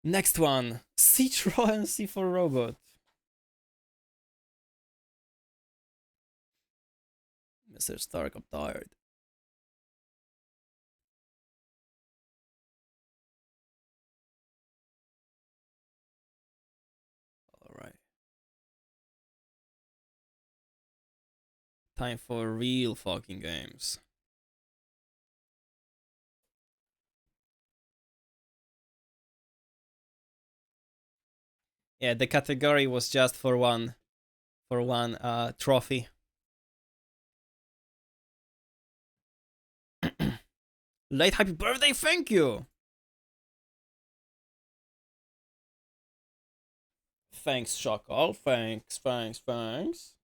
Next one. C-Troll C4 Robot. Mr. Stark, I'm tired. Alright. Time for real fucking games. Yeah, the category was just for one trophy. Late happy birthday, thank you! Thanks, Chottue. Thanks.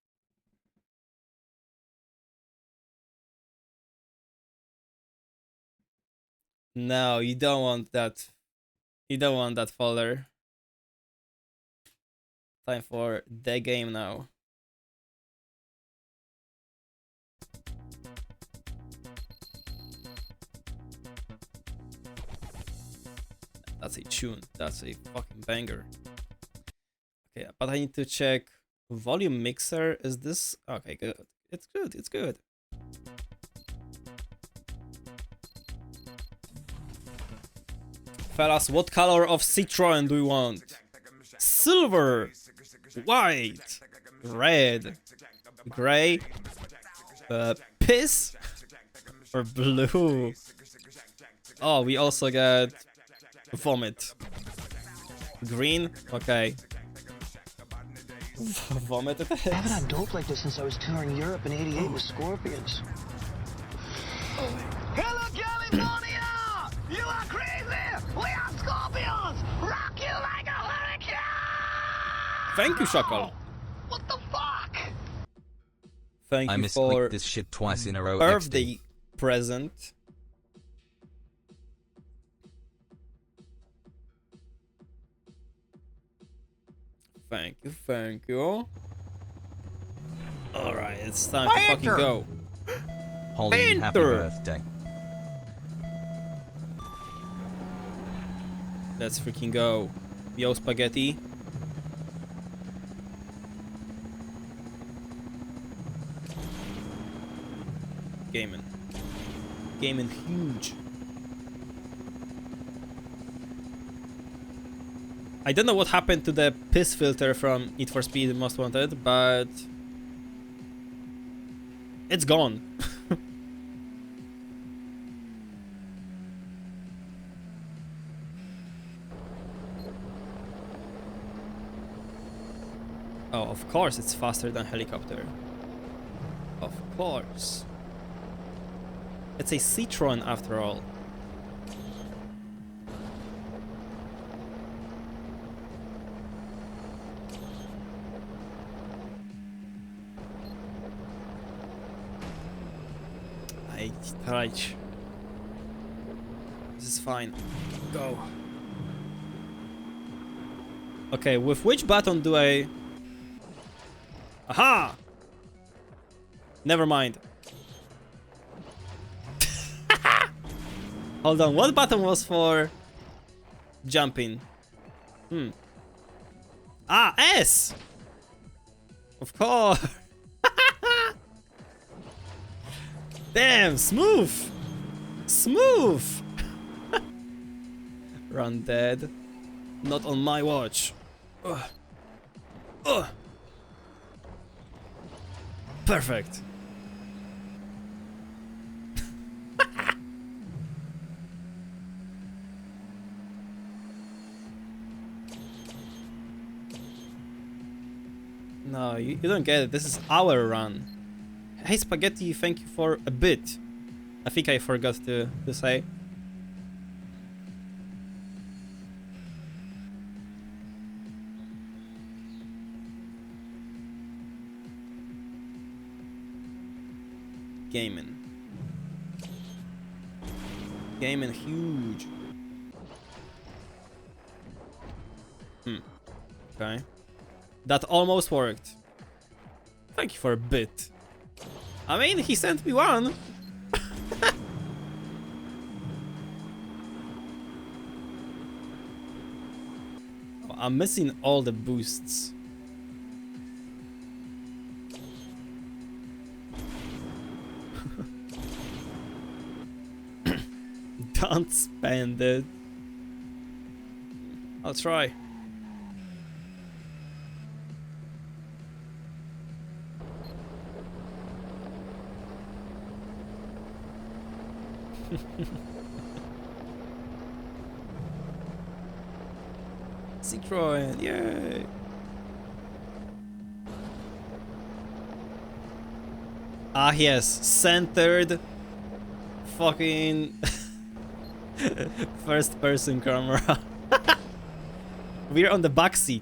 No, you don't want that. You don't want that folder. Time for the game now. That's a tune. That's a fucking banger. Okay, but I need to check volume mixer. Is this okay? Good. It's good. It's good. Fellas, what color of Citroen do you want? Silver, white, red, gray, piss, or blue? Oh, we also got vomit. Green? Okay. Vomit it is. I haven't had dope like this since I was touring Europe in '88 with Scorpions. Hello, California! You are crazy! We are Scorpions! Rock you like a hurricane! Thank you, Chottue. What the fuck? Thank I you for misclicked this shit twice in a row. birthday XD. present. Thank you. Alright, it's time to fucking go. Holly, happy Enter. birthday. Let's freaking go. Yo, spaghetti. Gaming. Gaming huge. I don't know what happened to the piss filter from Need for Speed Most Wanted, but it's gone. Oh, of course it's faster than helicopter. Of course. It's a Citroen after all. Right. This is fine. Go. Okay, with which button do I... Aha! Never mind. Hold on, what button was for jumping? Ah, S! Of course. Damn, smooth! Smooth! Run dead. Not on my watch. Ugh. Ugh. Perfect. No, you don't get it. This is our run. Hey, Spaghetti, thank you for a bit. I think I forgot to say. Gaming. Gaming huge. Okay. That almost worked. Thank you for a bit. I mean, he sent me one. I'm missing all the boosts. Don't spend it. I'll try. Citroen, yay! Ah yes, centered fucking first person camera. We're on the back seat.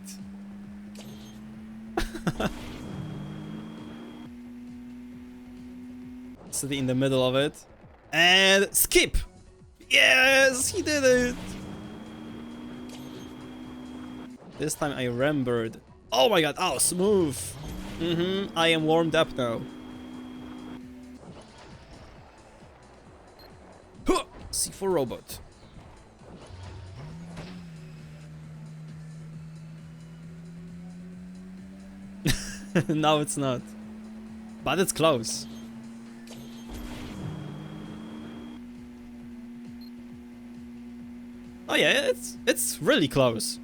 Sitting in the middle of it. And skip! Yes, he did it! This time I remembered. Oh my god, oh, smooth! I am warmed up now. Huh! C4 robot. No, it's not. But it's close. Oh yeah, it's really close.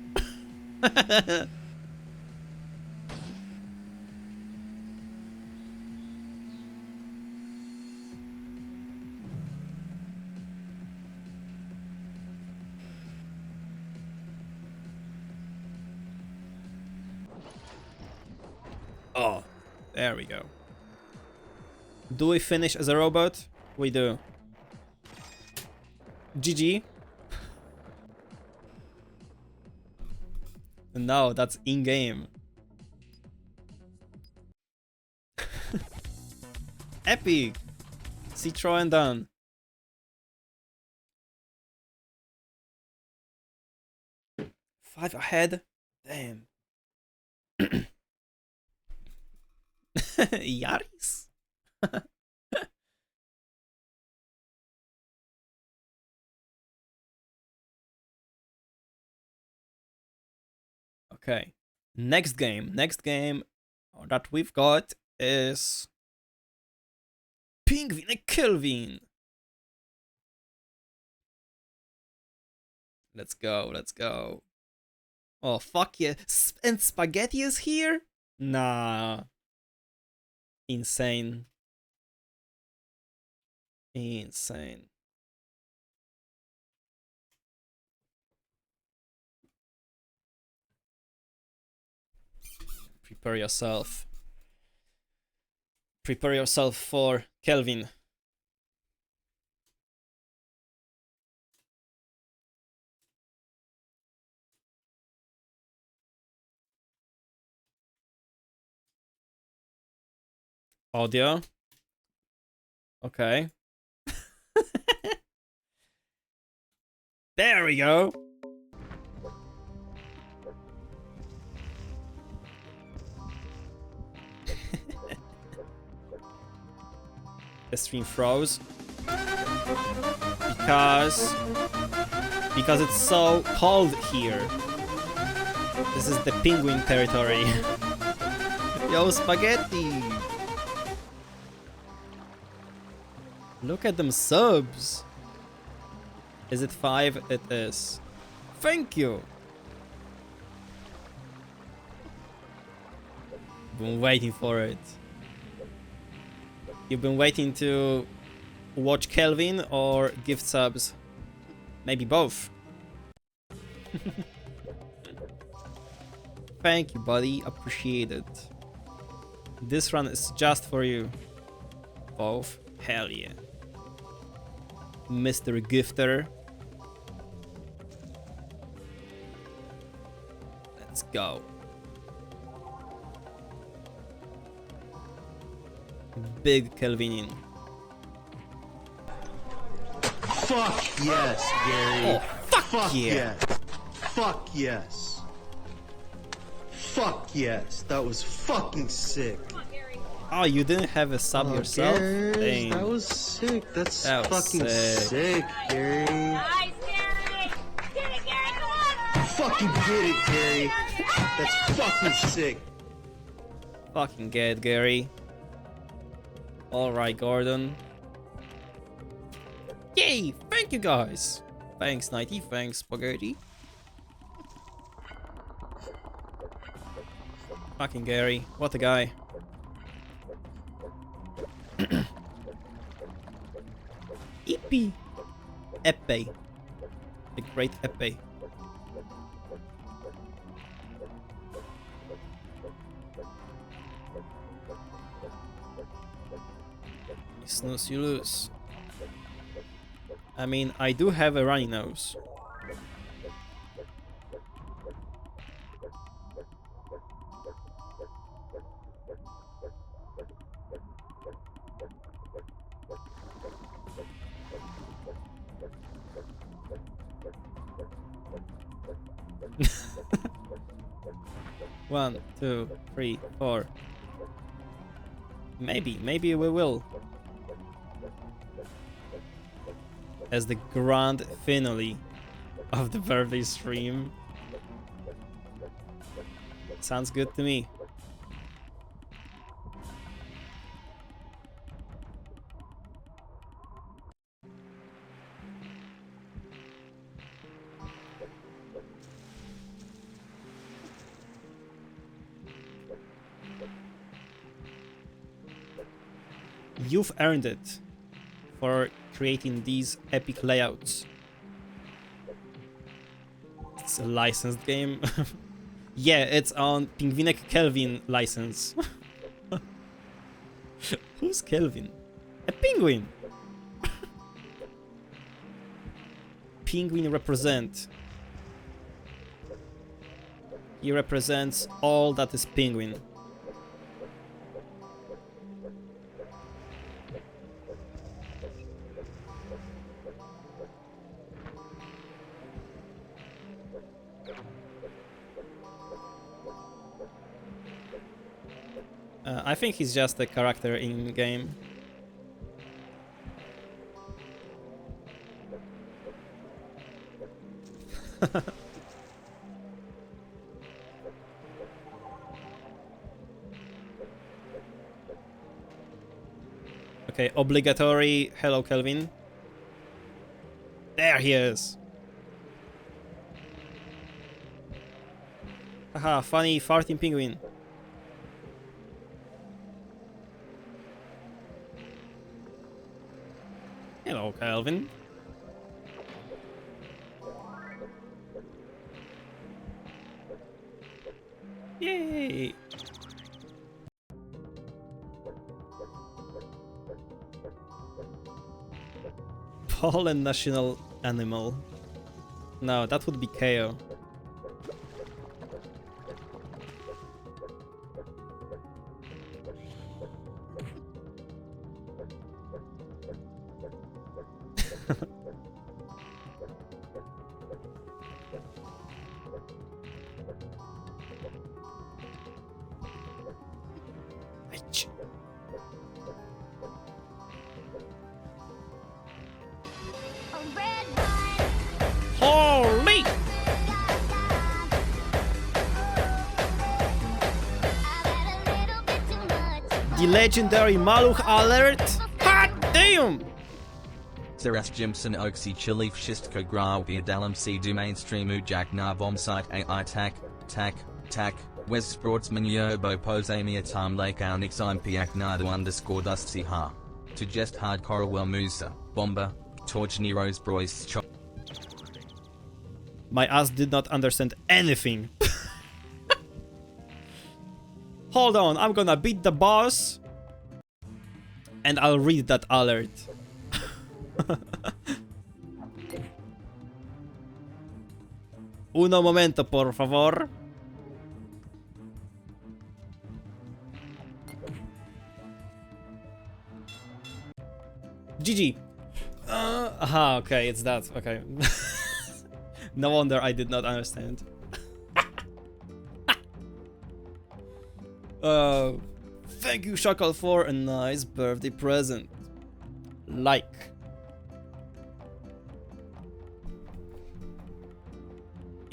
Oh, there we go. Do we finish as a robot? We do. GG. No, that's in-game. Epic! Citroen done. Five ahead? Damn. Yaris? Okay. Next game that we've got is Penguin and Kelvin. Let's go, let's go. Oh, fuck yeah. And Spaghetti is here? Nah. Insane. Insane. Prepare yourself. Prepare yourself for Kelvin. Audio. Okay. There we go. The stream froze because it's so cold here. This is the penguin territory. Yo, Spaghetti! Look at them subs. Is it 5? It is. Thank you. Been waiting for it. You've been waiting to watch Kelvin or gift subs? Maybe both. Thank you, buddy. Appreciate it. This run is just for you. Both? Hell yeah. Mr. Gifter. Let's go. Big Kelvinian. Fuck yes, Gary. Oh, fuck yeah. Yes. Fuck yes. Fuck yes. That was fucking sick. Oh, you didn't have a sub yourself? Gary, Dang. that was sick. That's That was fucking sick. sick, Gary. Nice, Gary! Get it, Gary, come on! fucking get it, Gary. That's fucking sick. Fucking get, Gary. Alright, Gordon. Yay! Thank you, guys. Thanks, Nighty. Thanks, Spaghetti. Fucking Gary. What a guy. Eepee. Epe. The great Epe. You snooze, you lose. I mean, I do have a runny nose. One, two, three, four. Maybe we will. As the grand finale of the birthday stream. Sounds good to me. You've earned it for creating these epic layouts. It's a licensed game. Yeah, it's on Pingvinek Kelvin license. Who's Kelvin? A penguin! Penguin represent. He represents all that is penguin. I think he's just a character in game. Okay, obligatory hello, Kelvin. There he is. Haha, funny farting penguin. Hello, Kelvin. Yay! Poland national animal. No, that would be KO. Holy! The legendary Maluch alert! Hot damn! Zeras Jimson Oaksy Chili Wszystko Grałbie Dalam C do mainstream ujak na bombsite AI tak Wes Sportsman Yerbo Posamia Time Lake Aunix Impiak Nadu _dust ha. To just hardcore well Musa, Bomber, Torch Nero's Broyce Chop. My ass did not understand anything. Hold on, I'm gonna beat the boss. And I'll read that alert. Uno momento, por favor. GG. Aha, okay, it's that. Okay. No wonder I did not understand. Thank you, Shackle, for a nice birthday present. Like.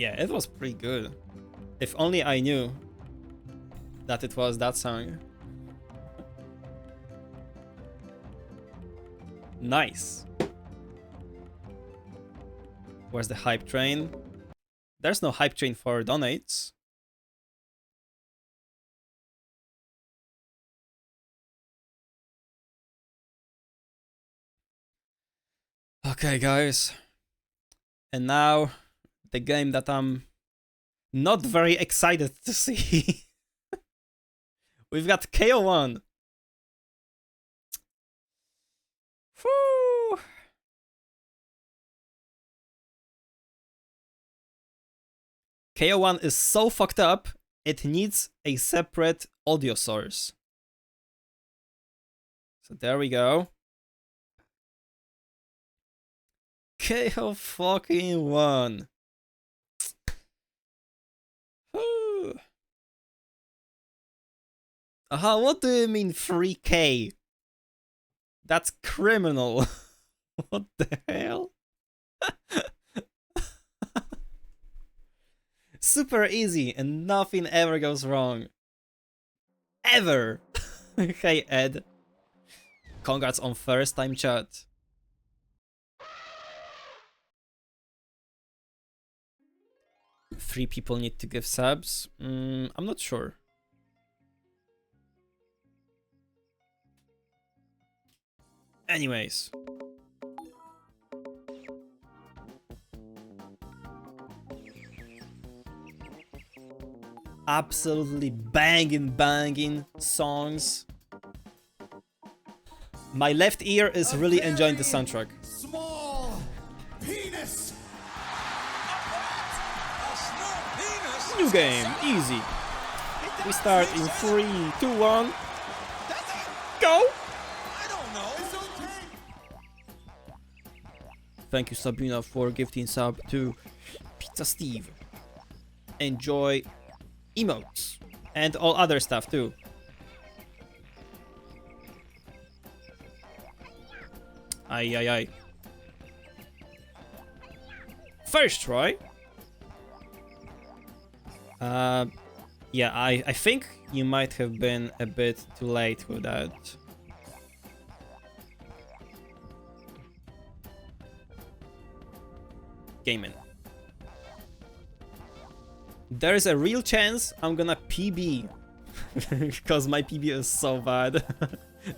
Yeah, it was pretty good. If only I knew that it was that song. Nice. Where's the hype train? There's no hype train for donates. Okay, guys. And now, the game that I'm not very excited to see. We've got KO1. Whew. KO1 is so fucked up, it needs a separate audio source. So there we go. KO fucking 1. Aha, what do you mean 3K? That's criminal. What the hell? Super easy and nothing ever goes wrong. Ever. Hey Ed. Congrats on first time chat. Three people need to give subs. I'm not sure. Anyways. Absolutely banging songs. My left ear is really enjoying the soundtrack. Small penis. New game, easy. We start in 3, 2, 1. Go! I don't know. It's okay. Thank you, Sabina, for gifting sub to Pizza Steve. Enjoy emotes and all other stuff too. Aye. First try. Yeah, I think you might have been a bit too late with that. Gaming. There is a real chance I'm gonna PB. Because my PB is so bad.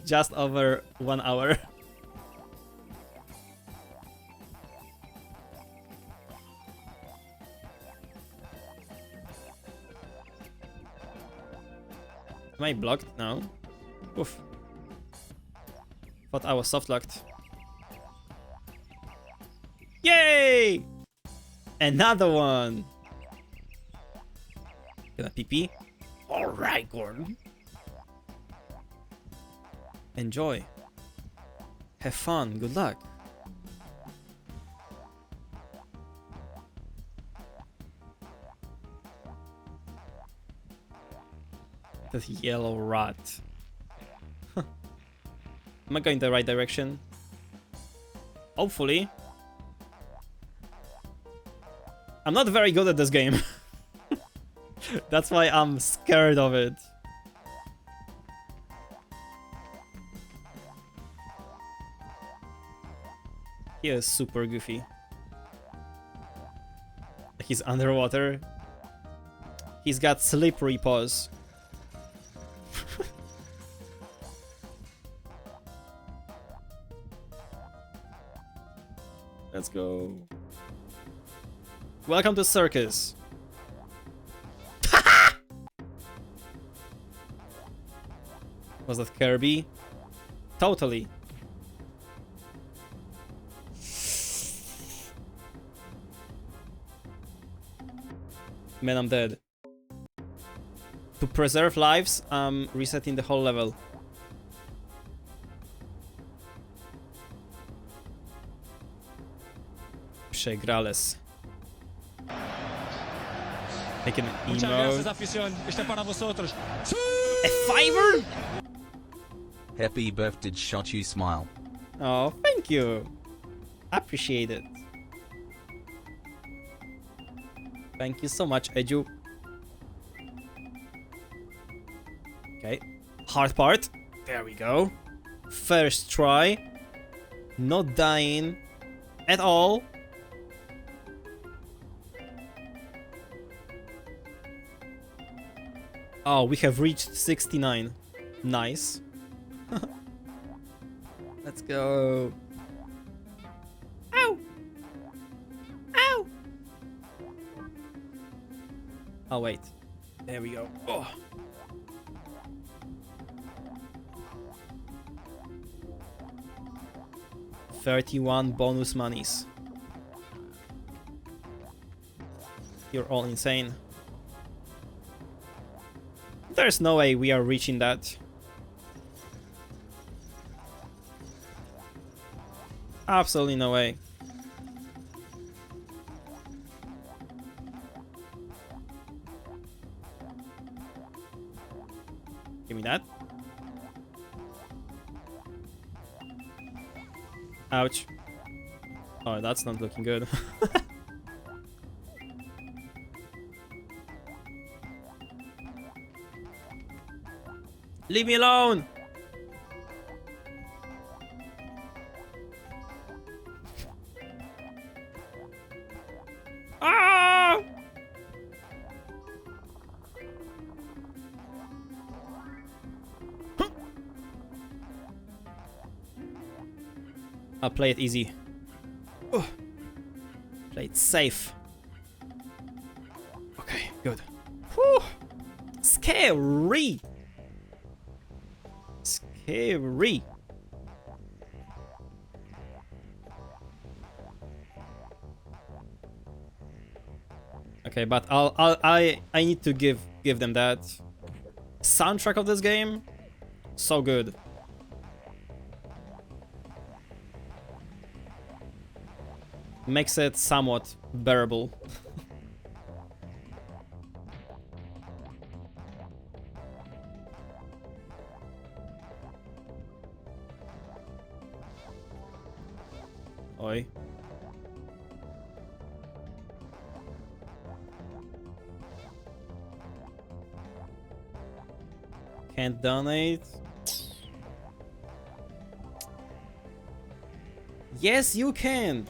Just over 1 hour. Am I blocked now? Oof. Thought I was soft locked. Yay! Another one! Gonna PP? Alright, Gordon. Enjoy. Have fun, good luck. The yellow rat. Huh. Am I going the right direction? Hopefully. I'm not very good at this game. That's why I'm scared of it. He is super goofy. He's underwater. He's got slippery paws. Let's go. Welcome to circus. Was that Kirby? Totally. Man, I'm dead. To preserve lives, I'm resetting the whole level. Przegrales. Make an emote. A fiver? Happy birthday, Chottue smile. Oh, thank you. Appreciate it. Thank you so much, Edu. Okay. Hard part. There we go. First try. Not dying at all. Oh, we have reached 69. Nice. Let's go. Ow! Ow! Oh, wait. There we go. Oh. $31 bonus monies. You're all insane. There's no way we are reaching that. Absolutely no way. Give me that. Ouch. Oh, that's not looking good. Leave me alone! Ah! I'll play it easy. Oh. Play it safe. Okay, good. Whew. Scary! Scary! Okay, but I need to give them that. Soundtrack of this game, so good. Makes it somewhat bearable. Oi. Can't donate. Yes, you can.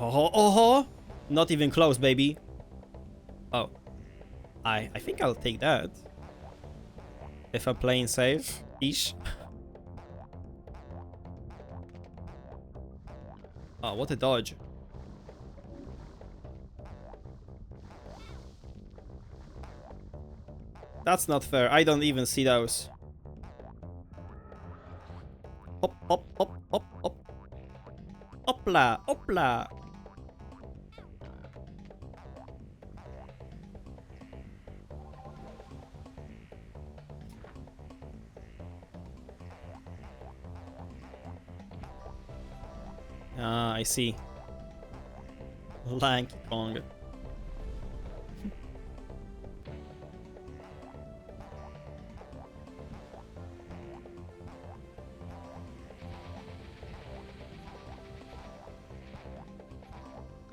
Oh, oh, not even close, baby. Oh, I think I'll take that if I'm playing safe-ish. Oh, what a dodge. That's not fair. I don't even see those. Hop, hop, hop, hop, hop. Hopla, hopla. Ah, I see. Lanky Kong.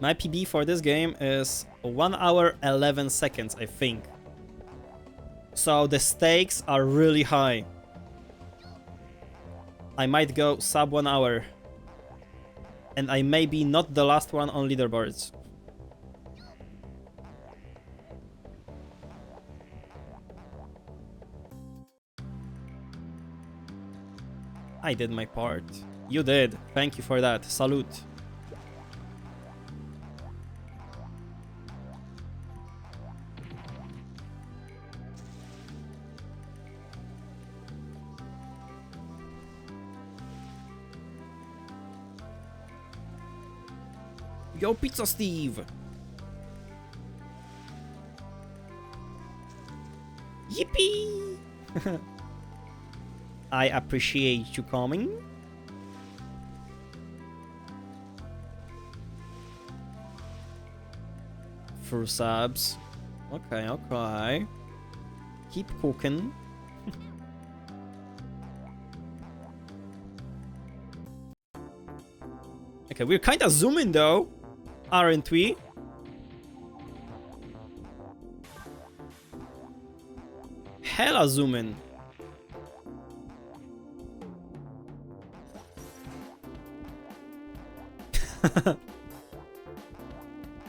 My PB for this game is 1 hour 11 seconds, I think. So the stakes are really high. I might go sub 1 hour. And I may be not the last one on leaderboards. I did my part. You did. Thank you for that. Salute. Yo, Pizza Steve! Yippee! I appreciate you coming. For subs. Okay, okay. Keep cooking. Okay, we're kind of zooming though, aren't we? Hella zooming.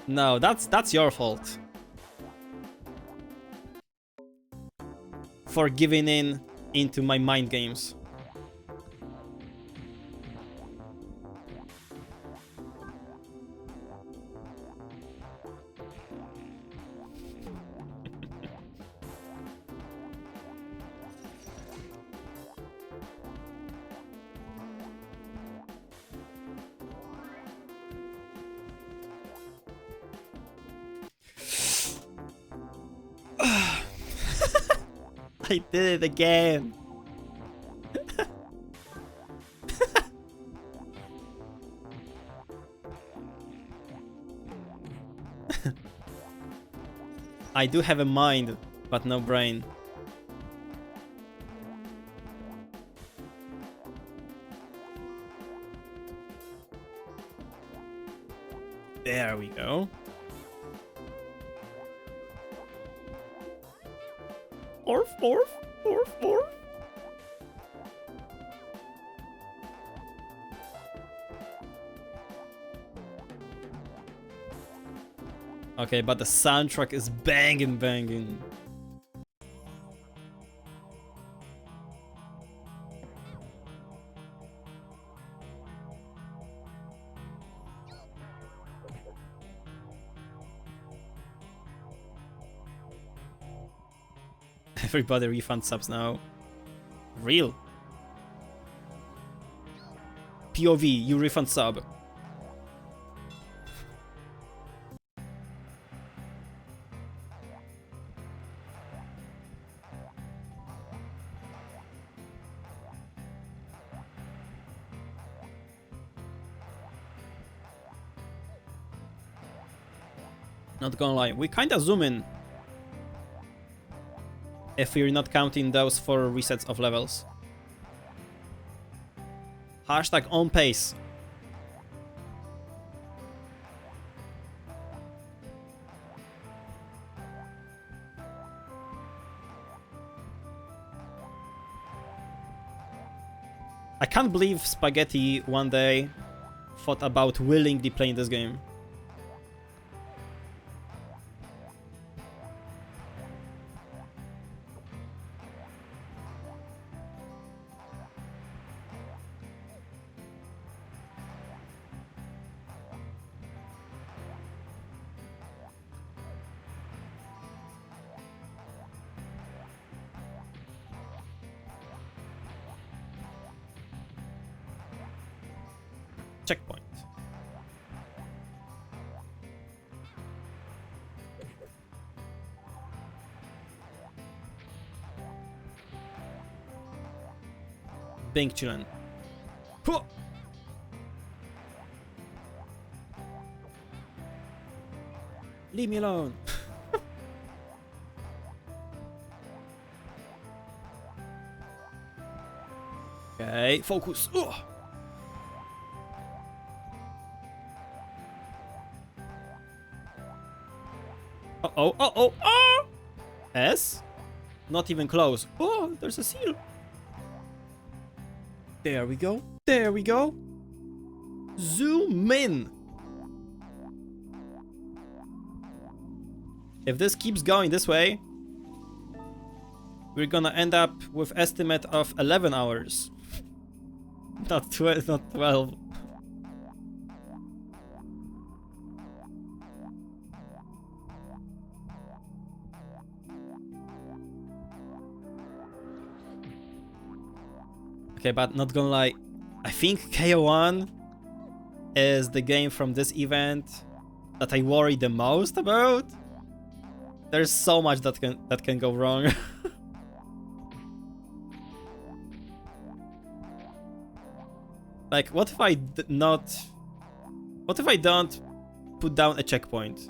No, that's your fault. For giving in into my mind games. I did it again. I do have a mind, but no brain. There we go. Orf, orf, orf, orf. Okay, but the soundtrack is banging, banging. Everybody refund subs now. Real. POV, you refund sub. Not gonna lie, we kinda zoom in. If we're not counting those 4 resets of levels. Hashtag on pace. I can't believe Spaghetti one day thought about willingly playing this game. Checkpoint. Bing chillin'. Huh. Leave me alone. Okay, focus. Ugh. Uh-oh, uh-oh, oh! S? Not even close. Oh, there's a seal. There we go. There we go. Zoom in. If this keeps going this way, we're gonna end up with estimate of 11 hours. Not 12, not 12. Okay, but not gonna lie, I think KO1 is the game from this event that I worry the most about. There's so much that can go wrong. Like, what if I what if I don't put down a checkpoint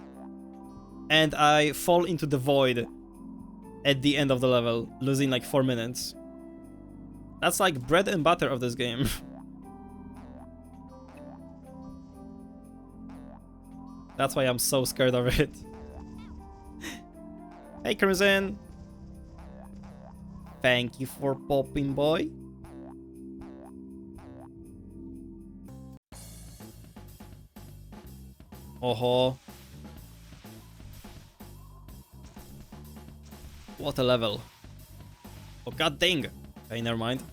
and I fall into the void at the end of the level, losing like 4 minutes? That's like bread and butter of this game. That's why I'm so scared of it. Hey, Crimson. Thank you for popping, boy. Oh, what a level. Oh, god dang. Okay, never mind.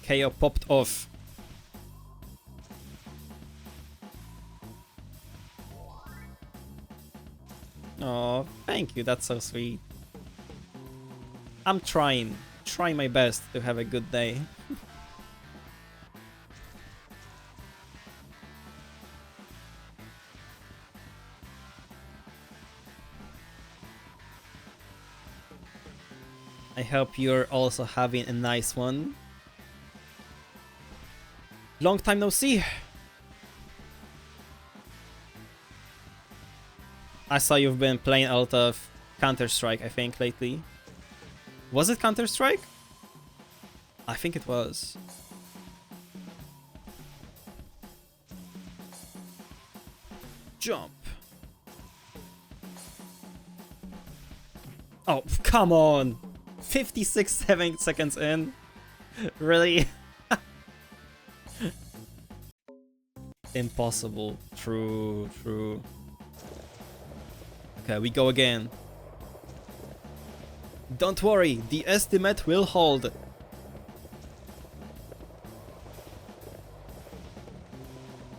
KO popped off. Oh, thank you. That's so sweet. I'm trying my best to have a good day. I hope you're also having a nice one. Long time no see. I saw you've been playing a lot of Counter-Strike, I think, lately. Was it Counter-Strike? I think it was. Jump. Oh, come on. 56 seconds in. Really? Impossible. True, true. Okay, we go again. Don't worry, the estimate will hold.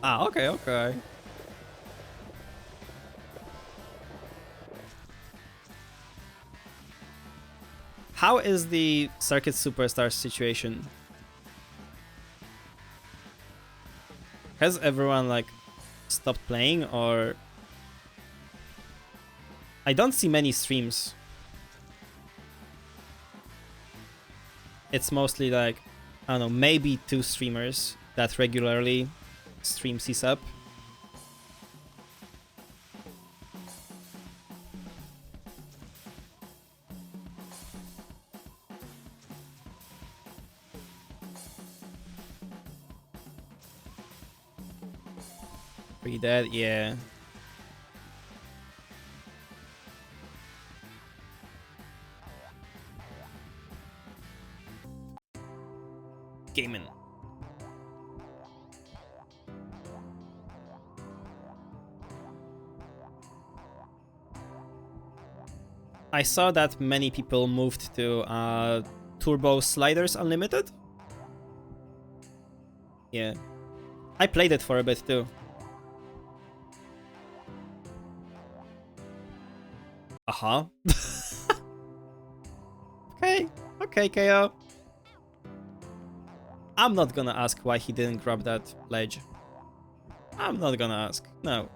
Ah, okay, okay. How is the Circuit Superstars situation? Has everyone, like, stopped playing, or... I don't see many streams. It's mostly, like, I don't know, maybe 2 streamers that regularly stream CSUP. Pretty dead, yeah. Gaming. I saw that many people moved to Turbo Sliders Unlimited. Yeah. I played it for a bit too. Uh-huh. Okay. Okay, KO. I'm not gonna ask why he didn't grab that ledge. I'm not gonna ask. No.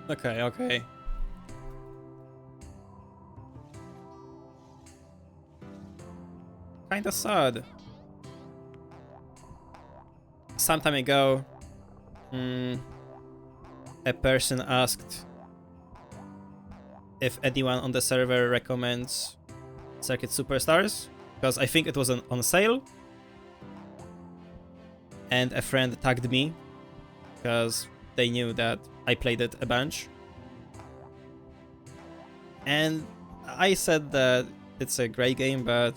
Okay, okay. Kinda sad. Some time ago, a person asked if anyone on the server recommends Circuit Superstars, because I think it was on sale. And a friend tagged me, because they knew that I played it a bunch. And I said that it's a great game, but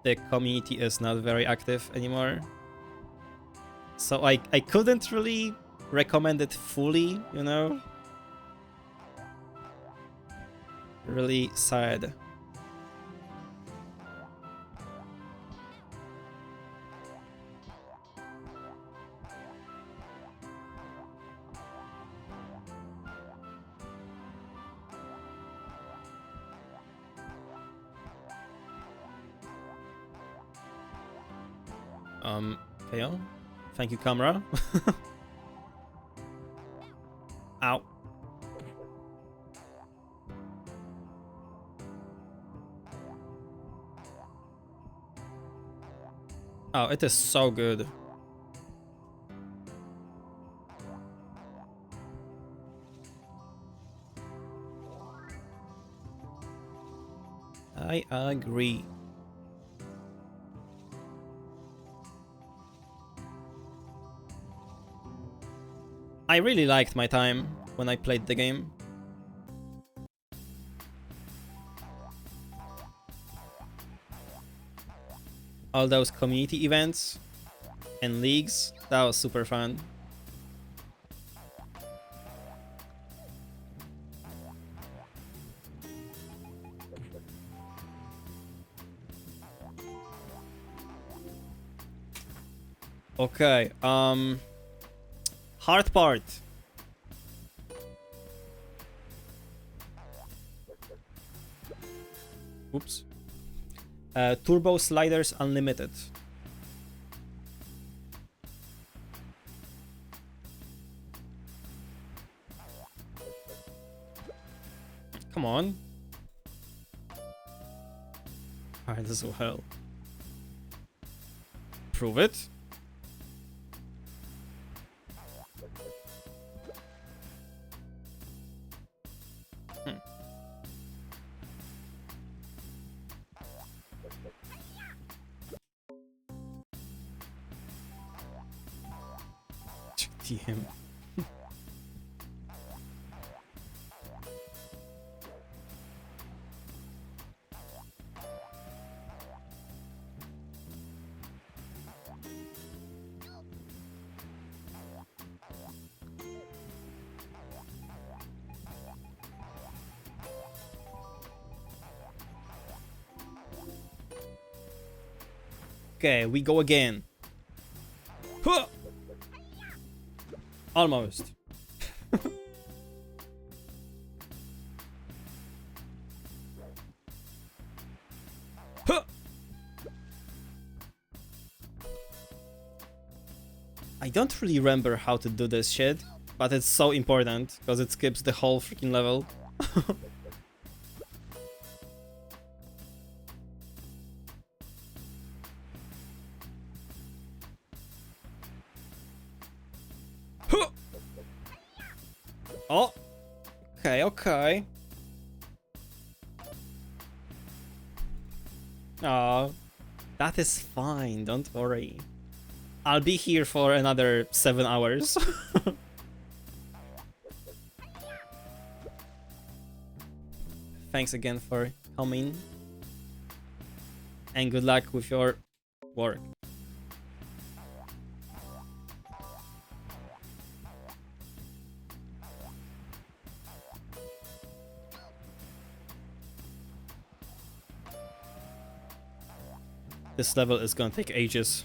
the community is not very active anymore. So I couldn't really recommend it fully, you know? Really sad. KO. Thank you, camera. Ow. Oh, it is so good. I agree. I really liked my time when I played the game. All those community events and leagues, that was super fun. Okay, hard part. Oops. Turbo sliders unlimited. Come on. Alright, as well. Prove it. DM. Okay, we go again. Huh! Almost. Huh! I don't really remember how to do this shit, but it's so important because it skips the whole freaking level. Huh! Oh, okay, okay. Oh, that is fine, don't worry. I'll be here for another 7 hours. Thanks again for coming. And good luck with your work. This level is gonna take ages.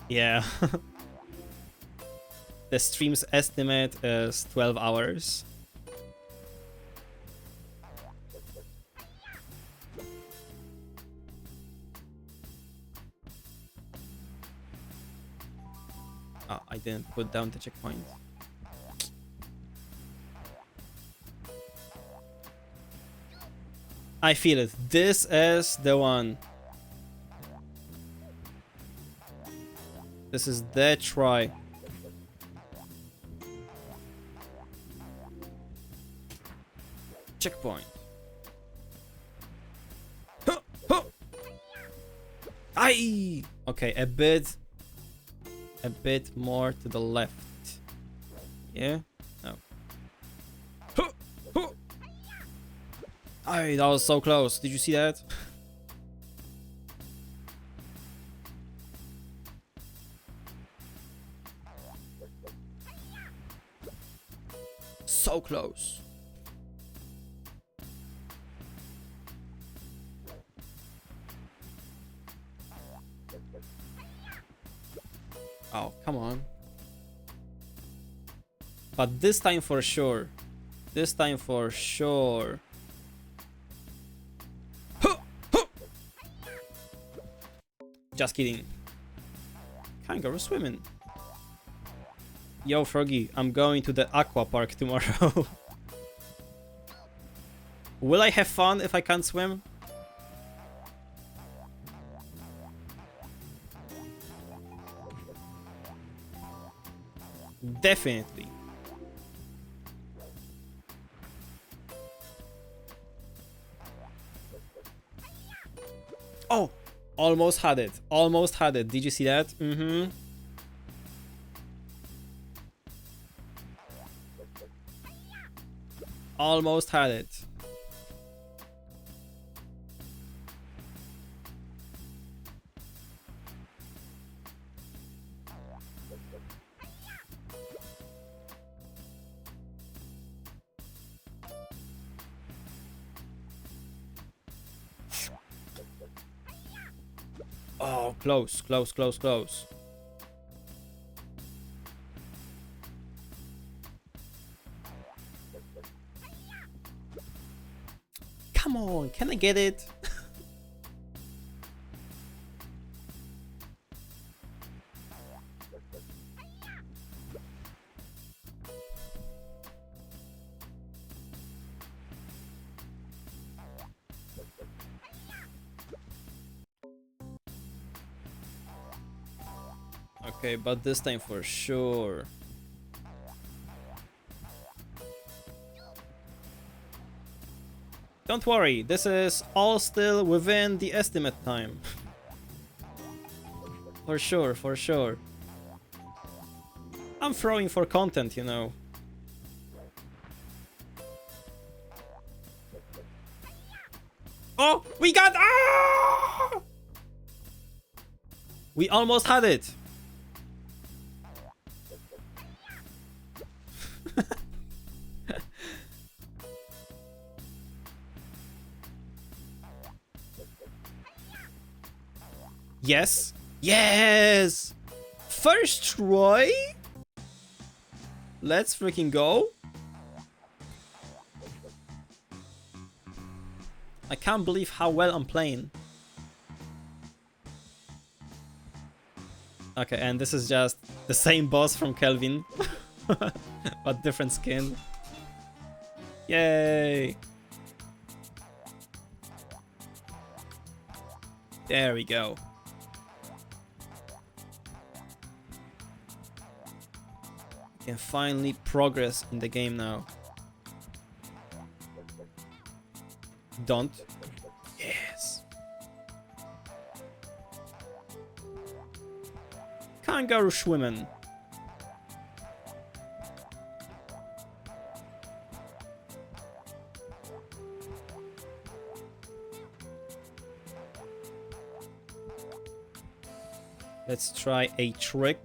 Yeah. The stream's estimate is 12 hours. Oh, I didn't put down the checkpoint. I feel it. This is the one. This is the try. Checkpoint. Huh, huh. Aye. Okay, a bit more to the left. Yeah. No. Huh, huh. Aye, that was so close. Did you see that? So close. Oh, come on. But this time for sure. This time for sure. Just kidding. Kangaroo swimming. Yo, Froggy, I'm going to the aqua park tomorrow. Will I have fun if I can't swim? Definitely. Oh! Almost had it. Almost had it. Did you see that? Mm-hmm. Almost had it. Oh, close, close, close, close. Come on, can I get it? Okay, but this time for sure. Don't worry, this is all still within the estimate time. For sure, for sure. I'm throwing for content, you know. Oh, we got... Ah! We almost had it. Yes. Yes. First try. Let's freaking go. I can't believe how well I'm playing. Okay, and this is just the same boss from Kelvin, but different skin. Yay! There we go. I can finally progress in the game now. Don't. Yes. Kangaroo swimming. Let's try a trick.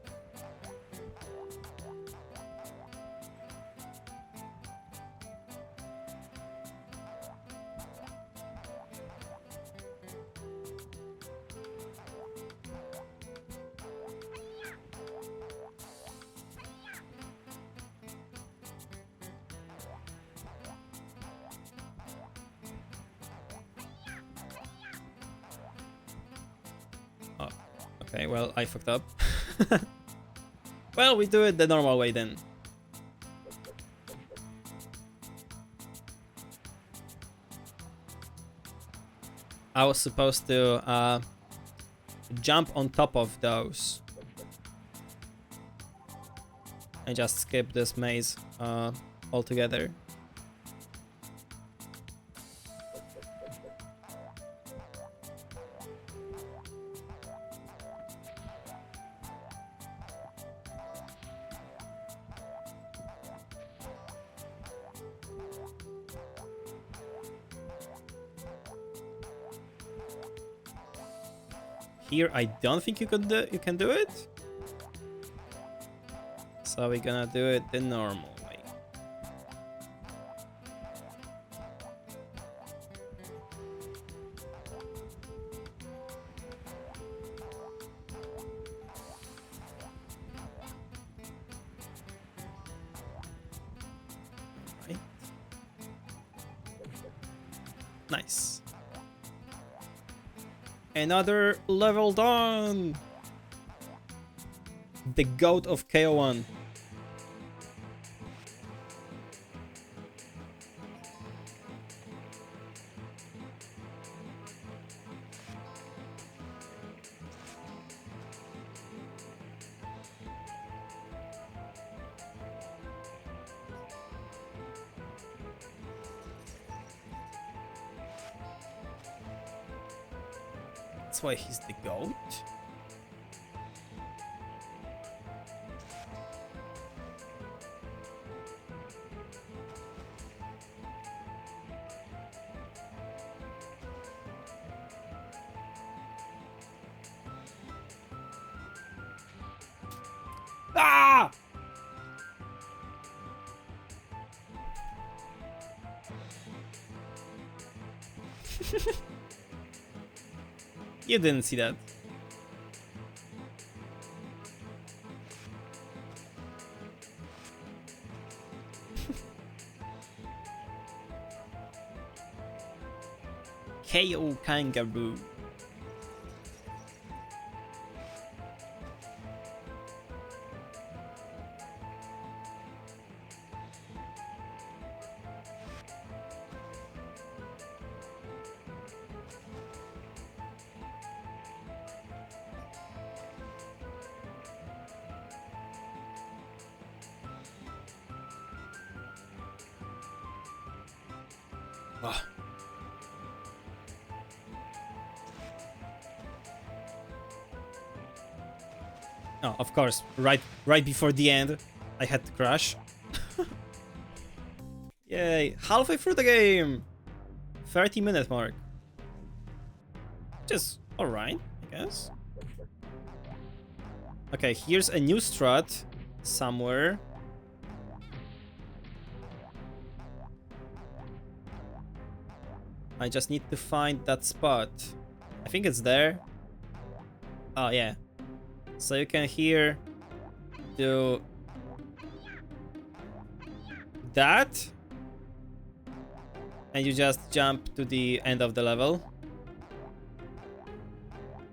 Okay, well, I fucked up. Well, we do it the normal way then. I was supposed to jump on top of those and just skip this maze altogether. Here, I don't think you can do it. So we're gonna do it the normal way. Right. Nice. Another level done! The goat of KO1. That's why he's the goat? Ah! You didn't see that. KO Kangaroo. Ah. Oh, of course, right before the end, I had to crash. Yay, halfway through the game! 30-minute mark. Just alright, I guess. Okay, here's a new strat somewhere. I just need to find that spot. I think it's there. Oh, yeah. So you can here do that. And you just jump to the end of the level.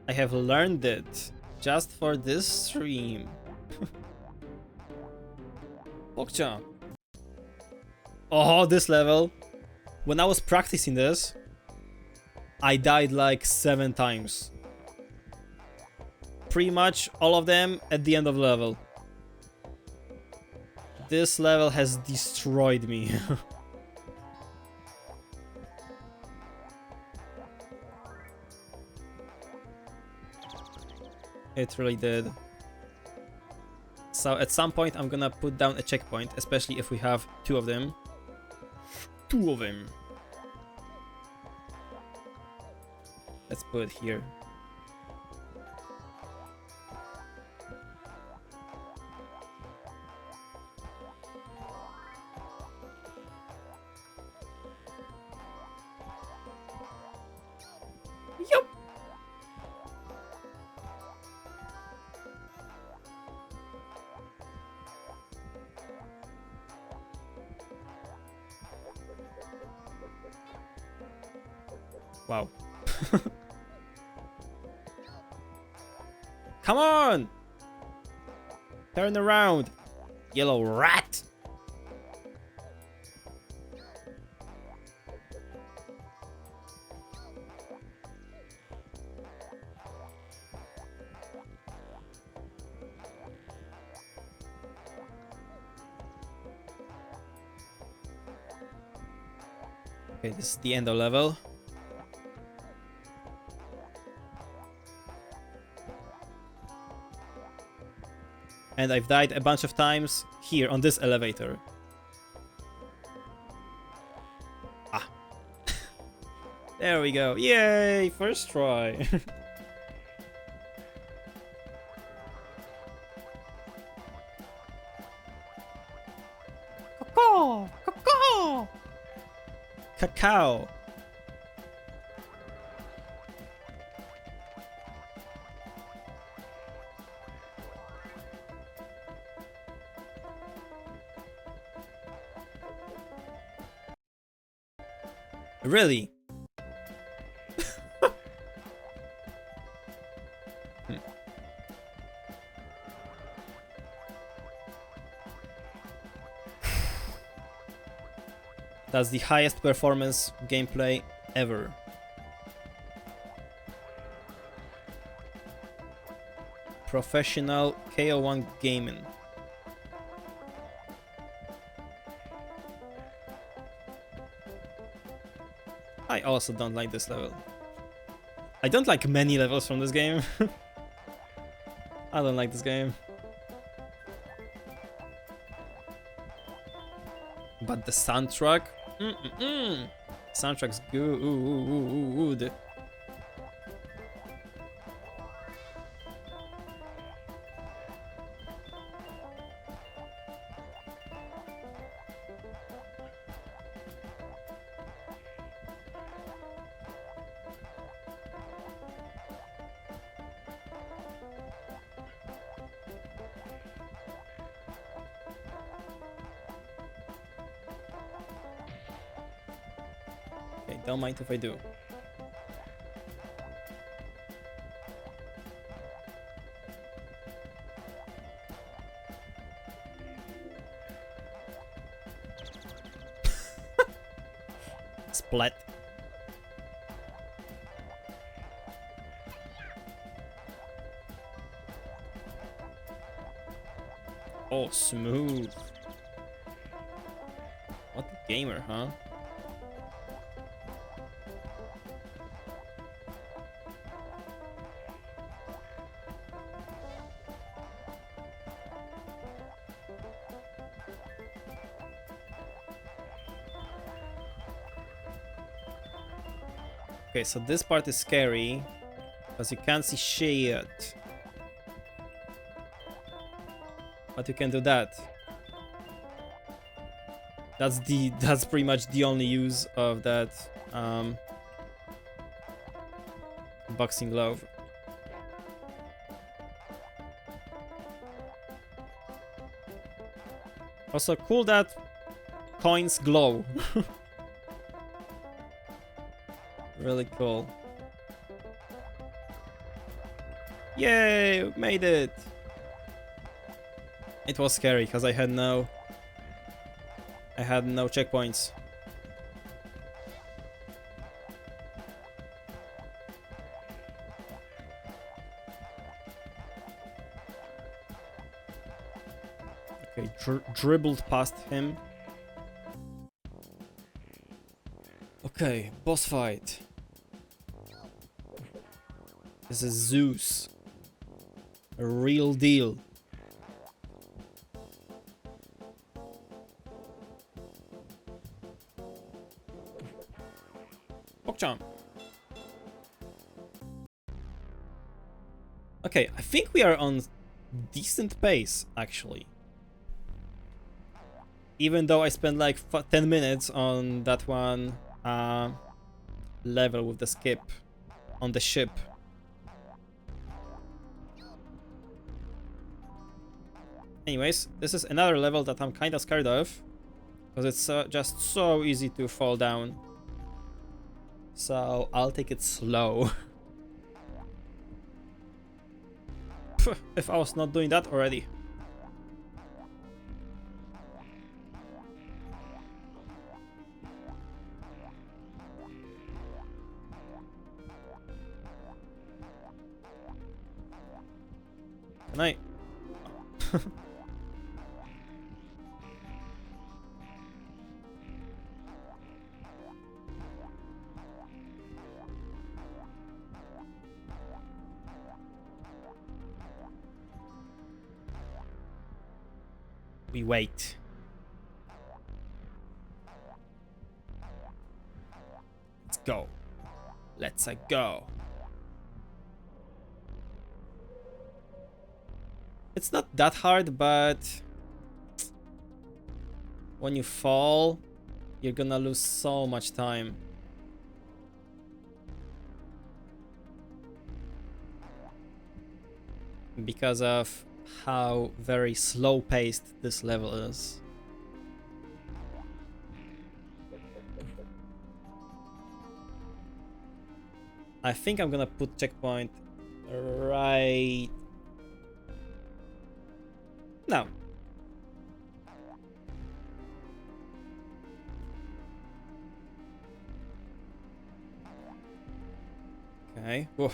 I have learned it just for this stream. Bokcha. Oh, this level. When I was practicing this, I died like 7 times. Pretty much all of them at the end of the level. This level has destroyed me. It really did. So at some point I'm gonna put down a checkpoint, especially if we have 2 of them. 2 of them. Let's put it here. Yup. Wow. Come on! Turn around, yellow rat! Okay, this is the end of level. And I've died a bunch of times here on this elevator. Ah. There we go. Yay! First try. Cacao! Cacao! Cacao. Really? That's the highest performance gameplay ever. Professional KO1 gaming. I also don't like this level. I don't like many levels from this game. I don't like this game. But the soundtrack? Soundtrack's good. Okay, don't mind if I do. Splat. Oh, smooth. What a gamer, huh? Okay, so this part is scary because you can't see shit. But you can do that. That's pretty much the only use of that boxing glove. Also cool that coins glow. Really cool. Yay, made it. It was scary because I had no checkpoints. Okay, dribbled past him. Okay, boss fight. This is Zeus. A real deal. Pokcham. Okay, I think we are on decent pace, actually. Even though I spent like 10 minutes on that one level with the skip on the ship. Anyways, this is another level that I'm kind of scared of because it's just so easy to fall down. So I'll take it slow. If I was not doing that already. Can I? We wait. Let's go. Let's go. It's not that hard, but when you fall, you're gonna lose so much time. Because of how very slow-paced this level is. I think I'm gonna put checkpoint right now. Okay. Whoa.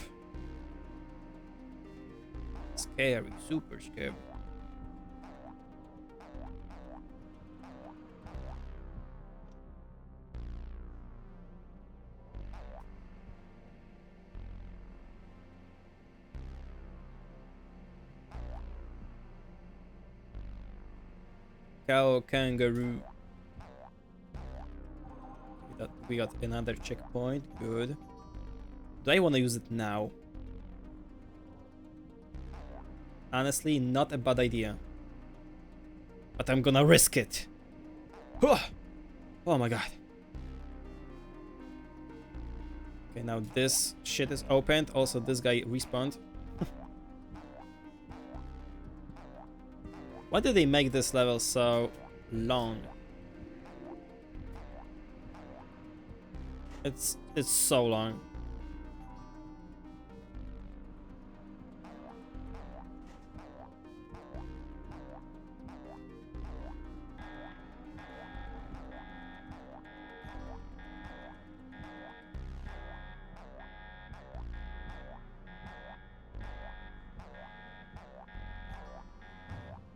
Scary, super scary. Cow kangaroo. We got another checkpoint. Good. Do I want to use it now? Honestly, not a bad idea. But I'm gonna risk it. Oh my god. Okay, now this shit is opened. Also, this guy respawned. Why did they make this level so long? It's so long.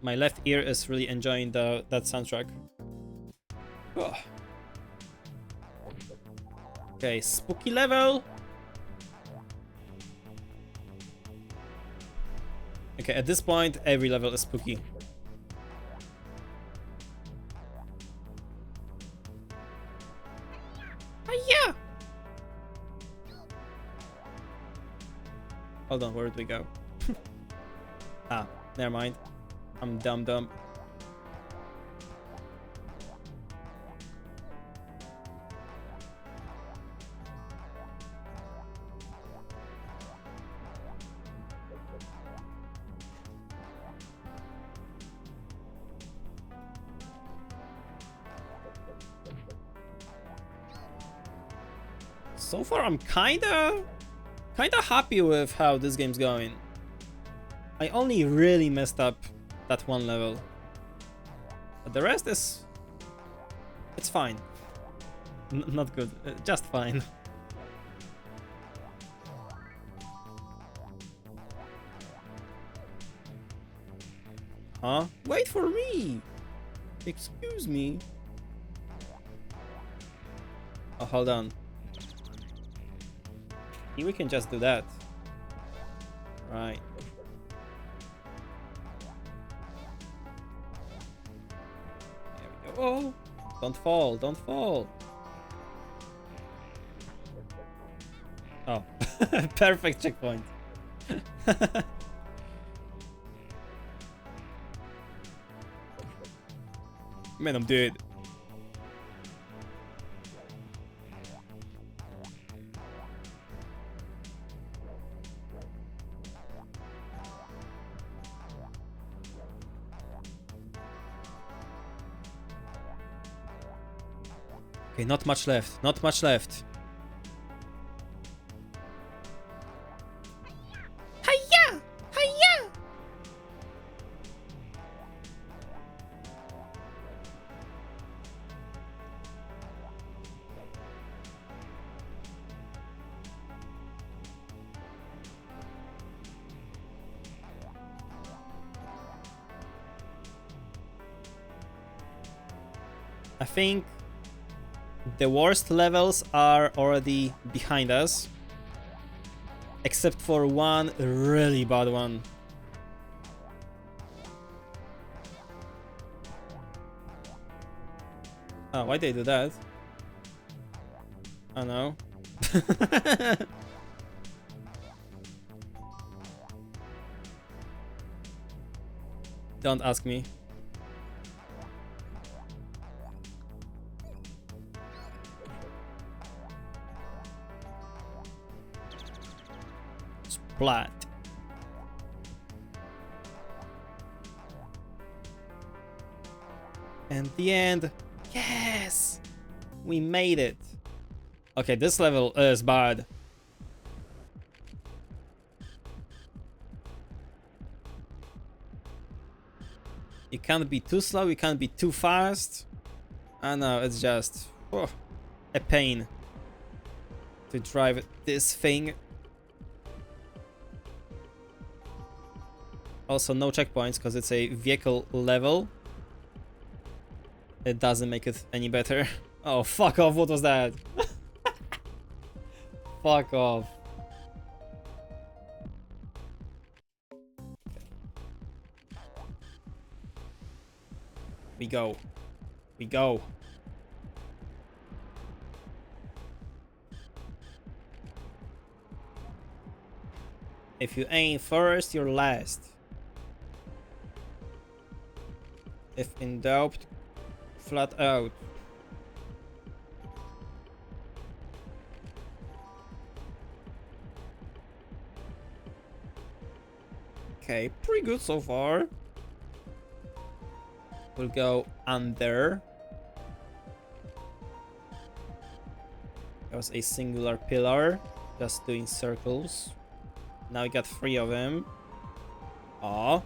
My left ear is really enjoying that soundtrack. Ugh. Okay, spooky level. Okay, at this point, every level is spooky. Yeah. Hold on, where did we go? Ah, never mind. I'm dumb. So far, I'm kinda happy with how this game's going. I only really messed up that one level, but the rest is, it's fine. Not good, just fine. Huh? Wait for me! Excuse me. Oh, hold on. Here we can just do that. Right. There we go. Oh! Don't fall, don't fall. Oh. Perfect checkpoint. Man, I'm dead. Okay, not much left. Not much left. Hiya! Hiya! I think the worst levels are already behind us, except for one really bad one. Oh, why'd they do that? Oh no. Don't ask me. Splat. And the end. Yes! We made it. Okay, this level is bad. You can't be too slow, you can't be too fast. I know, it's just a pain to drive this thing. Also, no checkpoints because it's a vehicle level. It doesn't make it any better. Oh, fuck off. What was that? Fuck off. We go. We go. If you aim first, you're last. If in doubt, flat out. Okay, pretty good so far. We'll go under. That was a singular pillar, just doing circles. Now we got 3 of them. Oh,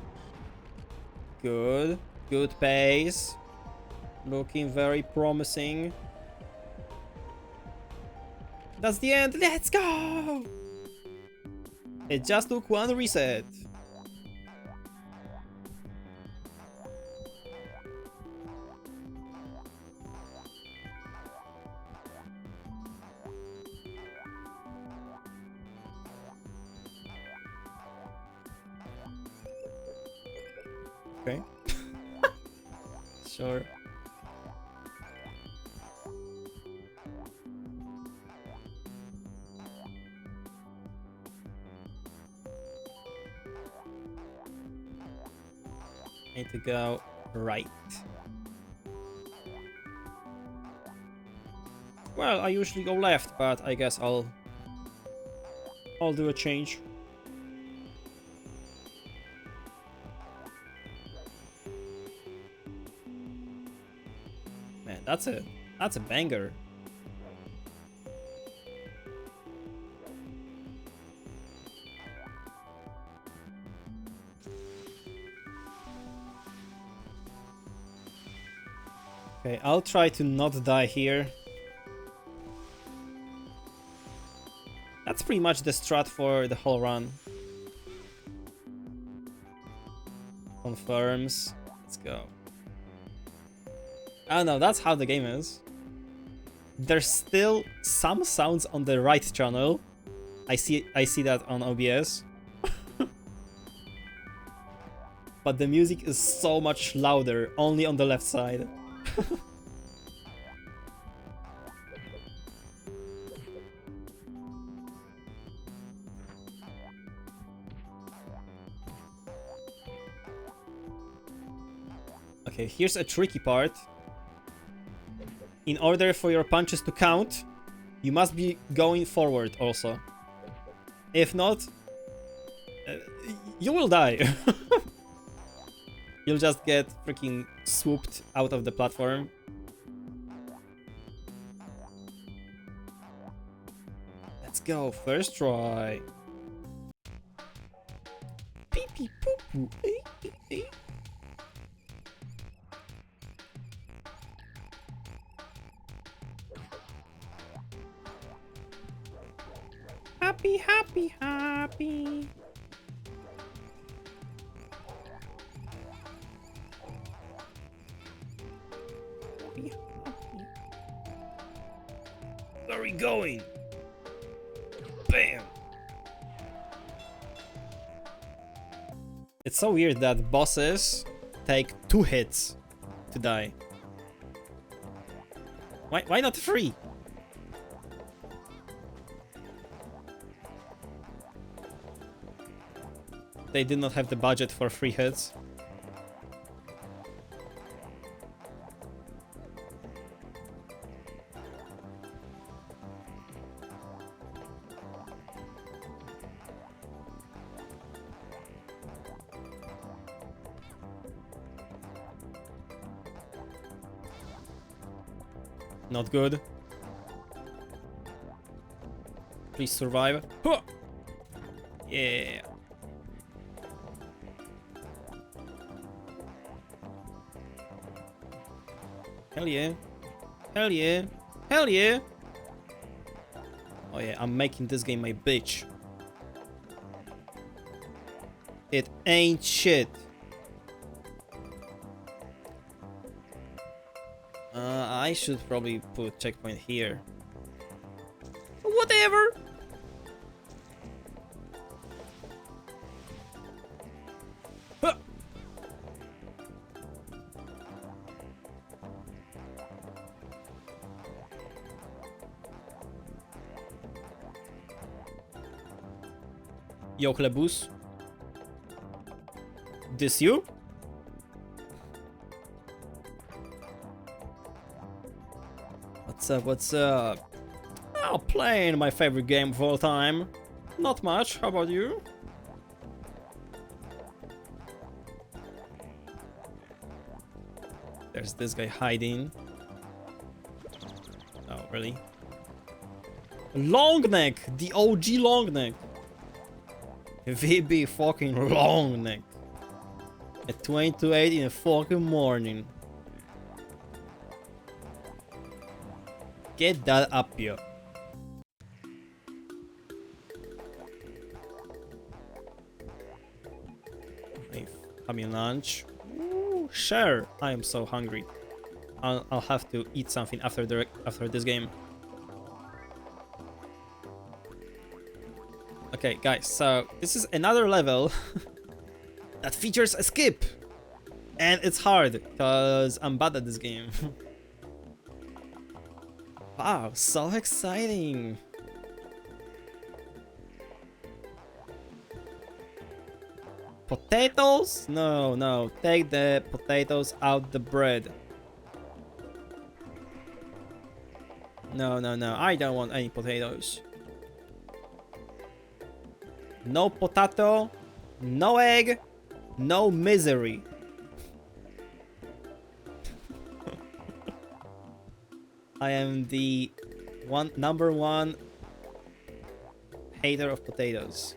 good. Good pace. Looking very promising. That's the end. Let's go! It just took 1 reset. Okay. Sure. Need to go right. Well, I usually go left, but I guess I'll do a change. Man, that's a banger. Okay, I'll try to not die here. That's pretty much the strat for the whole run. Confirms. Let's go. I don't know, that's how the game is. There's still some sounds on the right channel. I see that on OBS. But the music is so much louder, only on the left side. Okay, here's a tricky part. In order for your punches to count, you must be going forward also. If not, you will die. You'll just get freaking swooped out of the platform. Let's go, first try. Pee pee poo poo. Happy, happy, happy. Happy, happy. Where are we going? Bam! It's so weird that bosses take 2 hits to die. Why not 3? They did not have the budget for 3 hits. Not good. Please survive. Huh! Yeah. Hell yeah. Hell yeah. Hell yeah. Oh yeah, I'm making this game my bitch. It ain't shit. I should probably put checkpoint here. Whatever. Huh. Yo, Klebus. This you? What's up, what's up? Oh, playing my favorite game of all time. Not much, how about you? There's this guy hiding. Oh, really? Longneck! The OG Longneck! VB fucking Longneck. At 20 to 8 in the fucking morning. Get that up here. Having lunch. Ooh, sure. I am so hungry. I'll have to eat something after this game. Okay, guys. So this is another level that features a skip, and it's hard because I'm bad at this game. Wow, so exciting! Potatoes? No, no. Take the potatoes out the bread. No, no, no. I don't want any potatoes. No potato. No egg. No misery. I am the number one hater of potatoes.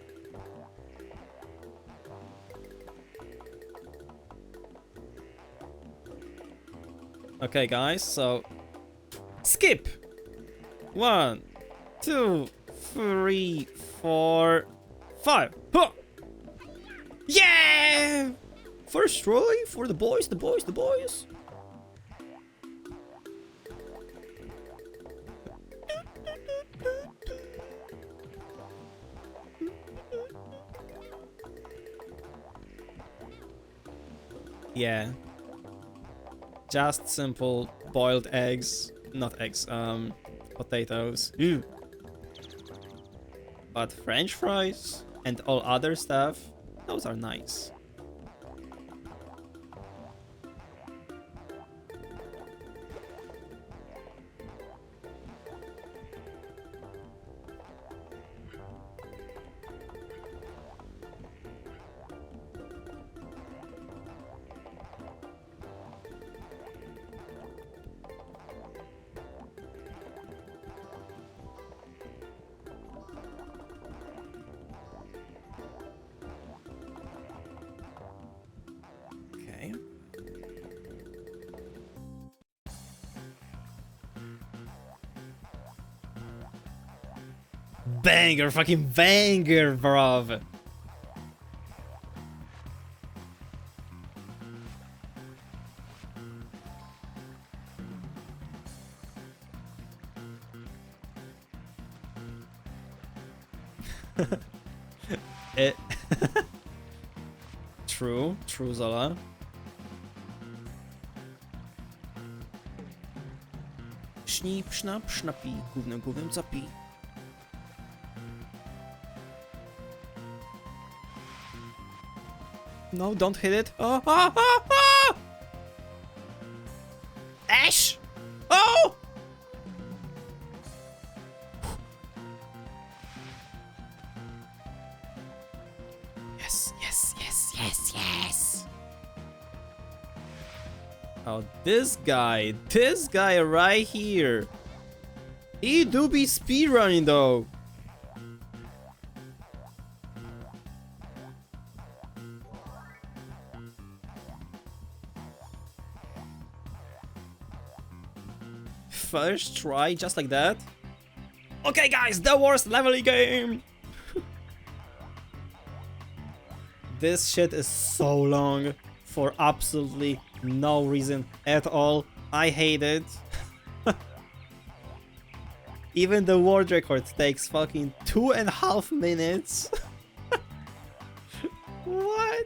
Okay, guys, so skip. 1, 2, 3, 4, 5. Huh. Yeah! First try for the boys, the boys, the boys. Yeah. Just simple boiled eggs. Not eggs, potatoes. Ew. But French fries and all other stuff, those are nice. Okay. Banger, fucking banger, bruv. It True, true, Zola. Sznip, sznap, sznapi, gównem, gównem, zapi. No, don't hit it. Oh, ah, ah, ah! Ash! Oh! Yes, yes, yes, yes, yes. Oh, this guy right here. He do be speedrunning though. First try, just like that. Okay, guys, the worst leveling game. This shit is so long for absolutely no reason at all. I hate it. Even the world record takes fucking 2.5 minutes. What?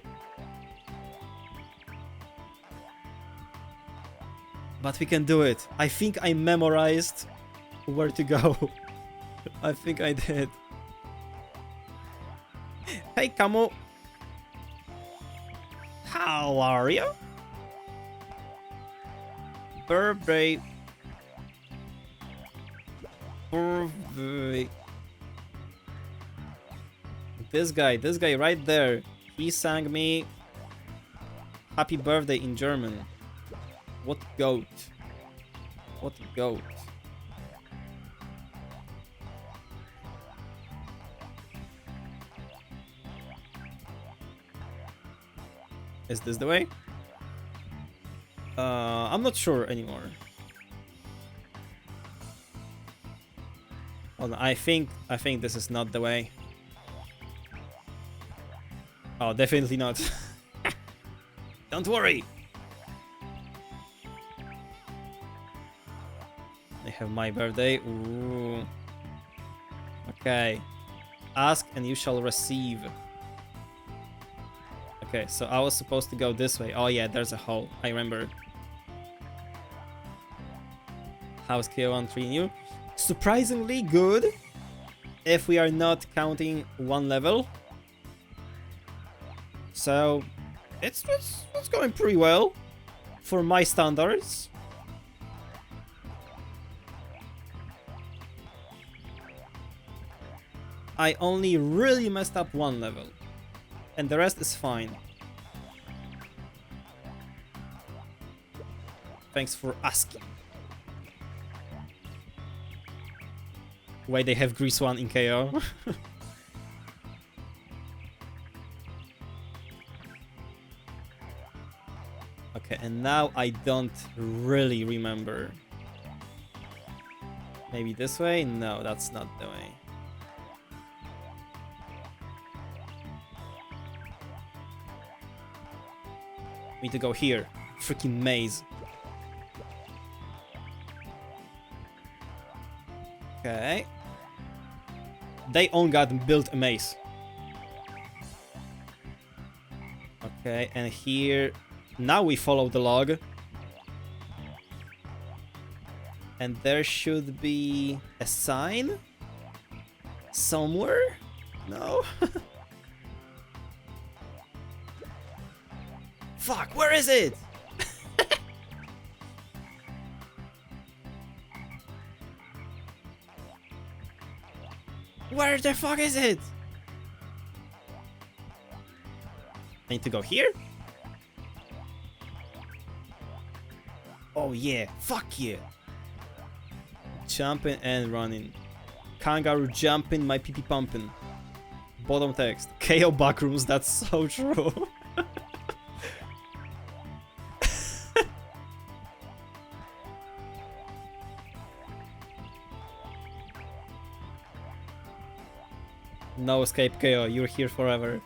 But we can do it. I think I memorized where to go. I think I did. Hey, Camu. How are you? Birthday. Birthday. This guy right there. He sang me happy birthday in German. What goat? What goat? Is this the way? I'm not sure anymore. Hold on, I think this is not the way. Oh, definitely not. Don't worry. I have my birthday. Ooh. Okay. Ask and you shall receive. Okay, so I was supposed to go this way. Oh yeah, there's a hole. I remember. How's KO1 treating you? Surprisingly good. If we are not counting one level. So it's going pretty well for my standards. I only really messed up one level, and the rest is fine. Thanks for asking. Wait, they have Grease 1 in KO. Okay, and now I don't really remember. Maybe this way? No, that's not the way. Need to go here. Freaking maze. Okay. They on God built a maze. Okay, and here... Now we follow the log. And there should be a sign? Somewhere? No? Fuck, where is it? Where the fuck is it? I need to go here? Oh yeah, fuck yeah. Jumping and running. Kangaroo jumping, my pee-pee pumping. Bottom text. KO backrooms, that's so true. No escape, KO, you're here forever.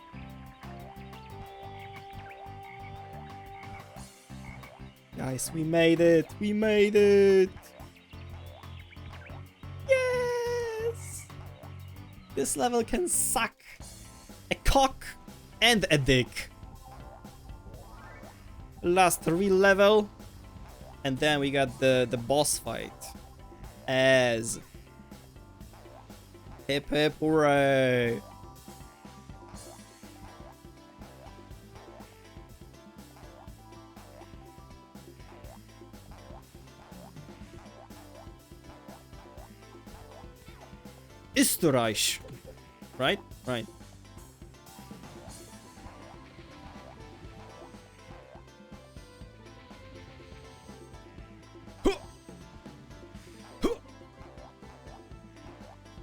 Guys, we made it! We made it! Yes! This level can suck a cock and a dick. Last real level. And then we got the boss fight. As... Hip hip hooray! Österreich! Right? Right.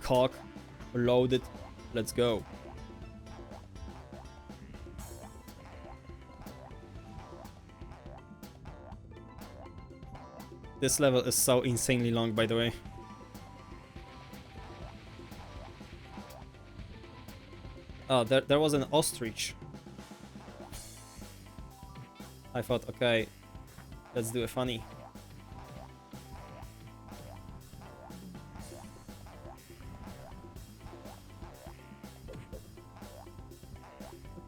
Cock. Loaded. Let's go. This level is so insanely long, by the way. Oh, there was an ostrich. I thought, okay, let's do a funny.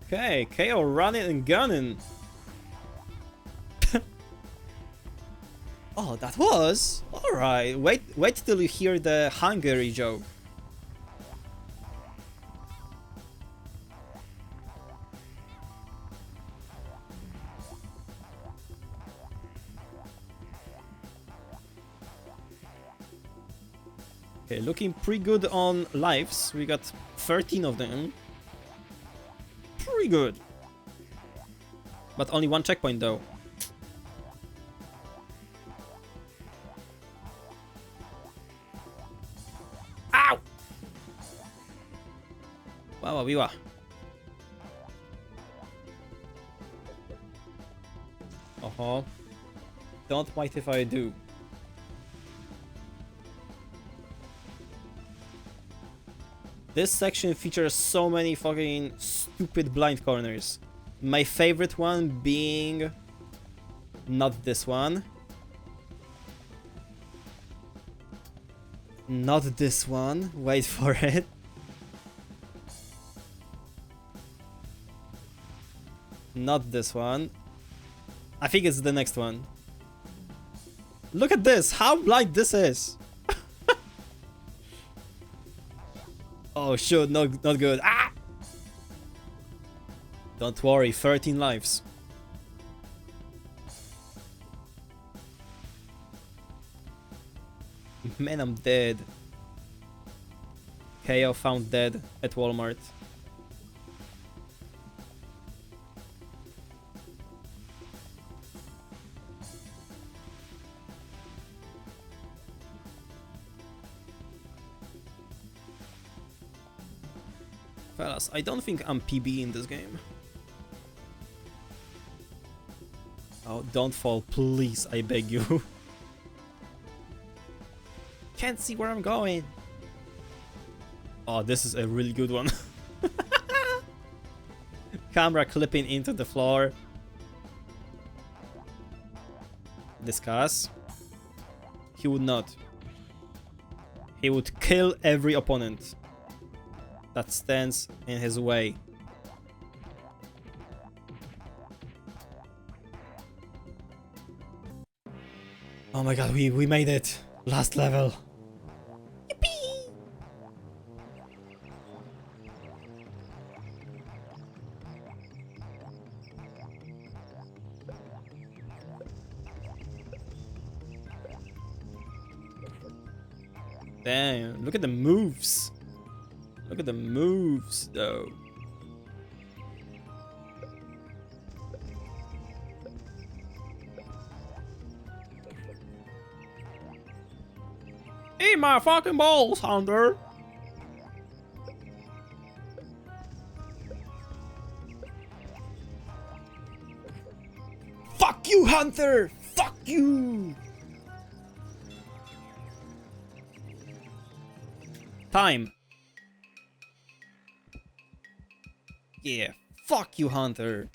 Okay, KO running and gunning. Oh, that was alright. Wait till you hear the Hungary joke. Okay, looking pretty good on lives. We got 13 of them. Pretty good. But only one checkpoint though. Ow! Wow, wow. Uh-huh. Don't mind if I do. This section features so many fucking stupid blind corners. My favorite one being... not this one. Not this one. Wait for it. Not this one. I think it's the next one. Look at this! How blind this is! Oh shoot, not good. Ah! Don't worry, 13 lives. Man, I'm dead. KO found dead at Walmart. Fellas, I don't think I'm PB in this game. Oh, don't fall, please, I beg you. Can't see where I'm going. Oh, this is a really good one. Camera clipping into the floor. Discuss. He would not. He would kill every opponent that stands in his way. Oh my god, we made it. Last level. Yippee! Damn, look at the moves. Look at the moves, though. Eat my fucking balls, Hunter! Fuck you, Hunter! Fuck you! Time. Yeah, fuck you, Hunter.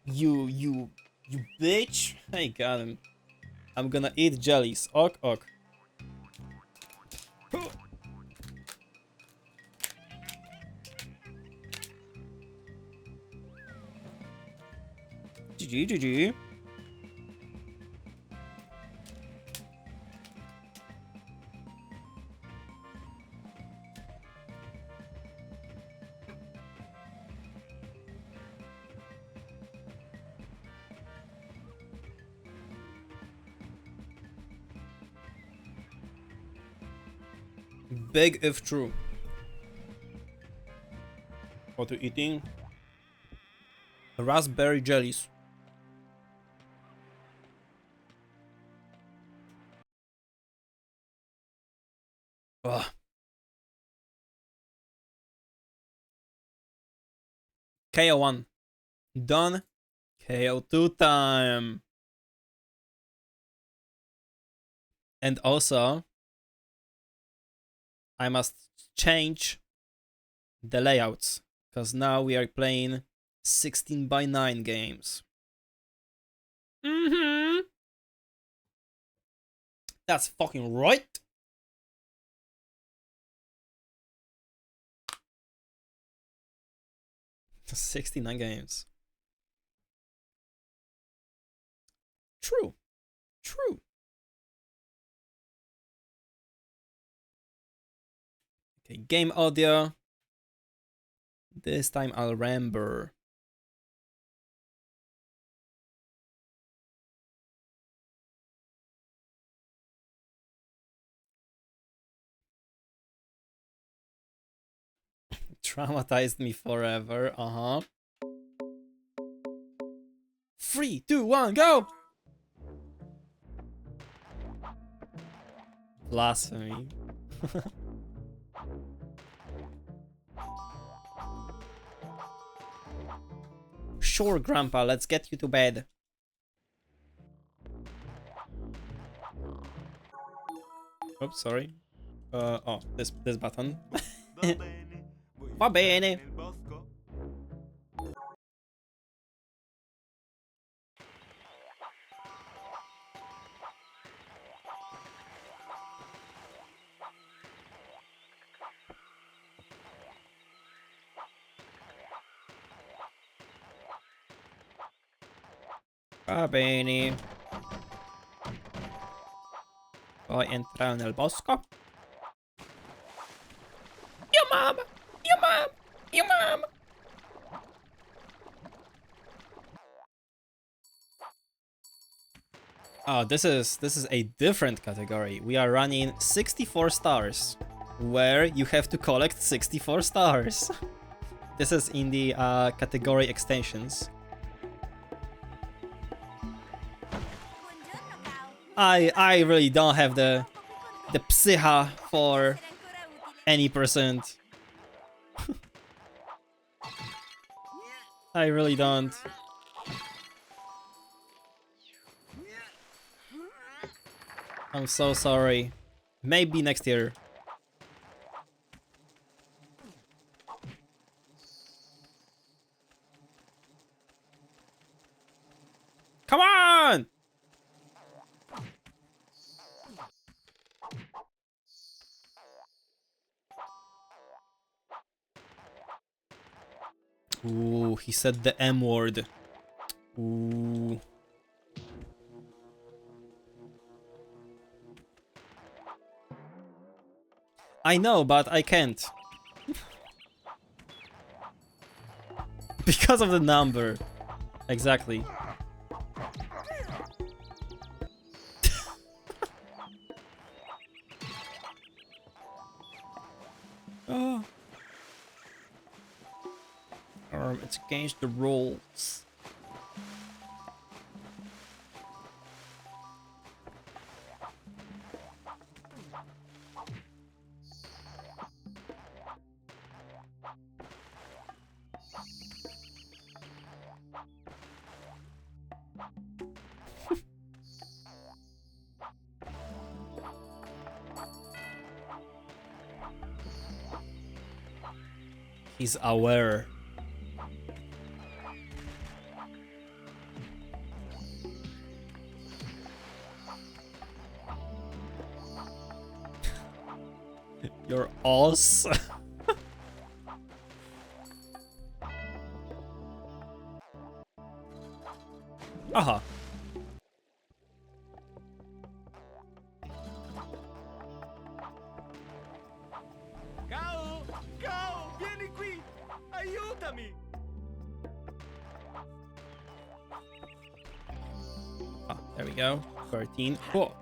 You bitch. I got him. I'm gonna eat jellies. Ok, ok. GG, GG. Big if true. What are you eating? Raspberry jellies. Ugh. KO1. Done. KO2 time. And also, I must change the layouts, because now we are playing 16:9 games. Mm-hmm. That's fucking right. $69 games. True. True. Okay, game audio. This time I'll remember. Traumatized me forever. Uh-huh. 3, 2, 1, go! Blasphemy. Sure, Grandpa, let's get you to bed. Oops, sorry. Oh, this button. Va bene. Va bene. Poi entrare nel bosco. Your mom! Your mom! Your mom! Oh, this is a different category. We are running 64 stars, where you have to collect 64 stars. This is in the category extensions. I really don't have the psycha for any percent. I really don't. I'm so sorry. Maybe next year. Come on! Ooh, he said the M word. Ooh. I know, but I can't. Because of the number. Exactly. Oh. It's against the rules. He's aware. You're awesome. Aha. Cao! Cao! Vieni qui! Aiutami! Ah, there we go. 13. Cool.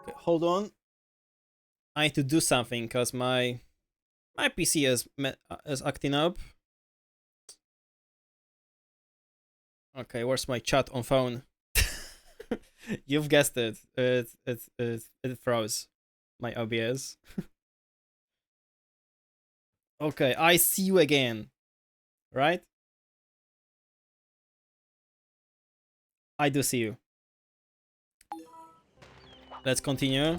Okay, hold on. I need to do something because my PC is acting up. Okay, where's my chat on phone? You've guessed it. It froze. My OBS. Okay, I see you again. Right? I do see you. Let's continue.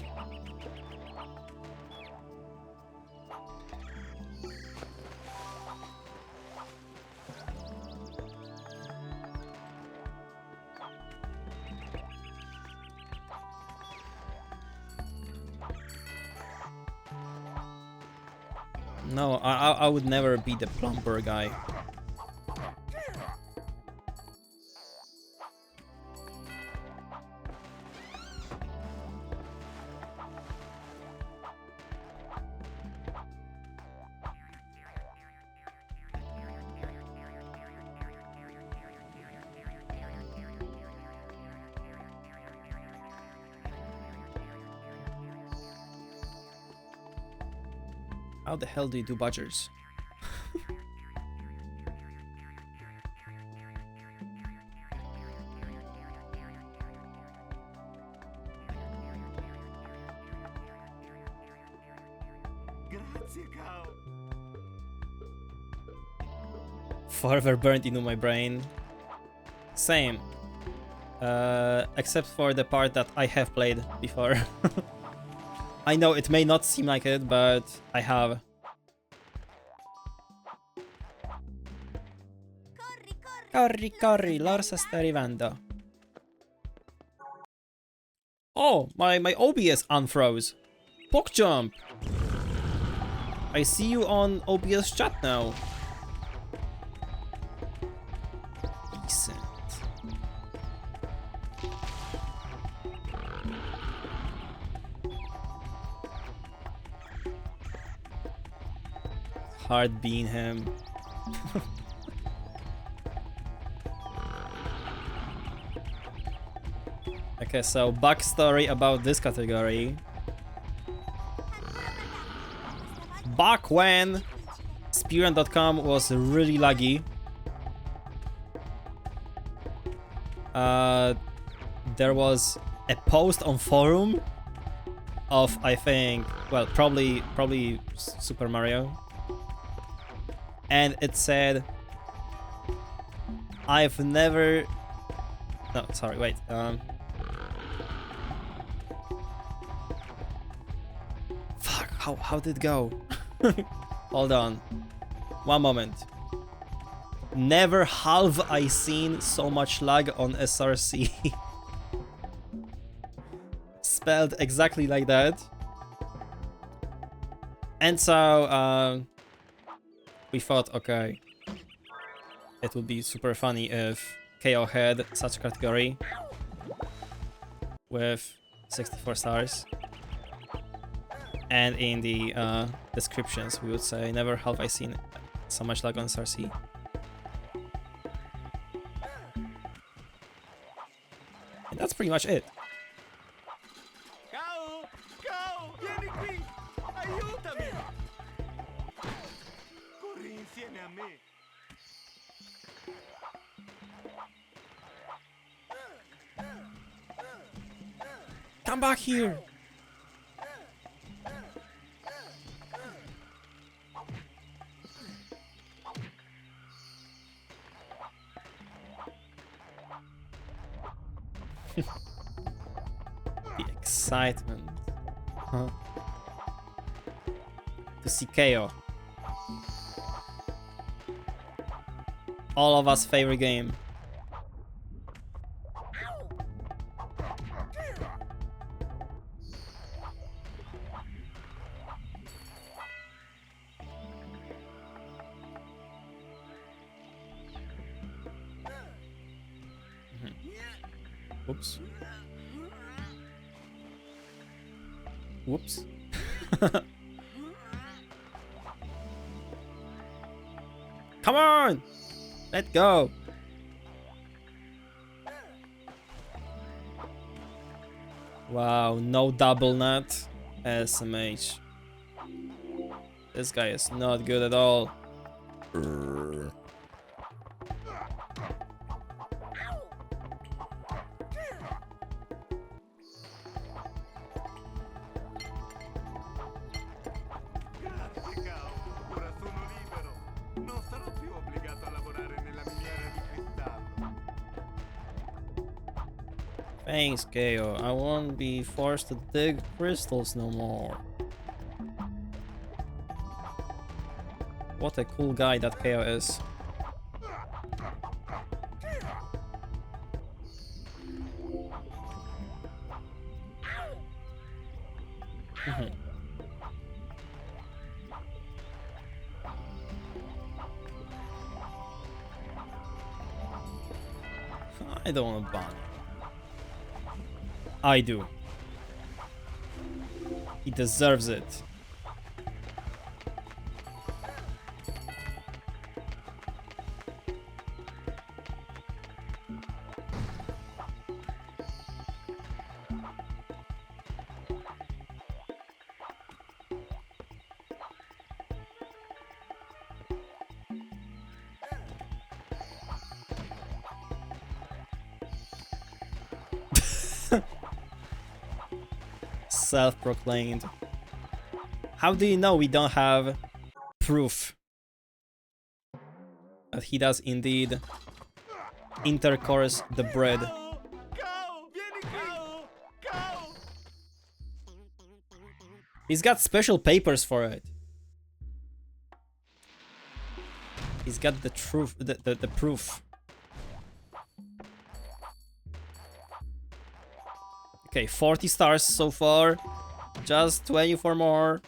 No, I would never be the plumber guy. How the hell do you do badgers? Grazie, Kao. Forever burned into my brain. Same. Except for the part that I have played before. I know it may not seem like it, but I have. Corri, corri, l'orsa sta arrivando. Oh, my OBS unfroze. Poke jump. I see you on OBS chat now. Decent. Hard being him. Okay, so backstory about this category. Back when Speedrun.com was really laggy, there was a post on forum of, I think, well, probably Super Mario, and it said, I've never, no, sorry, wait, fuck, how did it go? Hold on, one moment. Never have I seen so much lag on SRC. Spelled exactly like that. And so we thought, okay, it would be super funny if KO had such a category with 64 stars. And in the descriptions we would say, never have I seen so much lag on SRC. And that's pretty much it. Kao! Kao! Vieni qui! Aiutami! Corri insieme a me! Come back here! The excitement. Huh. To see KO. All of us favorite game. Whoops. Whoops. Come on! Let go! Wow, no double nut. SMH. This guy is not good at all. Grazie, Kao. Ora sono libero. Non sarò più obbligato a lavorare nella miniera di cristallo. Thanks, KO. I won't be forced to dig crystals no more. What a cool guy that KO is. I don't want Bonnie. I do. He deserves it. Self-proclaimed. How do you know we don't have proof that he does indeed intercourse the bread? Cao, vieni qui! Cao! He's got special papers for it. He's got the truth, the proof. Okay, 40 stars so far. Just 24 more.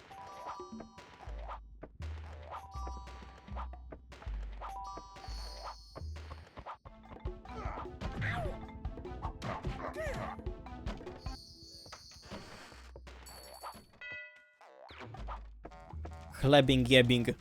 Chlebing jebing.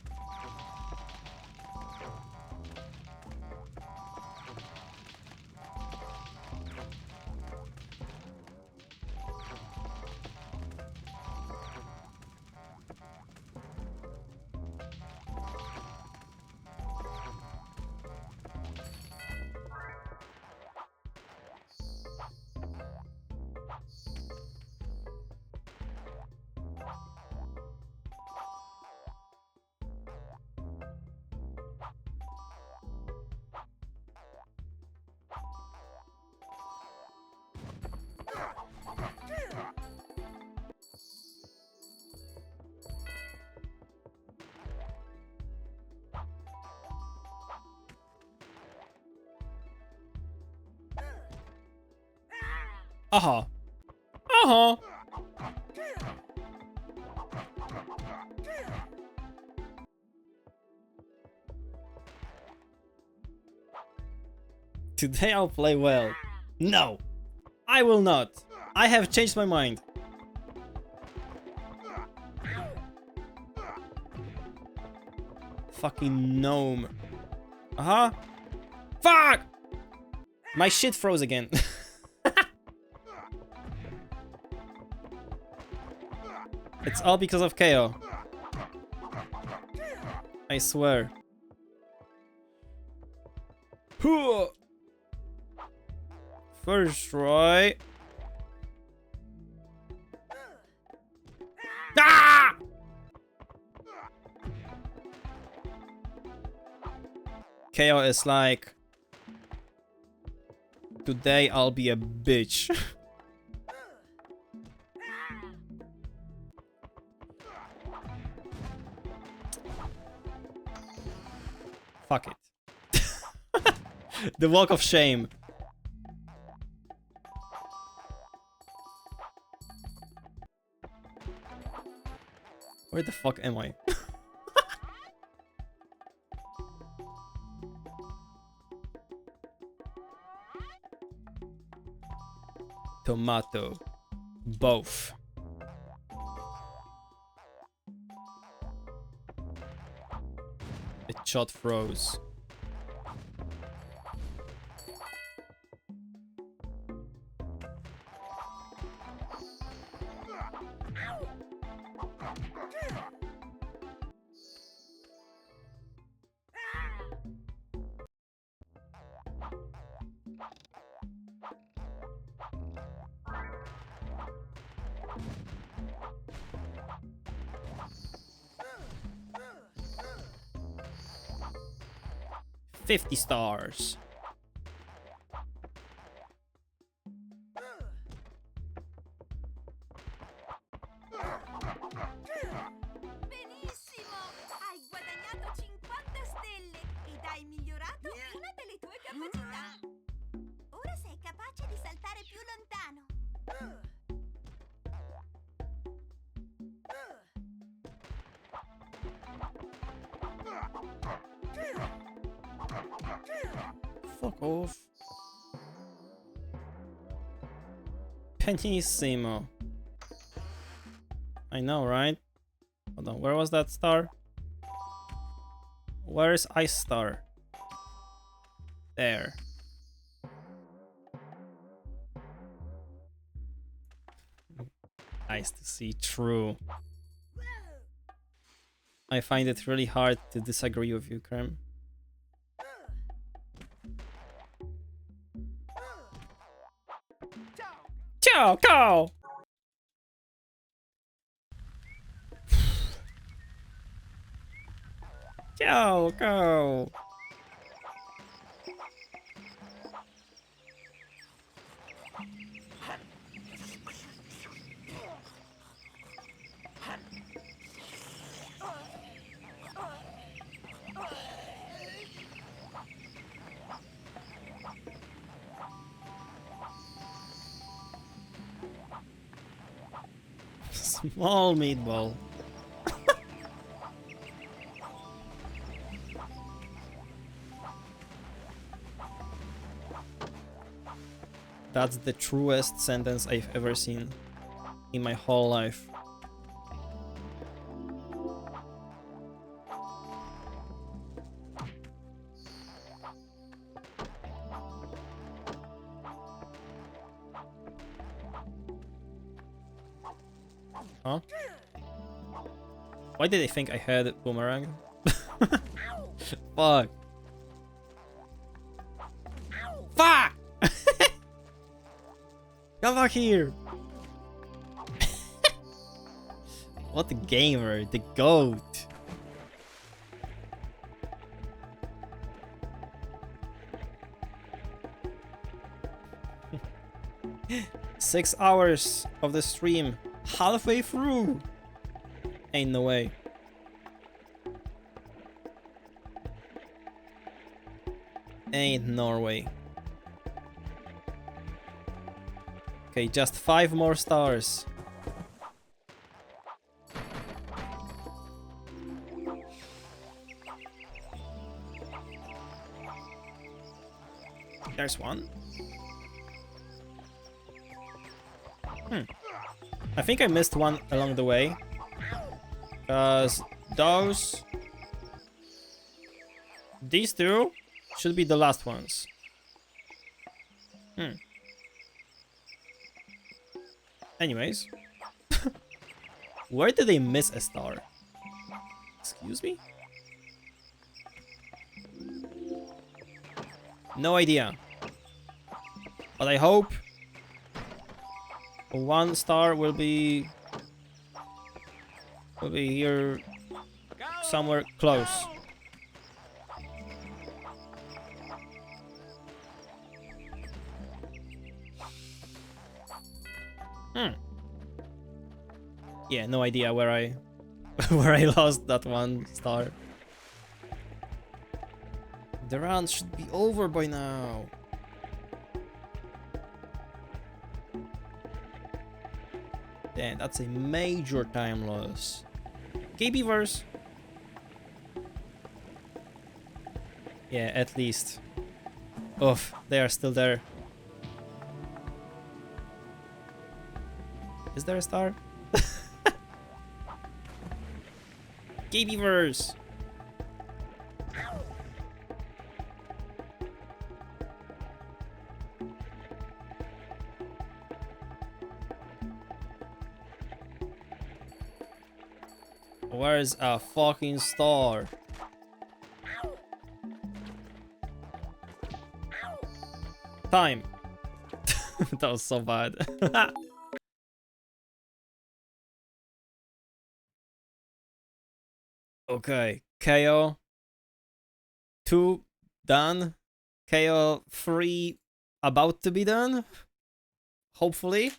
Uh-huh. Uh-huh. Today I'll play well. No, I will not. I have changed my mind. Fucking gnome. Uh-huh. Fuck! My shit froze again. It's all because of KO. I swear. First try. Ah! KO is like, today I'll be a bitch. Fuck it. The walk of shame. Where the fuck am I? Tomato. Both. It shot froze. $50 stars. Benissimo! Hai guadagnato 50 stelle ed hai migliorato una delle tue capacità. Ora sei capace di saltare più lontano. Fuck off. Pianissimo. I know, right? Hold on, where was that star? Where is Ice Star? There. Nice to see. True. I find it really hard to disagree with you, Krem. Ciao, go! Ciao, go! Small meatball. That's the truest sentence I've ever seen in my whole life. Huh? Why did I think I had boomerang? Fuck. Fuck! Come back here! What a gamer, the GOAT. Six hours of the stream, halfway through. Ain't no way. Ain't Norway. Okay, just 5 more stars. There's one. I think I missed one along the way. Because these two should be the last ones. Anyways. Where did they miss a star? Excuse me? No idea. But I hope one star will be here somewhere close. Yeah, no idea where I where I lost that one star. The run should be over by now. Damn, that's a major time loss. Okay, beavers. Yeah, at least. Oof, they are still there. Is there a star? Okay, beavers. Where's a fucking star? Time. That was so bad. Okay, KO 2 done. KO 3 about to be done. Hopefully.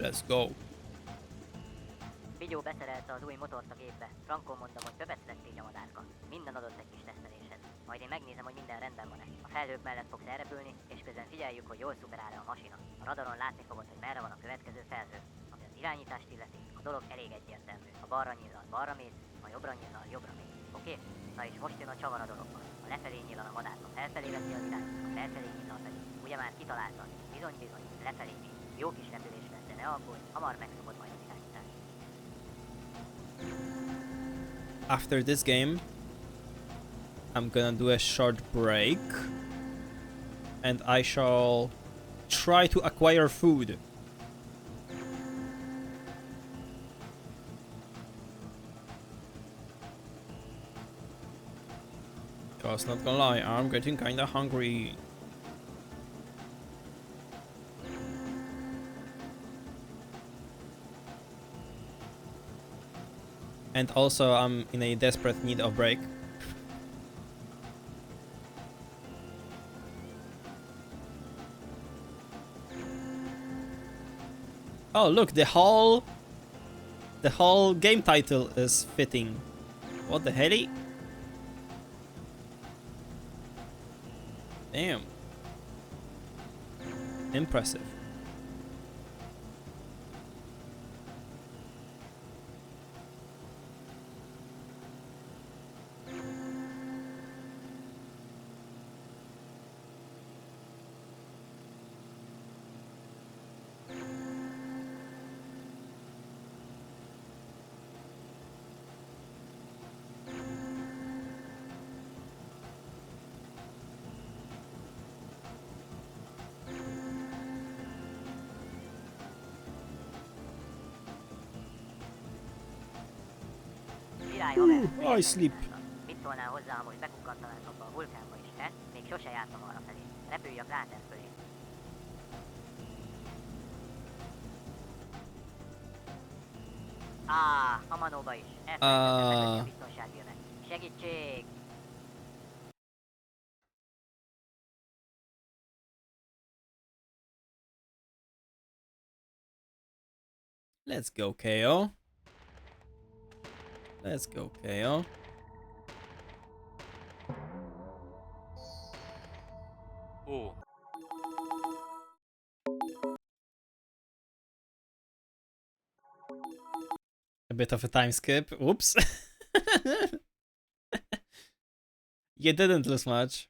Let's go. Chottue beszerelte az új motort a gépbe. Frankon mondom, hogy pöpec lett így a madárka. Minden adott egy kis teszteléshez. Majd én megnézem, hogy minden rendben van-e. A felhők mellett fogsz elrepülni, és közben figyeljük, hogy jól szuperál-e a masina. A radaron látni fogod, hogy merre van a következő felhő. Ami az irányítást illeti, a dolog elég egyértelmű. Ha balra nyillal, balra mész, ha jobbra nyillal, jobbra mész. Oké? Na és most jön a csavar a dologban. Ha lefelé nyillal a madárka, felfelé veszi az irányt, ha felfelé nyillal pedig. Ugye már kitaláltad? Bizony, bizony, lefelé mész. Jó kis repülés lesz, de ne aggódj, hamar megszokod majd az irányítást. After this game, I'm gonna do a short break and I shall try to acquire food. Cause not gonna lie, I'm getting kinda hungry. And also I'm in a desperate need of break. Oh look, the whole game title is fitting. What the hell? Damn. Impressive. I sleep. Mit szólnál hozzá, hogy bekukkantanánk abba a vulkánba is, he? Még sose jártam arra felé. Repülj a kráter fölé. A manóba is. Elfelejtettem megvenni a biztonsági övet. Segítség! Let's go, KO. Let's go, KO. Ó. A bit of a time skip. Oops. You didn't lose much.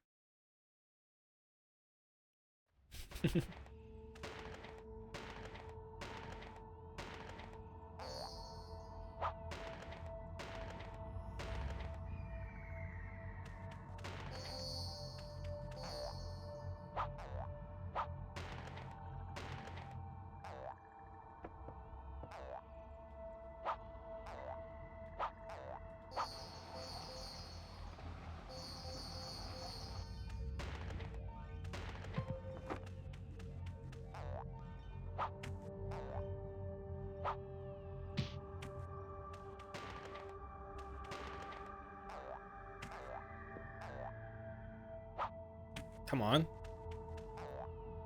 Come on.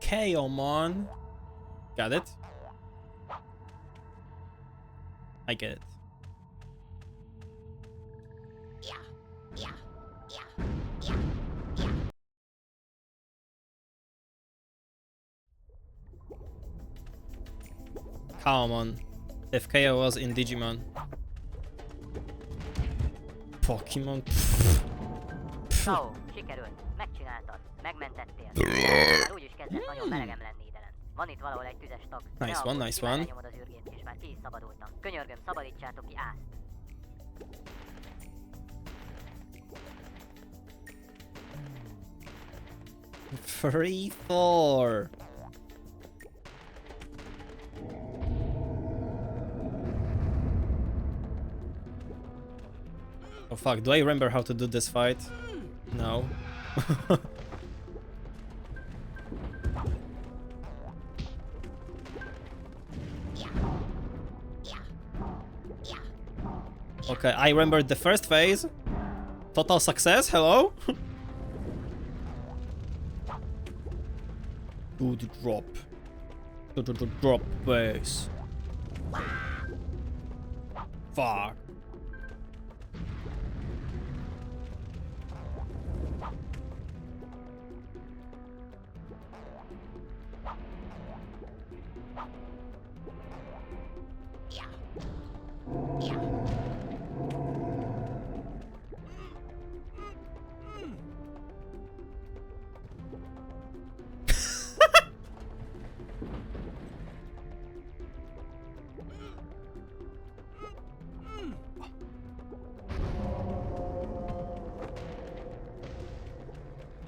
KO, man. Got it. I get it. Come on. If KO was in Digimon. Pokemon. Ciao, sikerült. Megcsináltad. Megmentettél. Már úgyis kezdett nagyon melegem lenni idelen. Van itt valahol egy tüzes tag. Nice one, nice one. Lenyomod az űrgét, és már ki is szabadultam. Könyörgöm, szabadítsátok ki ászt. Free four. Oh fuck, do I remember how to do this fight? No. Okay, I remember the first phase. Total success, hello? Good drop. Drop base. Fuck.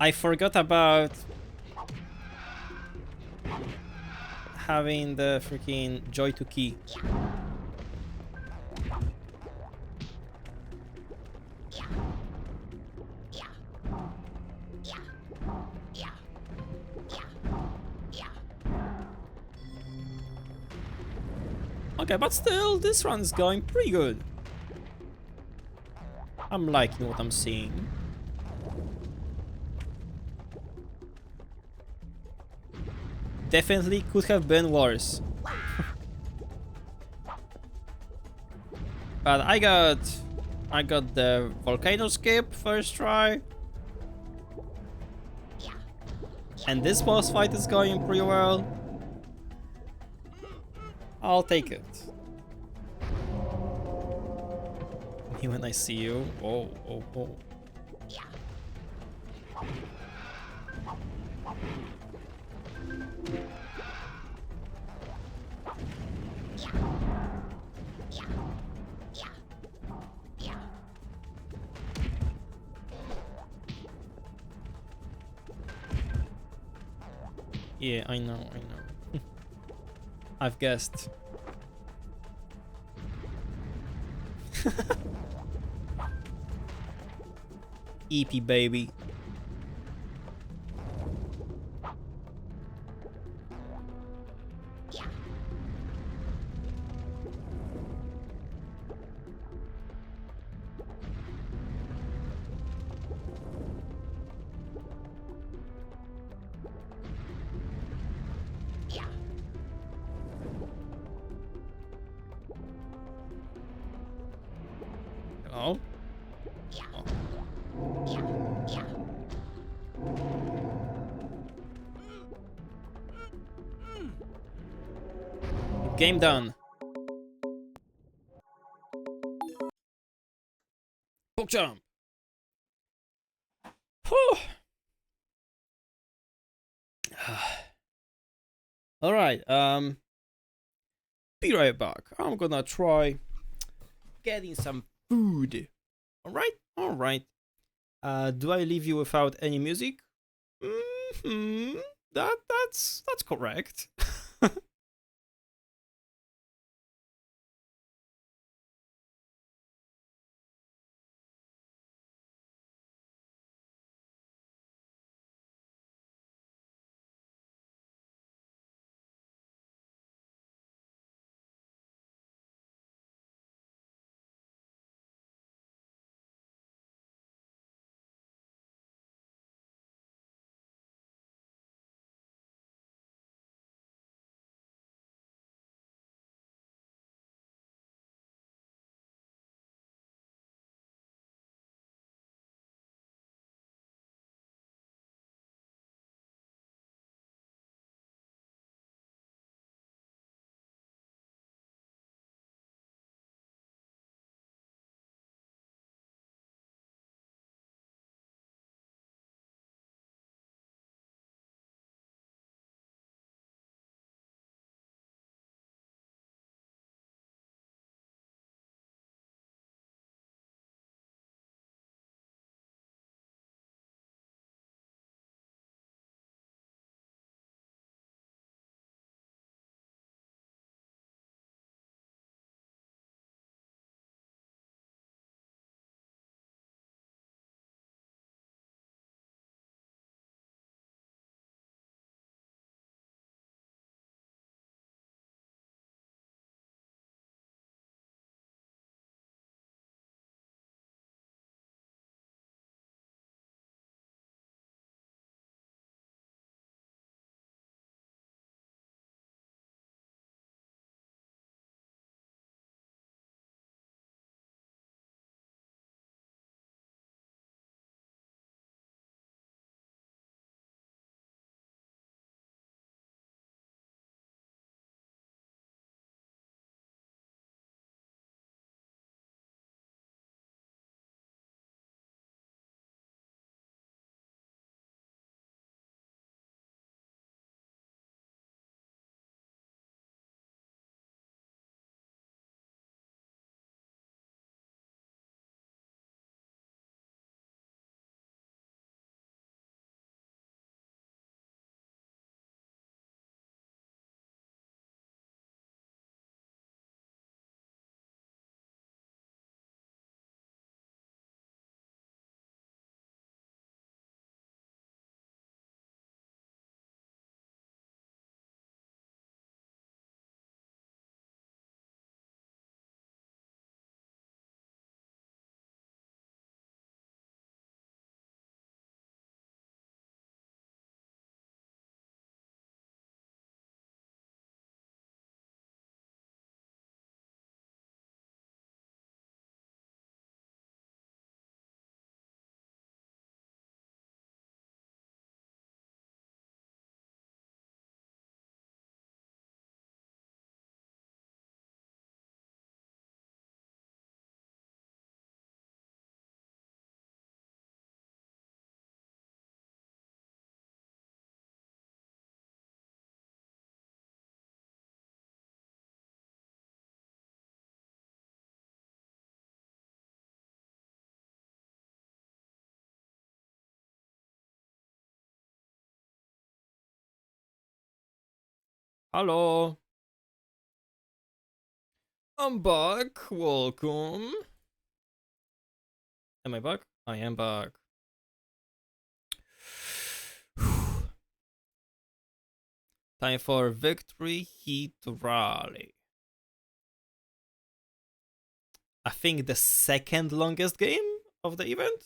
I forgot about having the freaking Chottue key. Okay, but still, this run's going pretty good. I'm liking what I'm seeing. Definitely could have been worse. But I got the volcano skip first try. And this boss fight is going pretty well. I'll take it. When I see you. Oh, oh, oh. Yeah, I know. I've guessed. EP baby. Hello? Game done. Hook jump. Whew. All right. Be right back. I'm gonna try getting some food. All right. All right. Do I leave you without any music? That's correct. Hello. I'm back. Welcome. Am I back? I am back. Time for Victory Heat Rally. I think the second longest game of the event.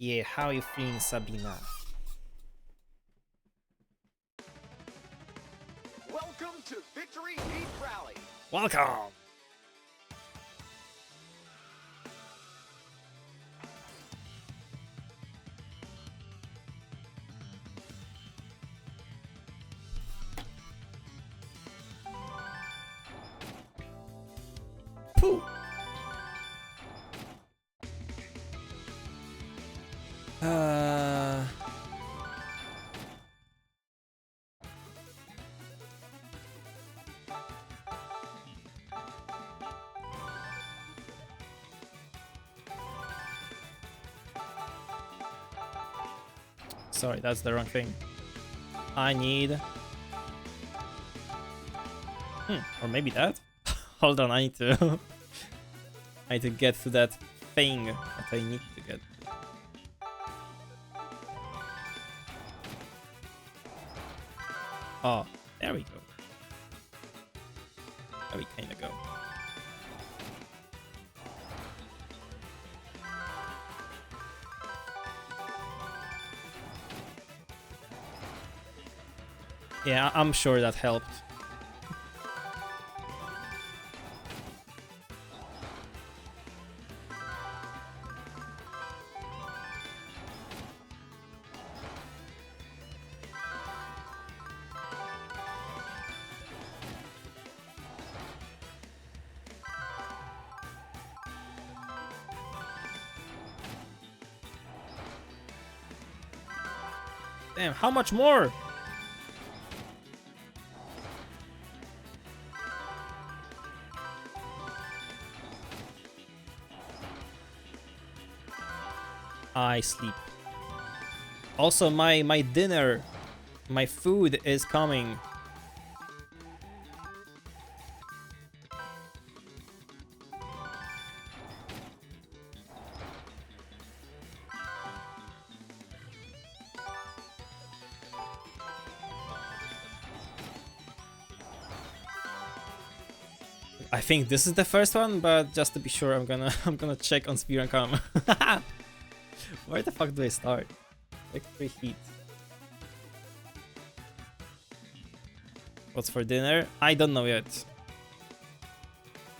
Yeah, how are you feeling, Sabina? Welcome to Victory Heat Rally. Welcome! Pooh! Sorry, that's the wrong thing. I need... or maybe that? Hold on, I need to... I need to get to that thing that I need to get. Oh, there we go. There we kinda go. Yeah, I'm sure that helped. Damn, how much more? I sleep. Also, my dinner, my food is coming. I think this is the first one, but just to be sure, I'm gonna check on Speedrunning. Where the fuck do I start? Victory Heat. What's for dinner? I don't know yet.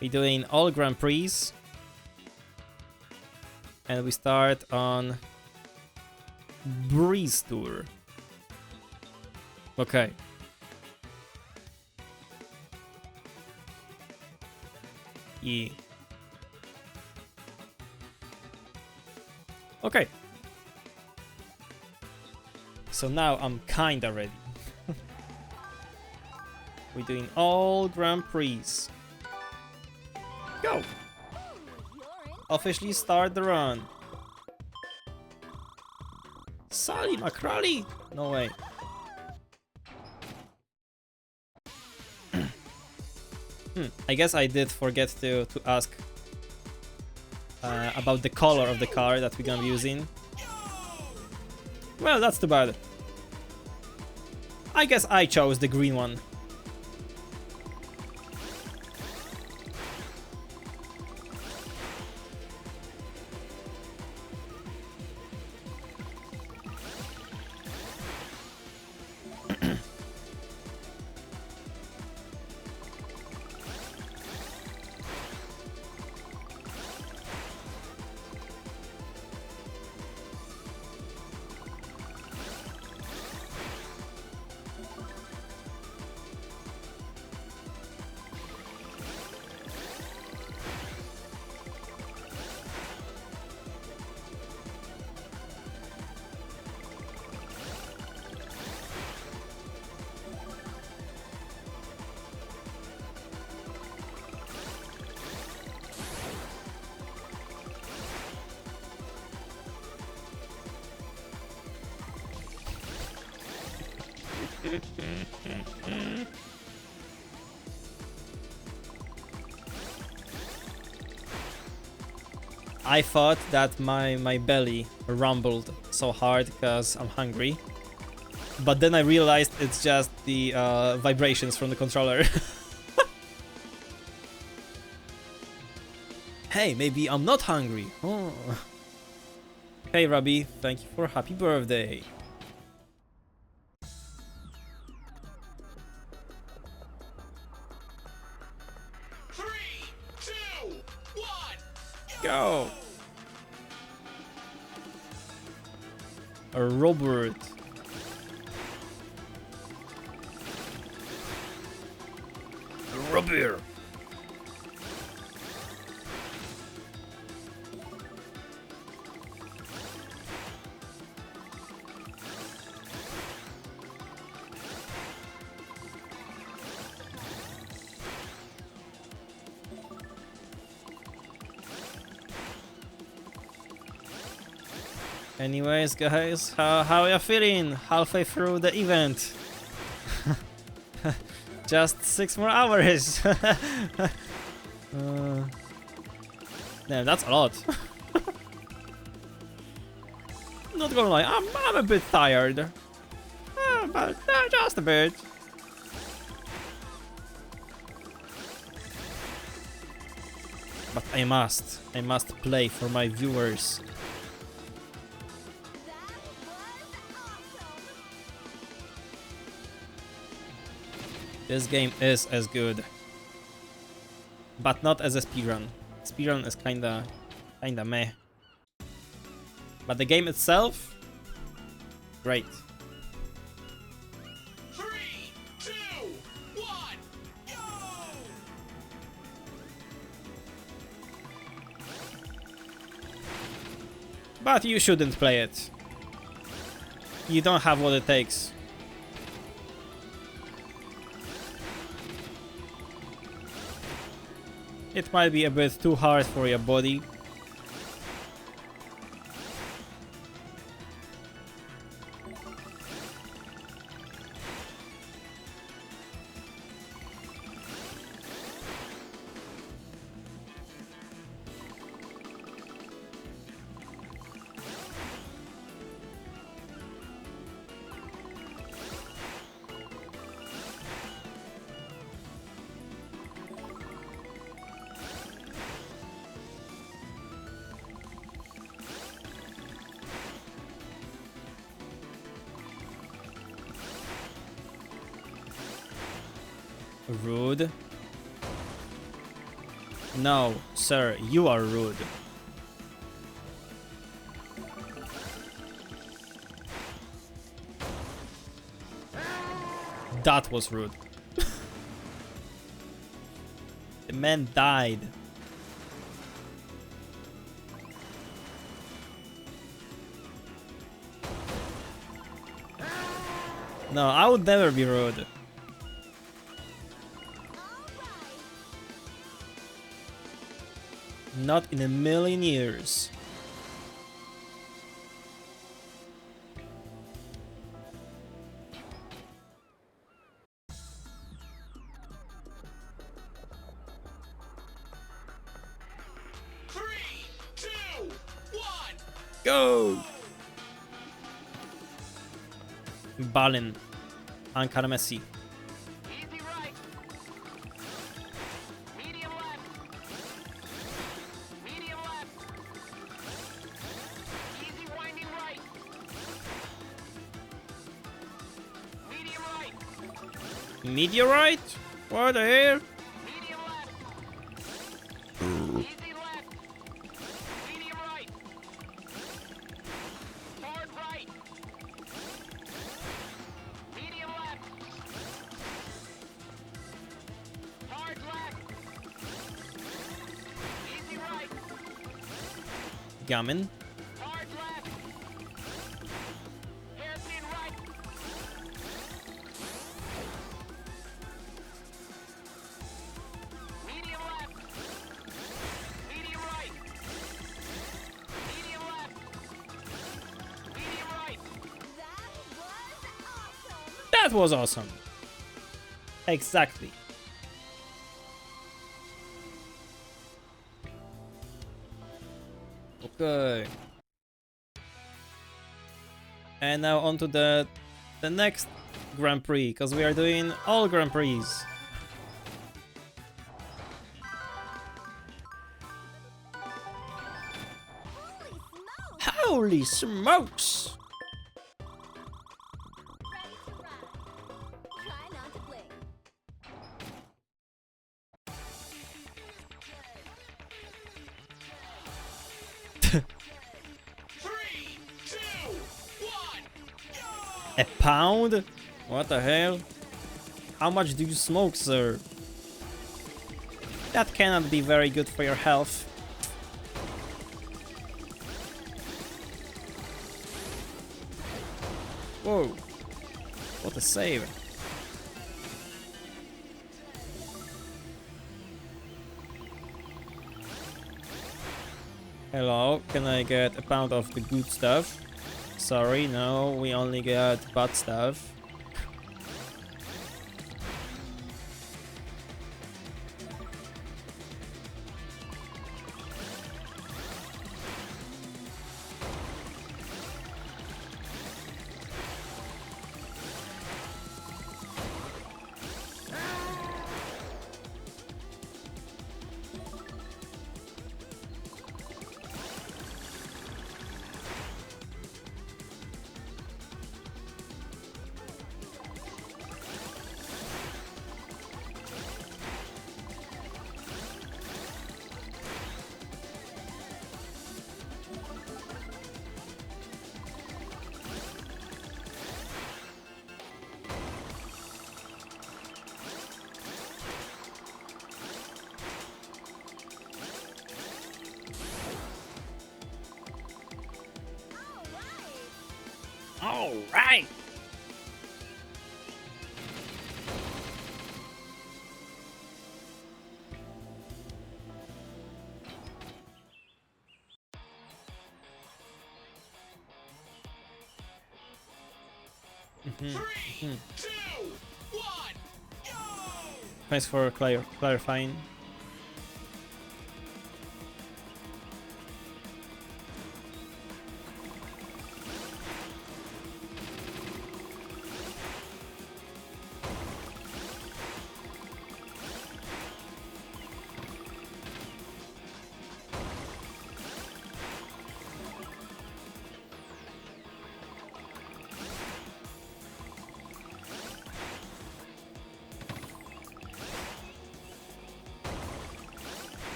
We're doing all Grand Prix. And we start on Breeze Tour. Okay. Yeah. Okay. So now I'm kinda ready. We're doing all Grand Prix. Go! Officially start the run. Sally McCrawley? No way. I guess I did forget to ask about the color of the car that we're gonna be using. Well, that's too bad. I guess I chose the green one. I thought that my belly rumbled so hard because I'm hungry. But then I realized it's just the vibrations from the controller. Hey, maybe I'm not hungry. Oh. Hey, Robbie, thank you for happy birthday. Three, two, one. Go! A Robert. Robert. Anyways, guys, how are you feeling halfway through the event? Just 6 more hours. Damn, that's a lot. Not gonna lie, I'm a bit tired. But just a bit. But I must play for my viewers. This game is as good, but not as a speedrun. Speedrun is kinda meh. But the game itself, great. 3, 2, 1, go! But you shouldn't play it. You don't have what it takes. It might be a bit too hard for your body. Rude. No, sir, you are rude. That was rude. The man died. No, I would never be rude. Not in a million years. Three, two, one. Go! Balin. Ankara Messi. Easy right. Medium left. Medium left. Easy winding right. Medium right. Meteorite? What the hell? Medium left. Easy left. Medium right. Hard right. Medium left. Hard left. Easy right. Gammon. Hard left. Hairpin right. Medium left. Medium right. Medium left. Medium right. That was awesome! That was awesome. Exactly. Okay. And now on to the next Grand Prix, because we are doing all Grand Prix. Holy smokes! Ready to ride. Try not to blink. A pound? What the hell? How much do you smoke, sir? That cannot be very good for your health. Whoa. What a save. Hello, can I get a pound of the good stuff? Sorry, no, we only get bad stuff. All right. Thanks for clarifying.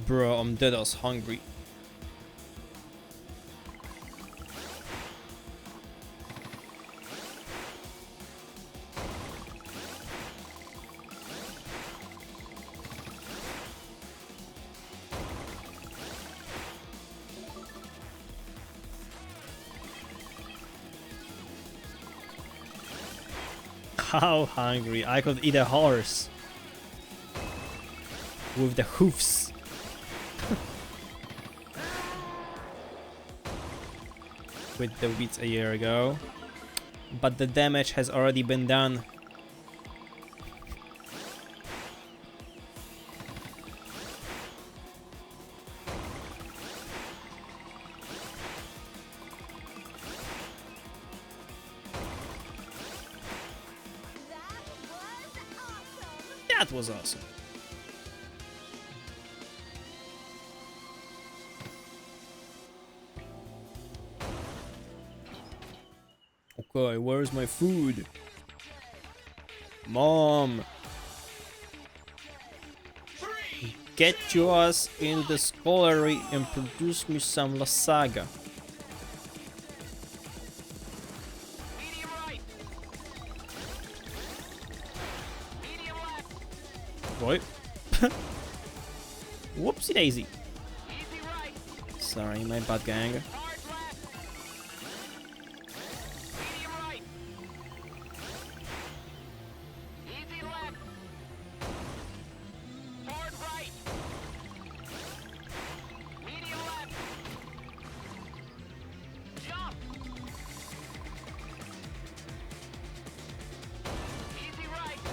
Bro, I'm dead as hungry. How hungry? I could eat a horse with the hoofs. With the wheat a year ago, but the damage has already been done. That was awesome. Okay, where's my food? Mom! Get your ass in the scullery and produce me some lasagna. Medium right. Medium left. What? Whoopsie daisy. Easy right. Sorry, my bad gang. Hard left. Medium right. Easy left. Hard right.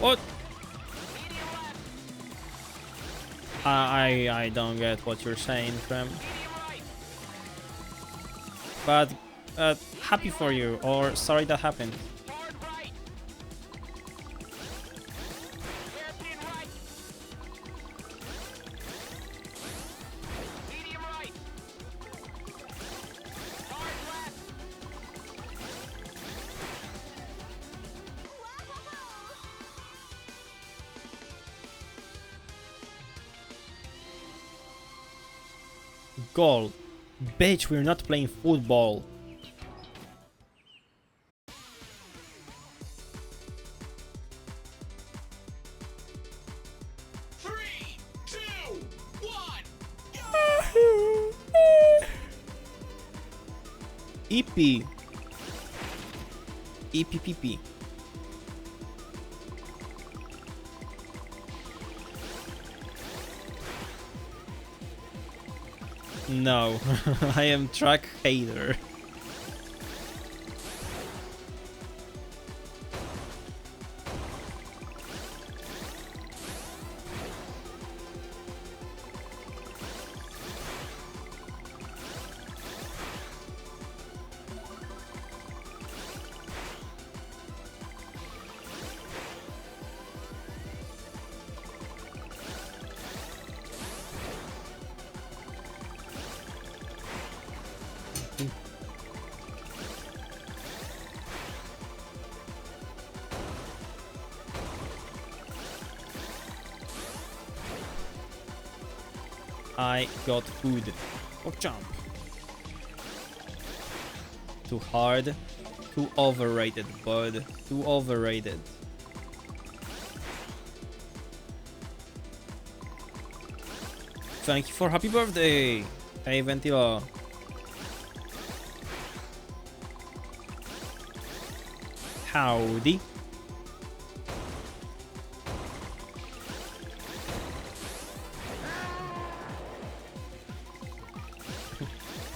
What? I don't get what you're saying, Krem. But happy for you, or sorry that happened. Goal. Bitch, we're not playing football. EP. EPPP. No, I am track hater. I got food. Oh, jump. Too hard. Too overrated, bud. Too overrated. Thank you for happy birthday. Hey, Ventilo. Howdy.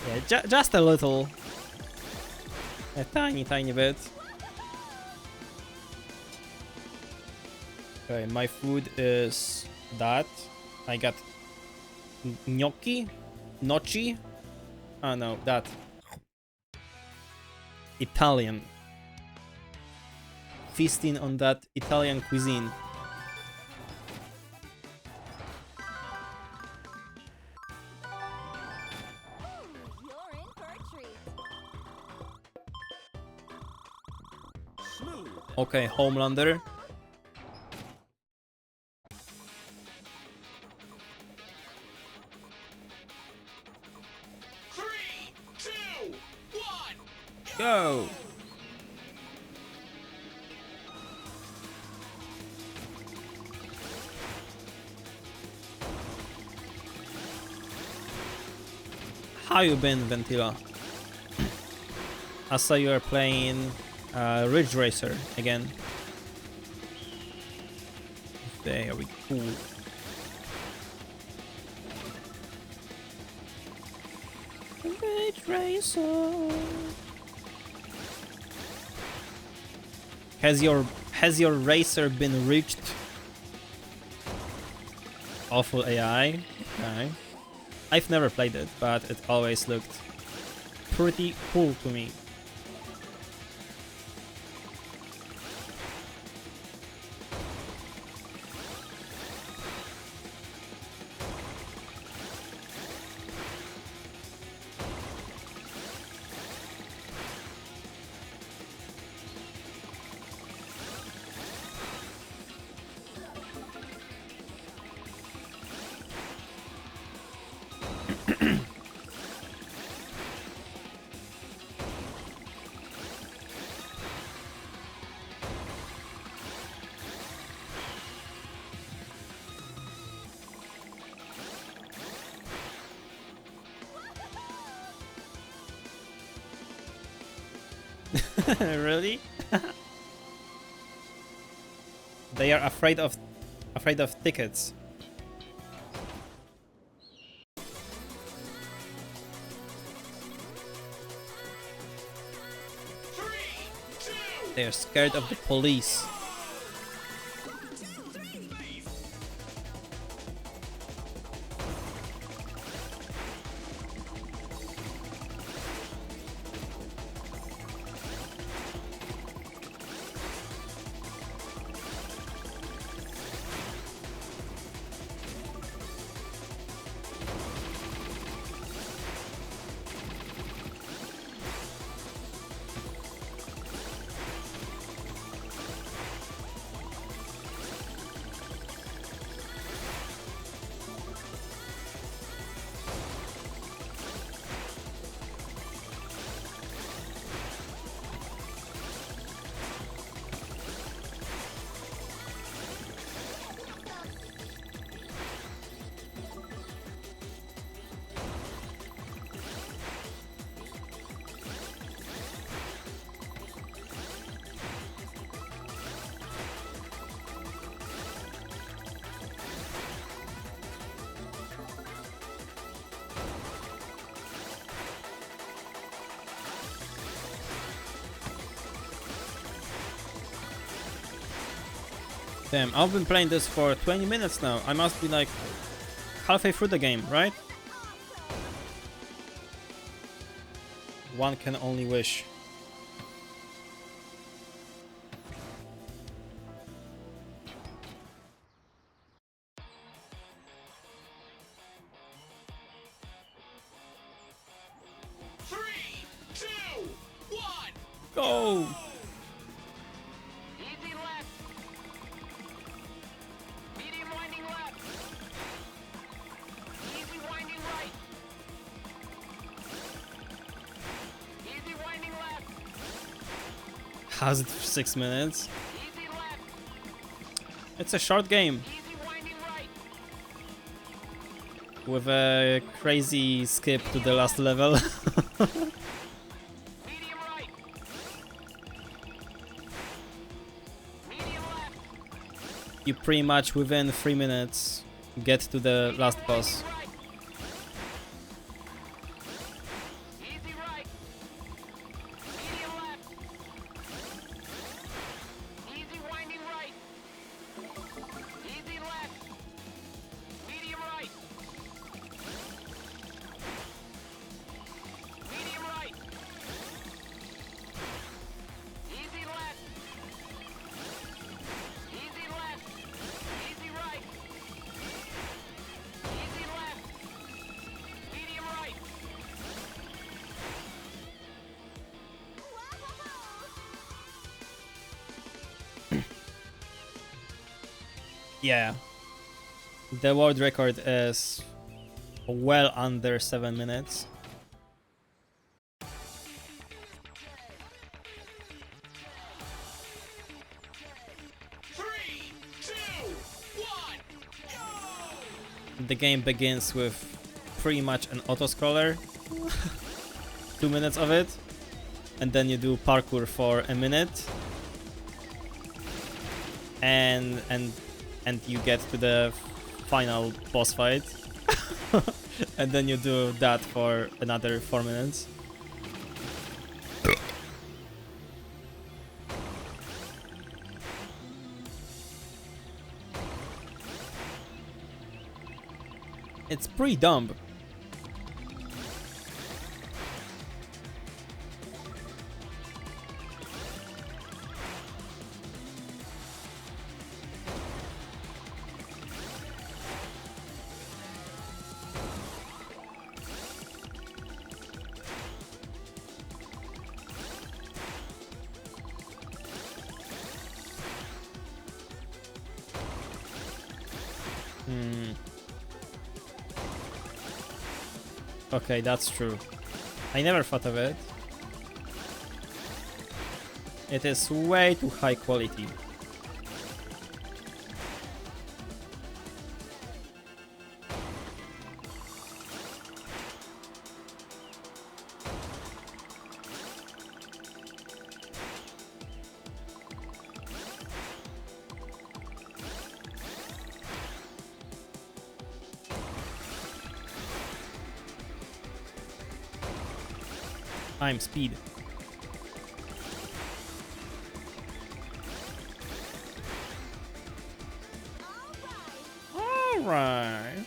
Yeah, just a little. A tiny bit. Okay, my food is that. I got gnocchi? Gnocchi? Oh no, that. Italian. Feasting on that Italian cuisine. Okay, Homelander. Three, two, one. Go! How you been, Ventila? I saw you are playing Ridge Racer again. Very cool. Ridge Racer. Has your racer been reached? Awful AI. Okay. I've never played it, but it always looked pretty cool to me. Really? They are afraid of tickets. They're scared of the police. Damn, I've been playing this for 20 minutes now. I must be like halfway through the game, right? One can only wish. Go! Easy left. Medium winding left. Easy winding right. Easy winding left. How's it for 6 minutes? Easy left. It's a short game Easy winding right. with a crazy skip to the last level. Medium right. Medium left. You pretty much within 3 minutes get to the last boss. Right. Easy right. Medium left. Easy winding right. Easy left. Medium right. Medium right. Easy left. Easy left. Easy right. Easy left. Medium right. Yeah. The world record is well under 7 minutes. The game begins with pretty much an auto-scroller. 2 minutes of it. And then you do parkour for a minute. And you get to the final boss fight. And then you do that for another 4 minutes. It's pretty dumb. Okay, that's true. I never thought of it. It is way too high quality. I'm Speed. Alright.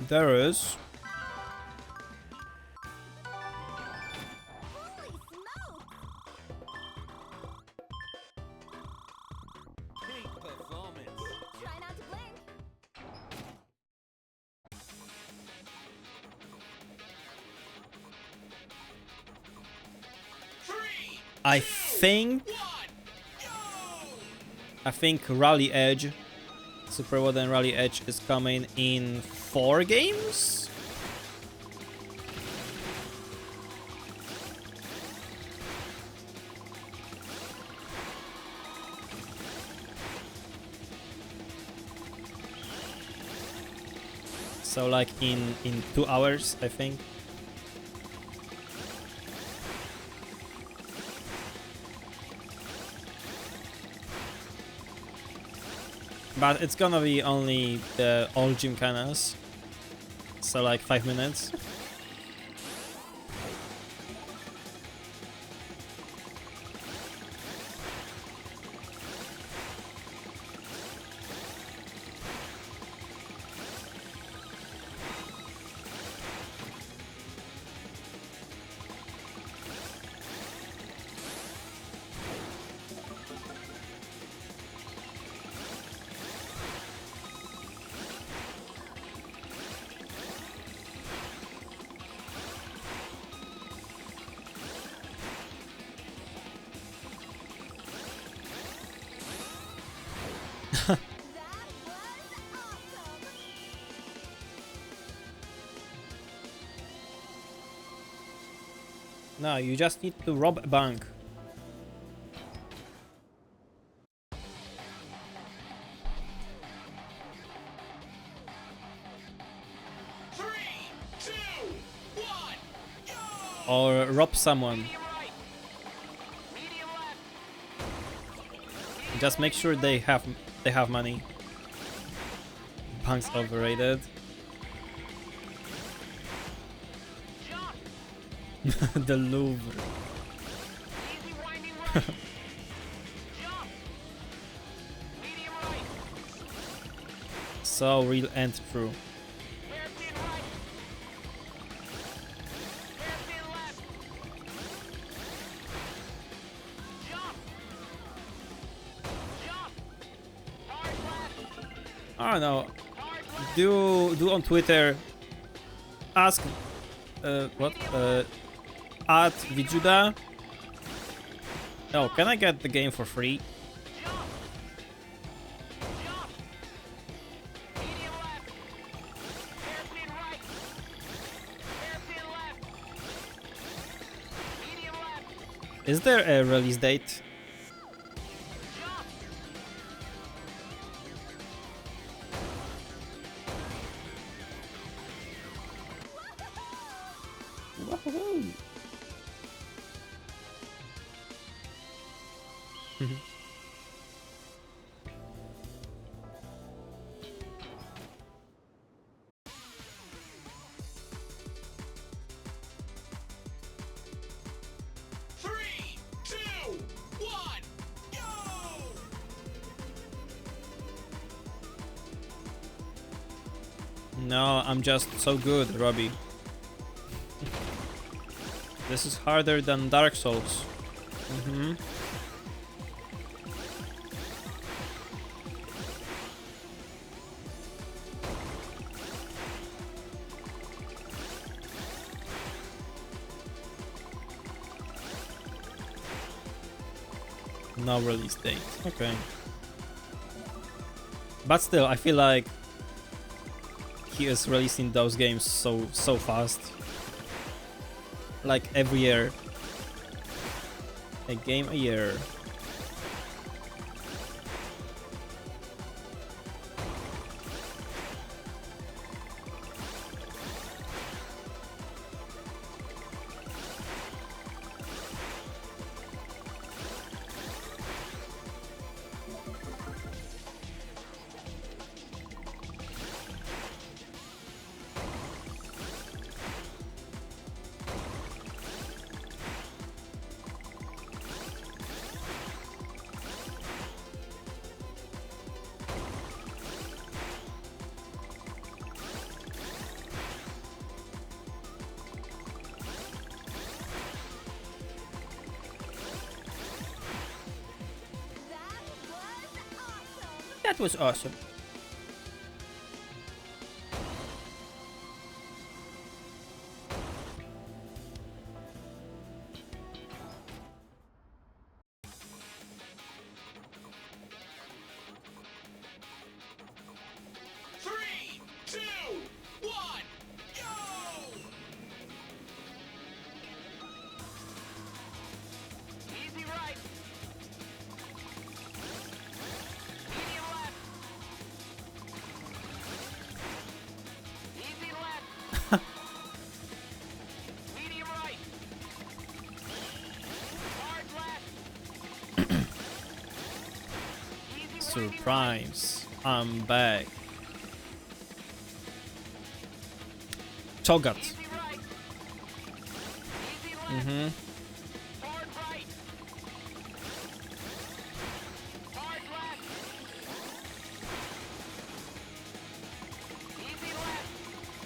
There is. Holy smoke! Try not to blink. I think Rally Edge, Super Wooden Rally Edge is coming in 4 games? So like in 2 hours, I think. But it's gonna be only the all gymkhanas. So like 5 minutes. No, you just need to rob a bank. Or rob someone. Just make sure they have money. Bank's overrated. The Louvre. So real and true. I don't know. Do on Twitter. Ask what? At Vijuda. Oh, can I get the game for free? Is there a release date? Wahoo! No, I'm just so good, Robbie. This is harder than Dark Souls. No release date. Okay. But still, I feel like he is releasing those games so fast. Like every year. A game a year. That was awesome. Surprise. I'm back. Chogat. Mm-hmm.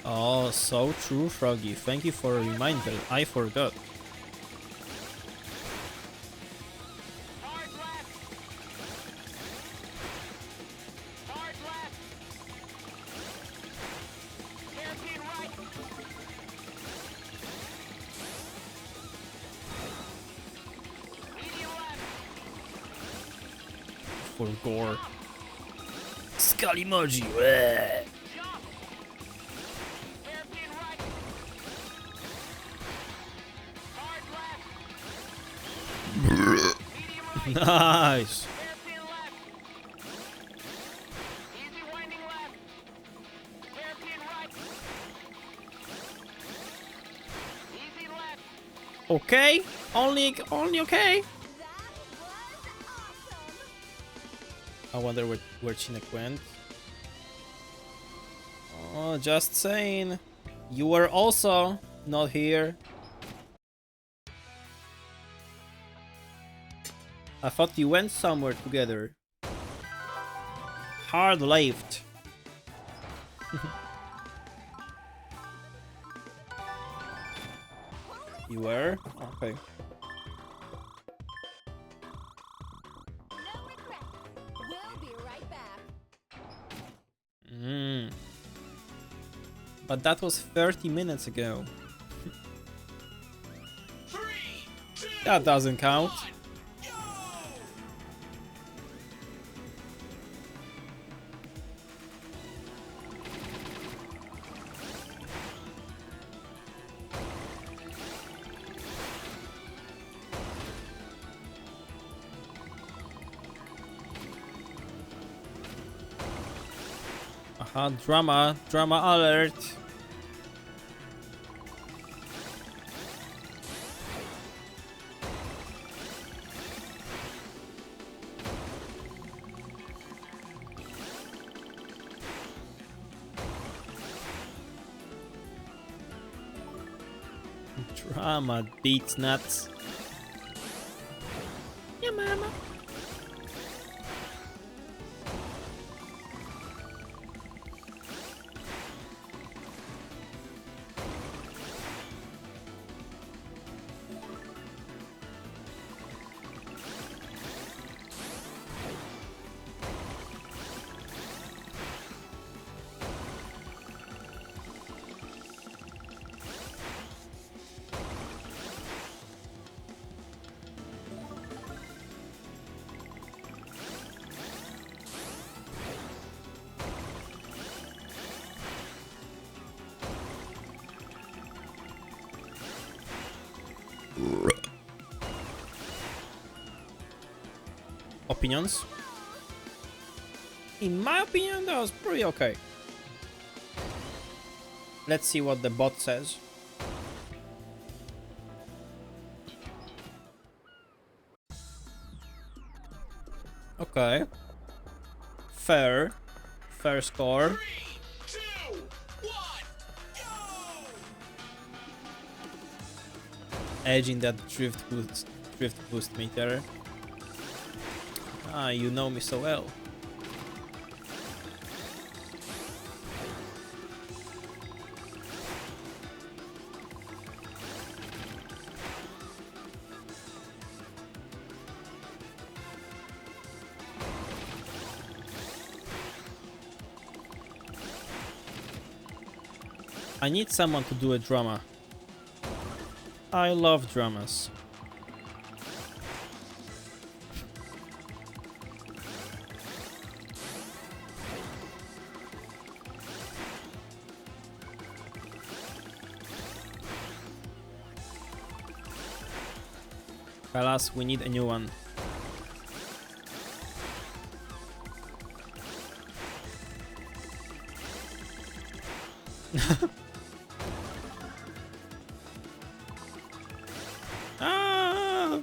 Oh, so true, Froggy. Thank you for a reminder. I forgot. For gore. Skull emoji. Bleh. Nice. Okay, only okay. I wonder where Chinek went. Oh, just saying. You were also not here. I thought you went somewhere together. Hard left. You were? Okay. No regret. We'll be right back. But that was 30 minutes ago. That doesn't count. Aha, drama alert. Drama beats nuts. Yeah, mama. Opinions? In my opinion, that was pretty okay. Let's see what the bot says. Okay. Fair score. 3, 2, 1, go! Edging that drift boost meter. Ah, you know me so well. I need someone to do a drama. I love dramas. Fellas, we need a new one. Ah!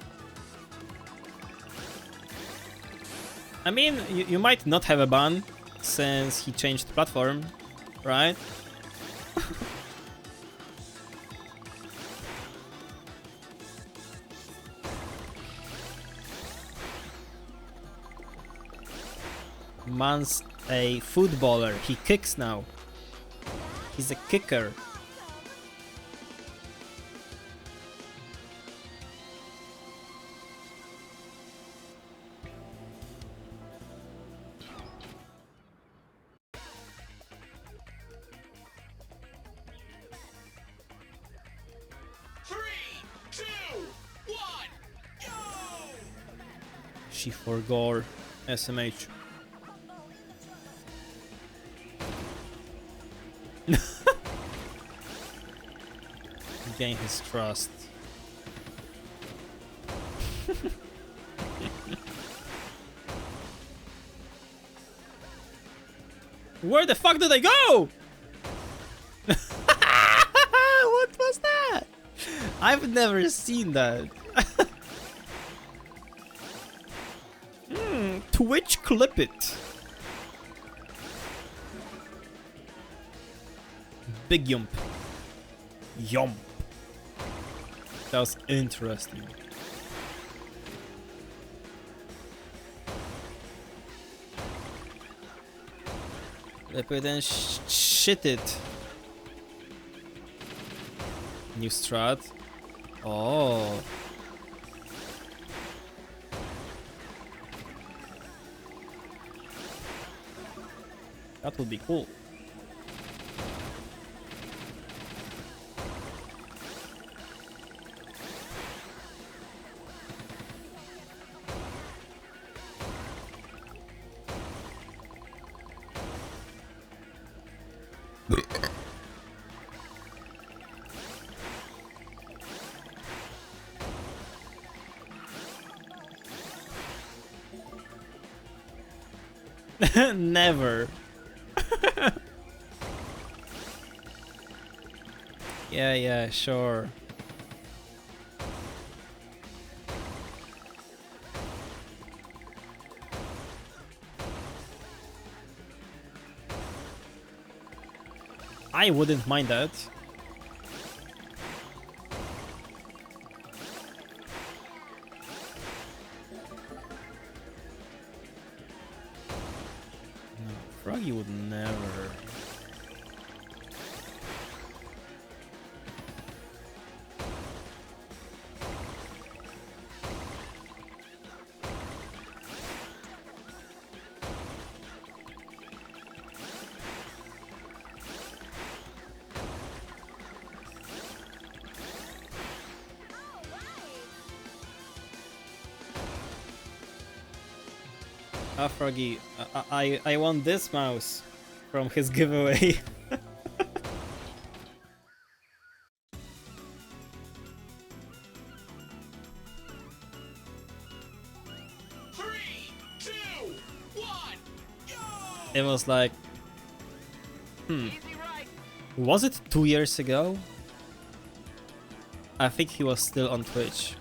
I mean, you might not have a ban, since he changed the platform, right? Man's a footballer. He kicks now. He's a kicker. She forgot SMH. Gain his trust. Where the fuck did they go? What was that? I've never seen that. Twitch clip it. Big yump. Yump. That was interesting. Lepiej then shit it. New strat. Oh. That would be cool. Never. Yeah, sure. I wouldn't mind that. No, Froggy would never. Ah, Froggy, I want this mouse from his giveaway. It was like, was it 2 years ago? I think he was still on Twitch.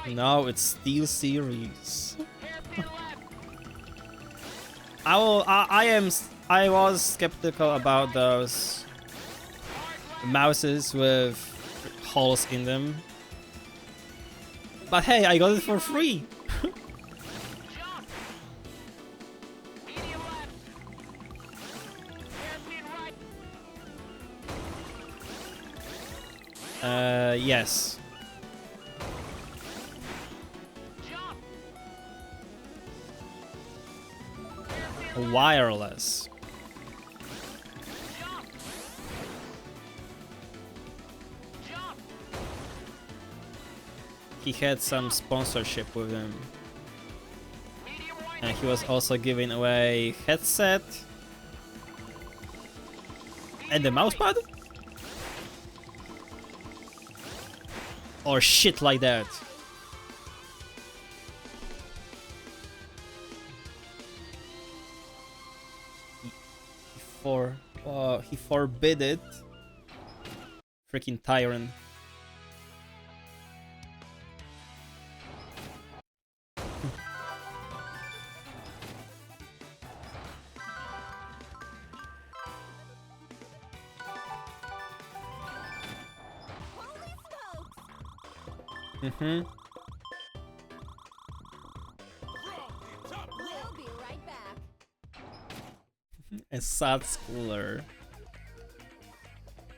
No, it's Steel Series. I was skeptical about those mouses with holes in them. But hey, I got it for free. Yes. Wireless. He had some sponsorship with him. And he was also giving away headset and the mousepad? Or shit like that. He forbid it. Freaking tyrant. Mm-hmm. We'll be right back. A sad scholar.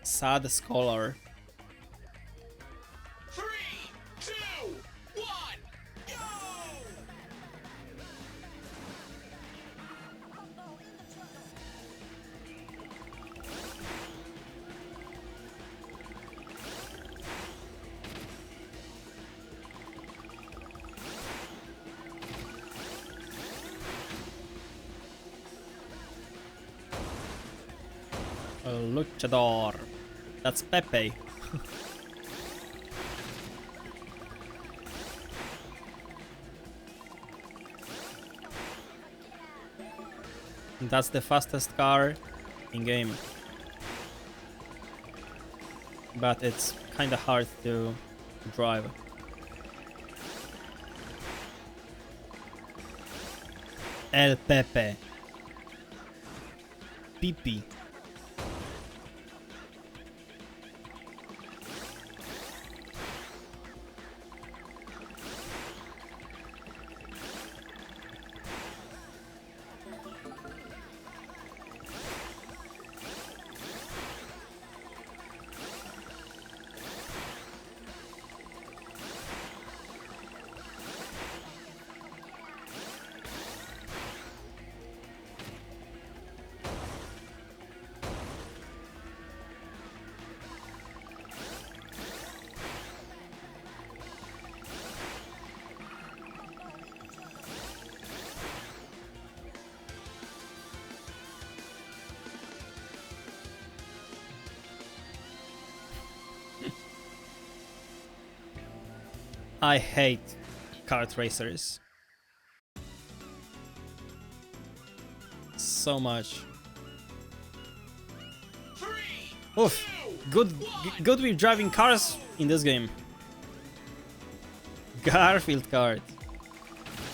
Sad scholar. 3, 2, 1, go! A luchador. That's Pepe. That's the fastest car in game. But it's kinda hard to drive. El Pepe. Pipi. I hate kart racers. So much. 3, Oof. Good with driving cars in this game. Garfield kart.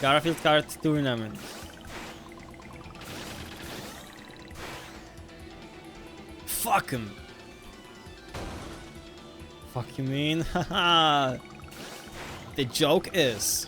Garfield kart tournament. Fuck him. Fuck you mean? Haha. The joke is...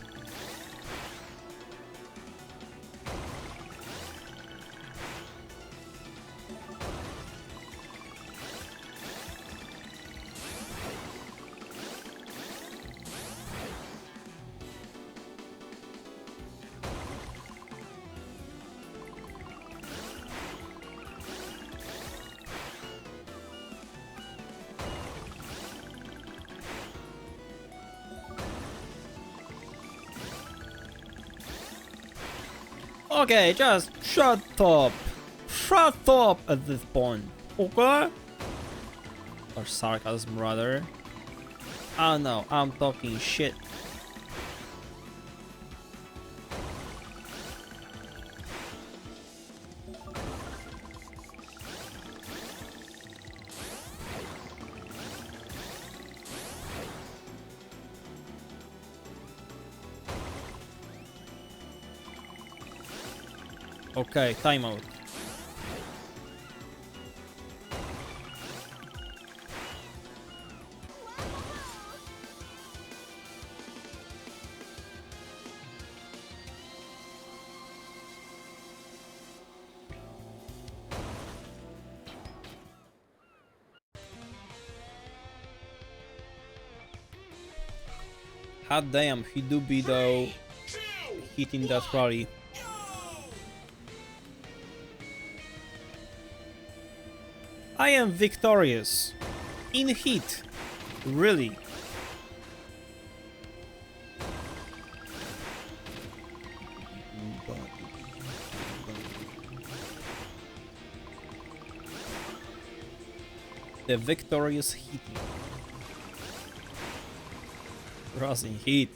Okay, just shut up. Shut up at this point. Okay? Or sarcasm, rather. Oh no, I'm talking shit. Okay, timeout. Hot damn, he do be though hitting that rally. I am victorious. In heat. Really. The victorious heat. Crossing heat.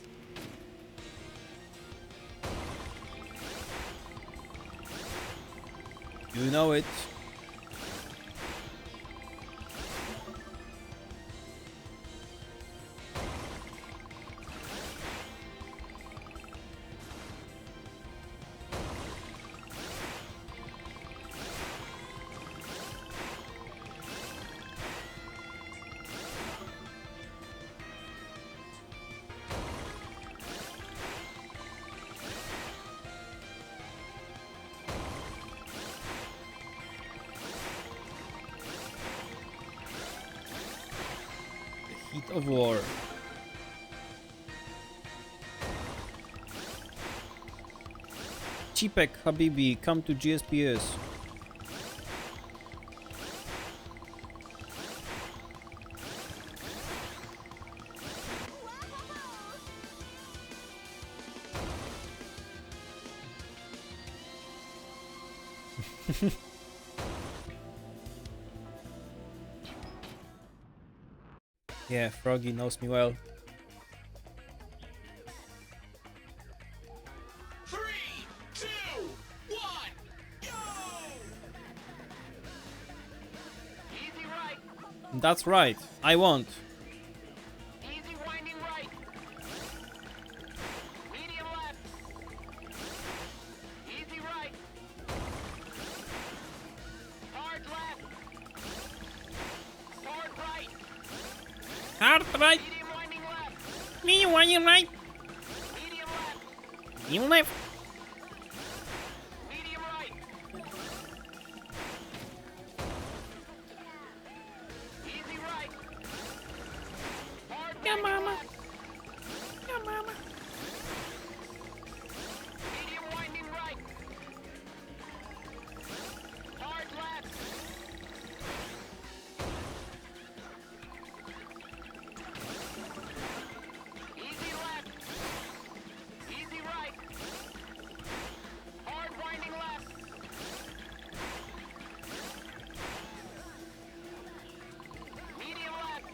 You know it. of War. Chipek Habibi, come to GSPS. Yeah, Froggy knows me well. 3, 2, 1, go! Easy right, That's right, I won't. easy winding right. Medium left. Easy right. Hard left. Hard right. Hard right, Medium winding left. me one right, Medium left. you left. Medium right. Easy right. Hard Yeah, winding mama. left. Yeah, mama. Medium winding right. Hard left. Easy left. Easy right. Hard winding left. Medium left.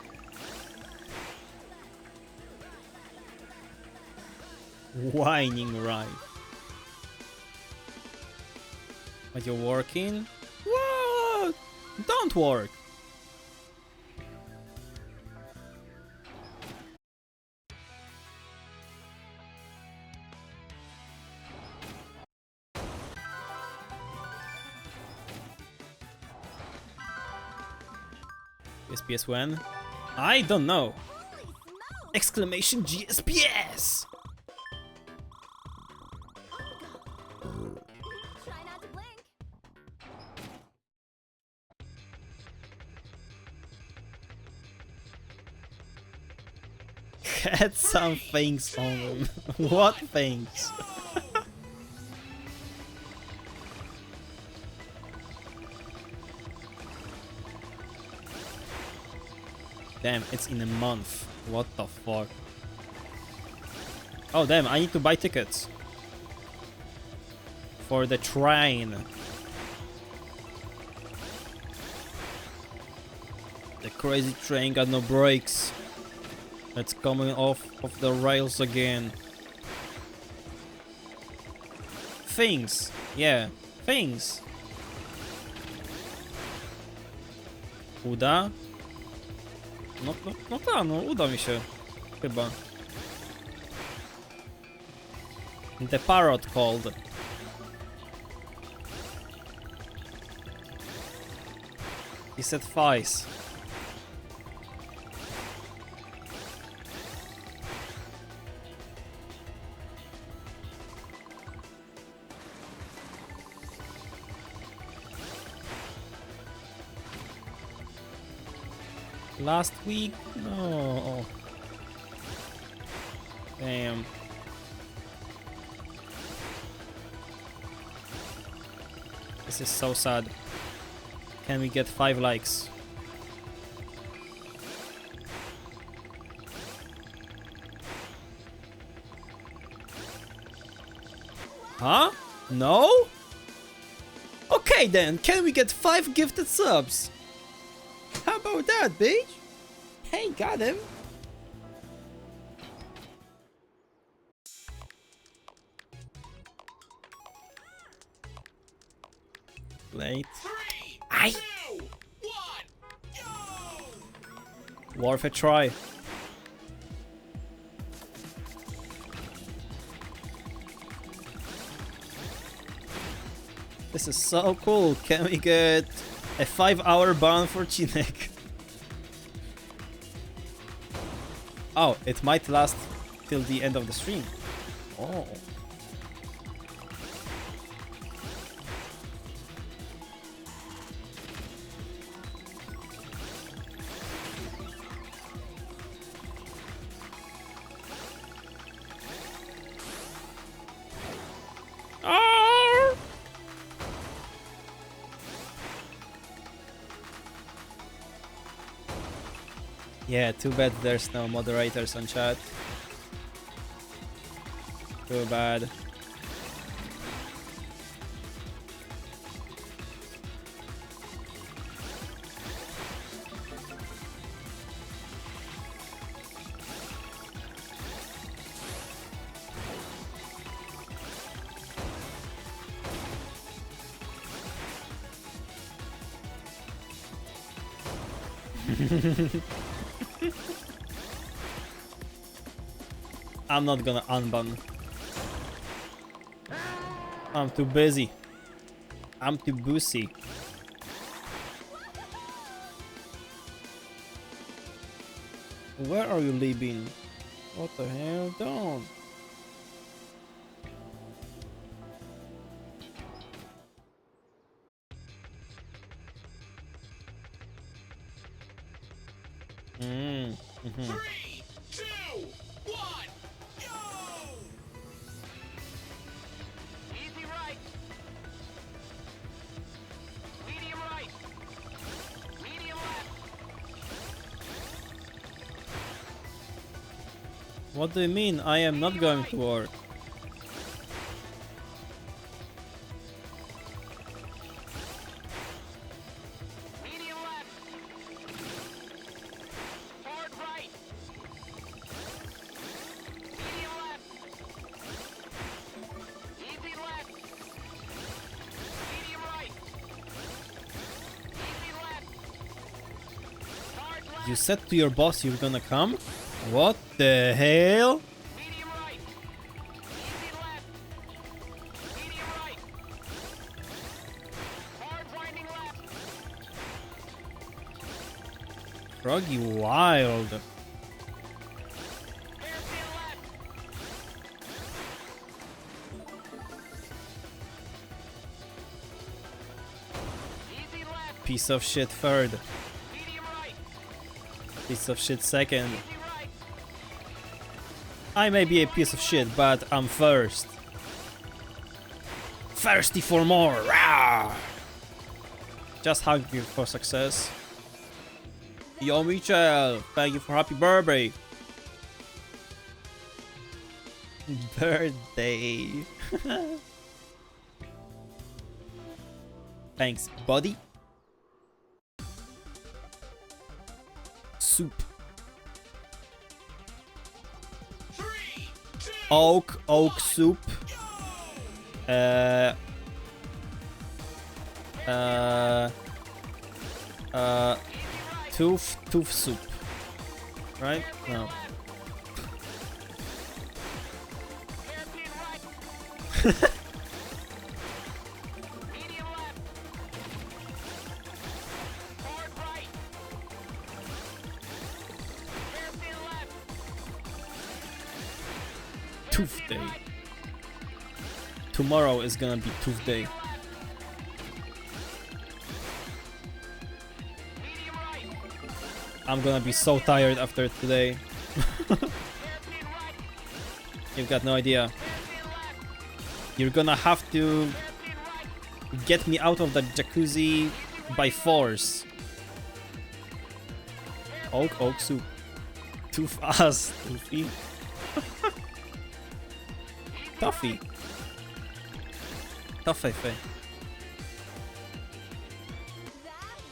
Whining right. Are you working? What? Don't work. GSPS when? I don't know. Exclamation GSPS! Try not to blink. Had some things on them. What things? Damn, it's in a month. What the fuck? Oh damn, I need to buy tickets. For the train. The crazy train got no brakes. It's coming off of the rails again. Things. Yeah, things. Uda? No, uda mi się. Chyba. The parrot called. He said Fice. Last week? No. Damn. This is so sad. Can we get 5 likes? Huh? No? Okay then, can we get 5 gifted subs? How about that, bitch? Hey, got him. Late. Aye. Worth a try. This is so cool. Can we get a 5-hour ban for Chinek? Oh, it might last till the end of the stream. Oh. Yeah, too bad there's no moderators on chat. Too bad. I'm not gonna unban. I'm too busy. I'm too busy. Where are you leaving? What the hell? Don't. Mm-hmm. 3, 2, 1, go! Easy right. Medium right. Medium left. What do you mean? I am not going to work. Medium left. Hard right. Medium left. Easy left. Medium right. Easy left. Hard left. You said to your boss you're gonna come? What the hell? Medium right. Easy left. Medium right. Hard winding left. Froggy wild. Hairpin left. Easy left. Piece of shit third. Medium right. Piece of shit second. Easy right. I may be a piece of shit, but I'm first. Thirsty for more. Rah! Just hungry for success. Yo, Michel, thank you for happy birthday. Birthday. Thanks, buddy. Soup. 3, 2, Oak soup. Tooth soup. Right? No. hairpin right. Medium left. Hard right. Hairpin left. Tooth day. Tomorrow is gonna be tooth day. Medium right. I'm gonna be so tired after today. Hairpin right. You've got no idea. Hairpin left. You're gonna have to Hairpin right. get me out of the jacuzzi by force. Oak soup. Tooth ass. Toothy. Toffee. Toffee. That was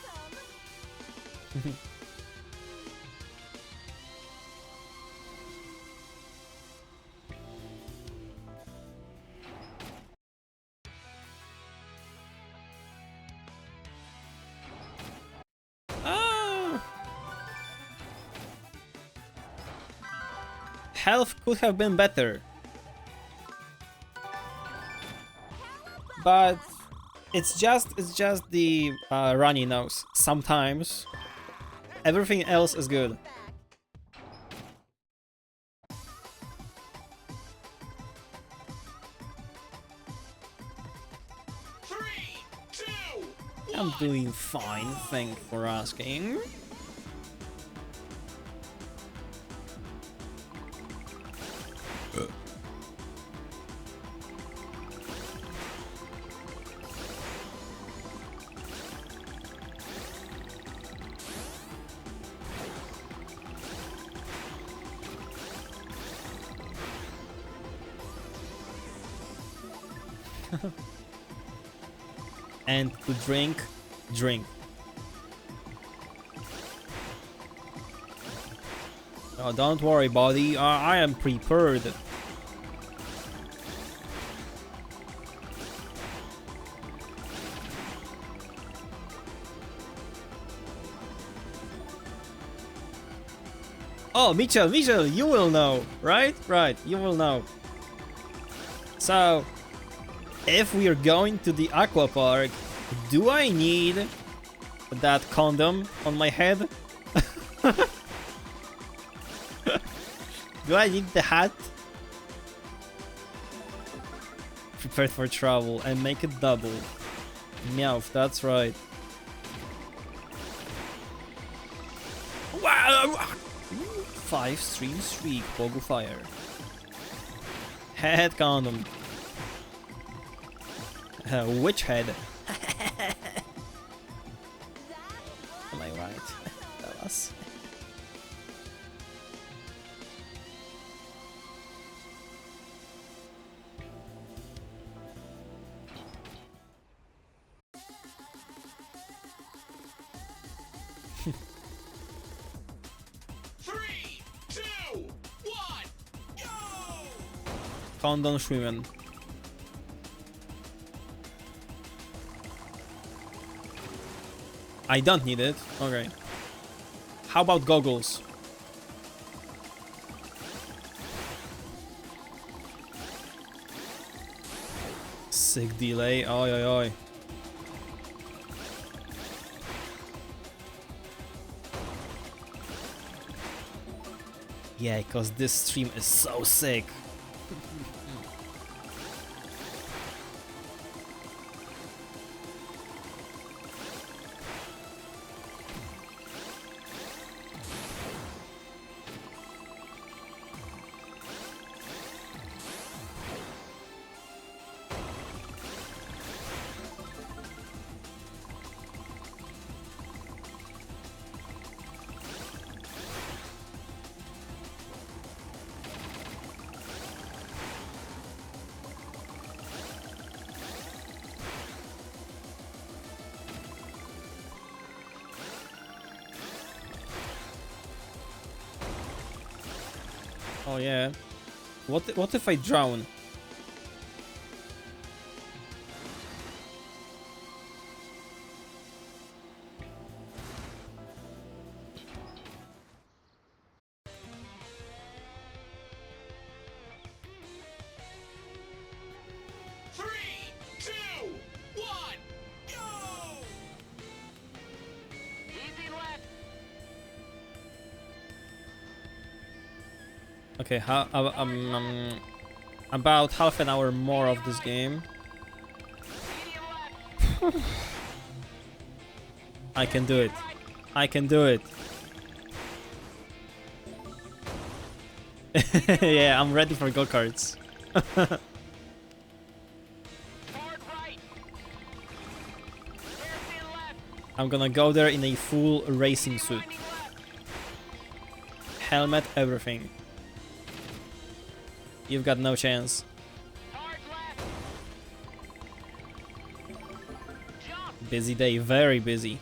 awesome. Ah. Health could have been better. But it's just the runny nose. Sometimes everything else is good. I'm doing fine, thank you for asking. And to drink, drink. Oh, don't worry, buddy. I am prepared. Oh, Mitchell, you will know, right? Right, you will know. So, if we are going to the aqua park, do I need that condom on my head? Do I need the hat? Prepared for travel and make it double. Meowth, that's right. Wow! 5 stream streak, Pogo Fire. Head condom. Which head? Am I right? Tell us. Condom Schwimmen. I don't need it. Okay. How about goggles? Sick delay. Oi, oi, oi. Yeah, because this stream is so sick. Oh yeah. What if I drown? Okay, about half an hour more of this game. I can do it. I can do it. Yeah, I'm ready for go-karts. I'm gonna go there in a full racing suit. Helmet, everything. You've got no chance. Busy day, very busy.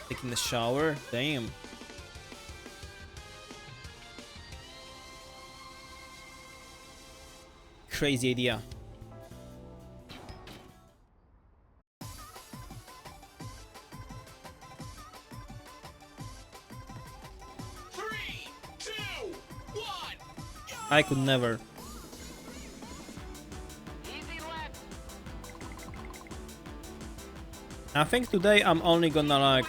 Taking the shower, damn. Crazy idea. I could never. I think today I'm only gonna like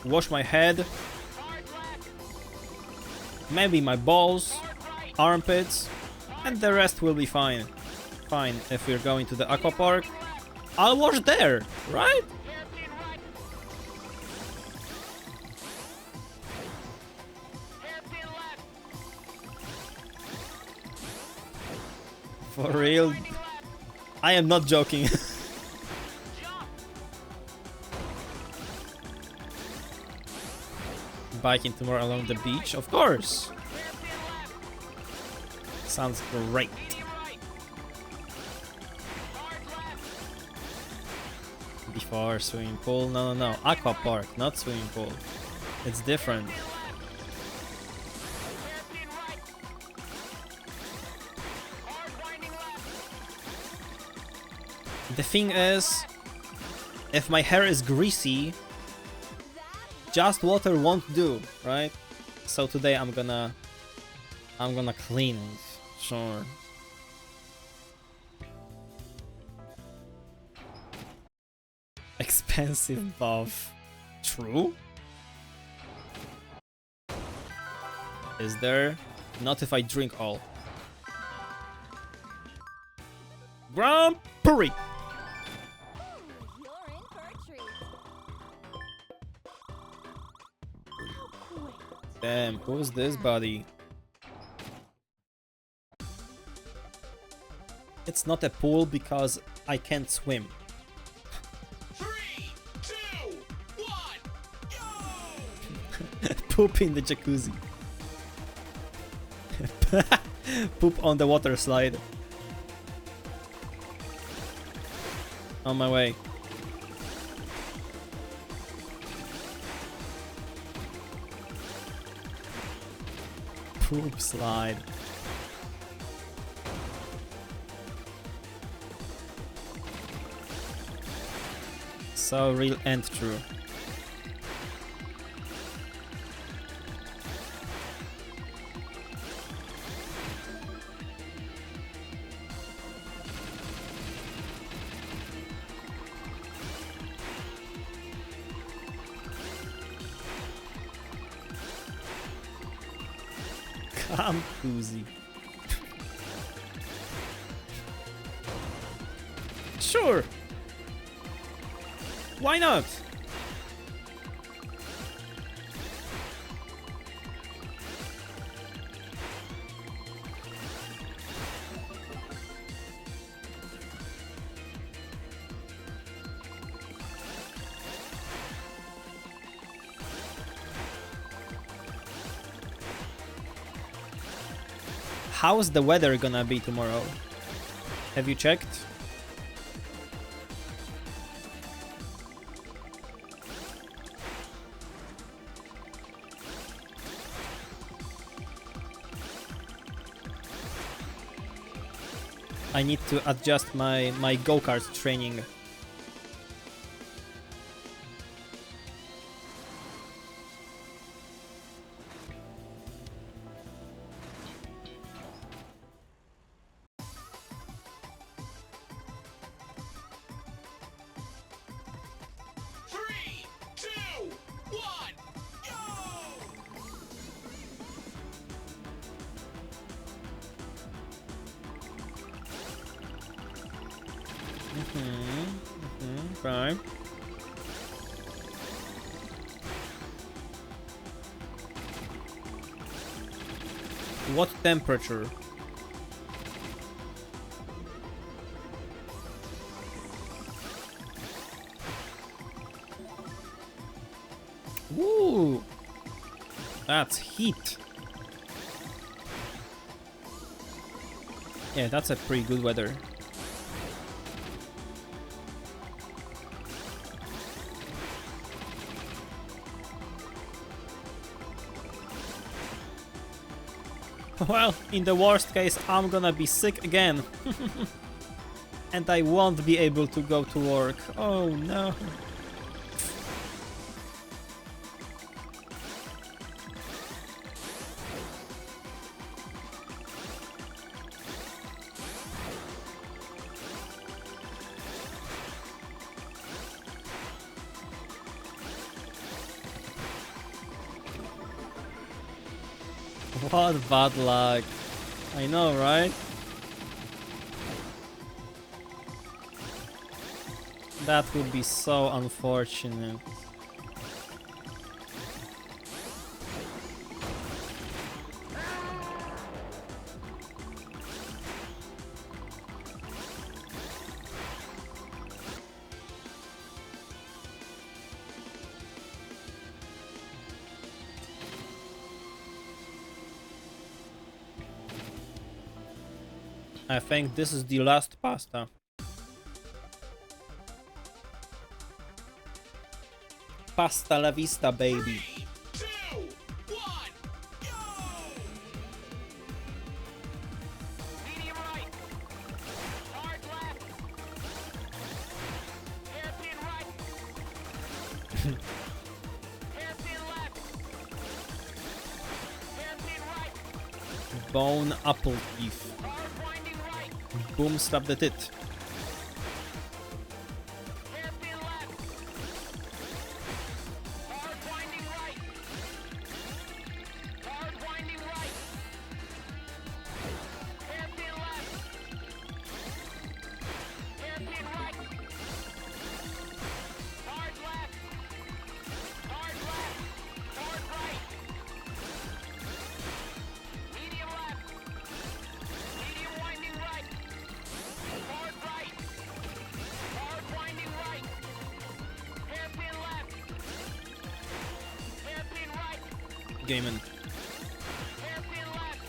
wash my head, maybe my balls, armpits, and the rest will be fine. Fine, if we're going to the aqua park, I'll wash there, right? For real? I am not joking. Biking tomorrow along the beach? Of course! Sounds great. Before swimming pool? No, no, no. Aqua park, not swimming pool. It's different. The thing is, if my hair is greasy, just water won't do, right? So today I'm gonna clean it. Sure. Expensive buff. True? Is there? Not if I drink all. Grand Prix! You're in for a treat. How quick. Damn, who's this buddy? It's not a pool because I can't swim. 3, 2, 1, go! Poop in the jacuzzi. Poop on the water slide. On my way. Poop slide. So real and true. Come, Uzi. Sure. Why not? How's the weather gonna be tomorrow? Have you checked? I need to adjust my go-kart training. Okay. What temperature? Woo! That's heat. Yeah, that's a pretty good weather. Well, in the worst case, I'm gonna be sick again. And I won't be able to go to work. Oh no. What bad luck. I know, right? That would be so unfortunate. I think this is the last pasta. Pasta la vista, baby. Medium right. Hard left. Hairpin right. Hairpin left. Hairpin right. Bone apple beef. Hard winding right. Boom, slap the tit. Hairpin left. Hard winding right. Hard winding right. Hairpin left. Hairpin right. Hard left. Hard left. Hard right. Medium left. Medium winding right. Hard right. Hard winding right. Hairpin left. Hairpin right. Gaming. Hairpin left.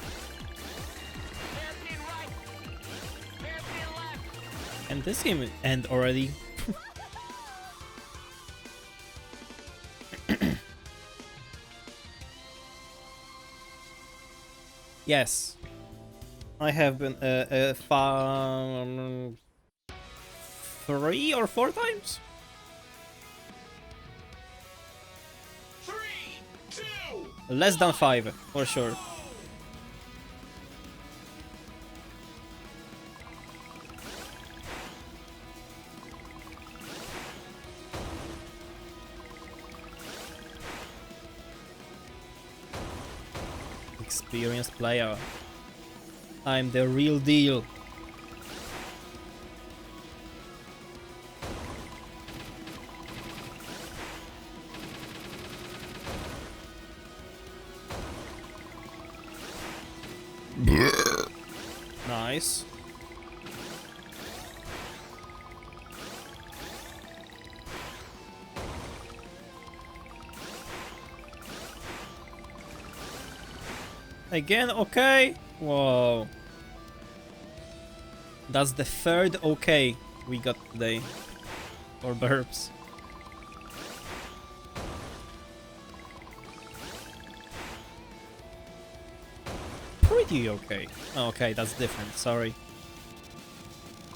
Hairpin right. Hairpin left. And this game will end already. Yes. I have been 3 or 4 times? 3, 2, Less than 5, for sure. Experienced player. I'm the real deal. Nice. Again, okay. Whoa. That's the third okay we got today. For burps. Pretty okay. Okay, that's different, sorry.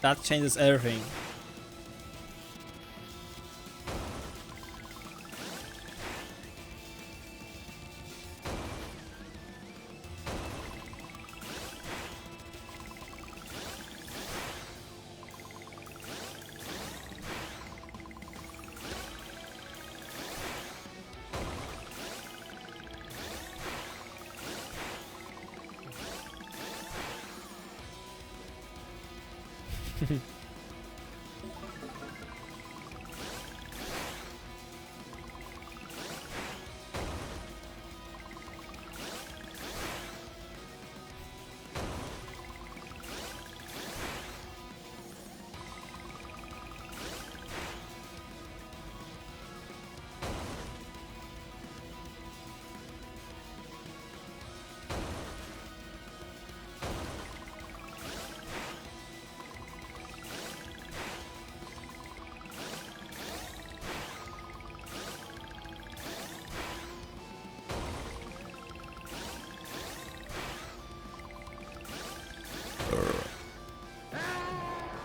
That changes everything.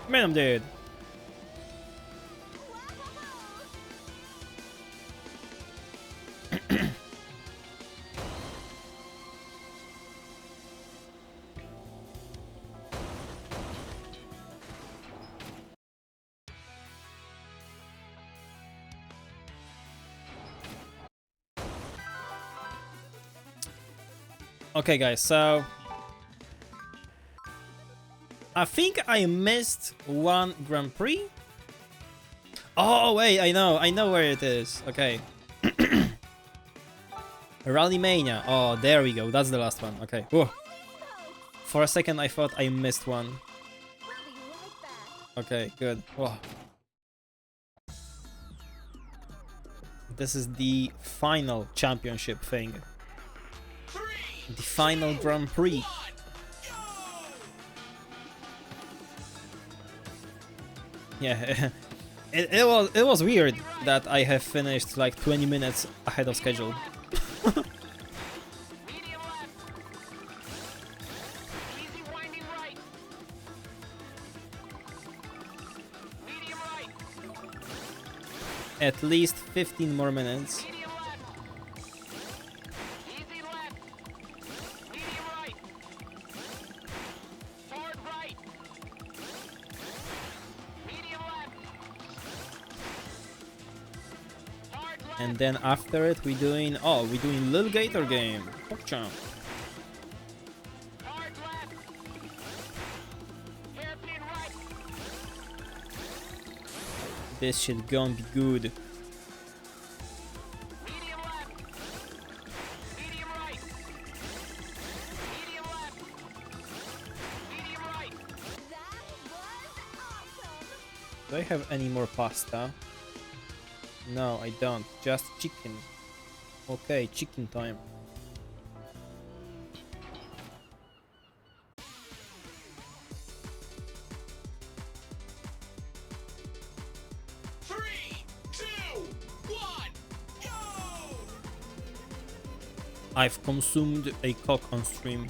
Man, I'm dead. Okay, guys, so I think I missed one Grand Prix. Oh, wait, I know where it is. Okay. Rally Mania. Oh, there we go. That's the last one. Okay. Whoa. For a second, I thought I missed one. Okay, good. Whoa. This is the final championship thing. The final Grand Prix. Yeah, it was weird that I have finished like 20 minutes ahead of schedule. Medium left. Easy winding right. Medium right. At least 15 more minutes. Medium left. Easy left. Medium right. Hard right. Medium left. Hard left. And then after it, we're doing Little Gator game. Pokemon. Hard left. Hairpin right. This shit gonna be good. Medium left. Medium right. Medium left. Medium right. That was awesome! Do I have any more pasta? No, I don't. Just chicken. Okay, chicken time. I've consumed a cock on stream.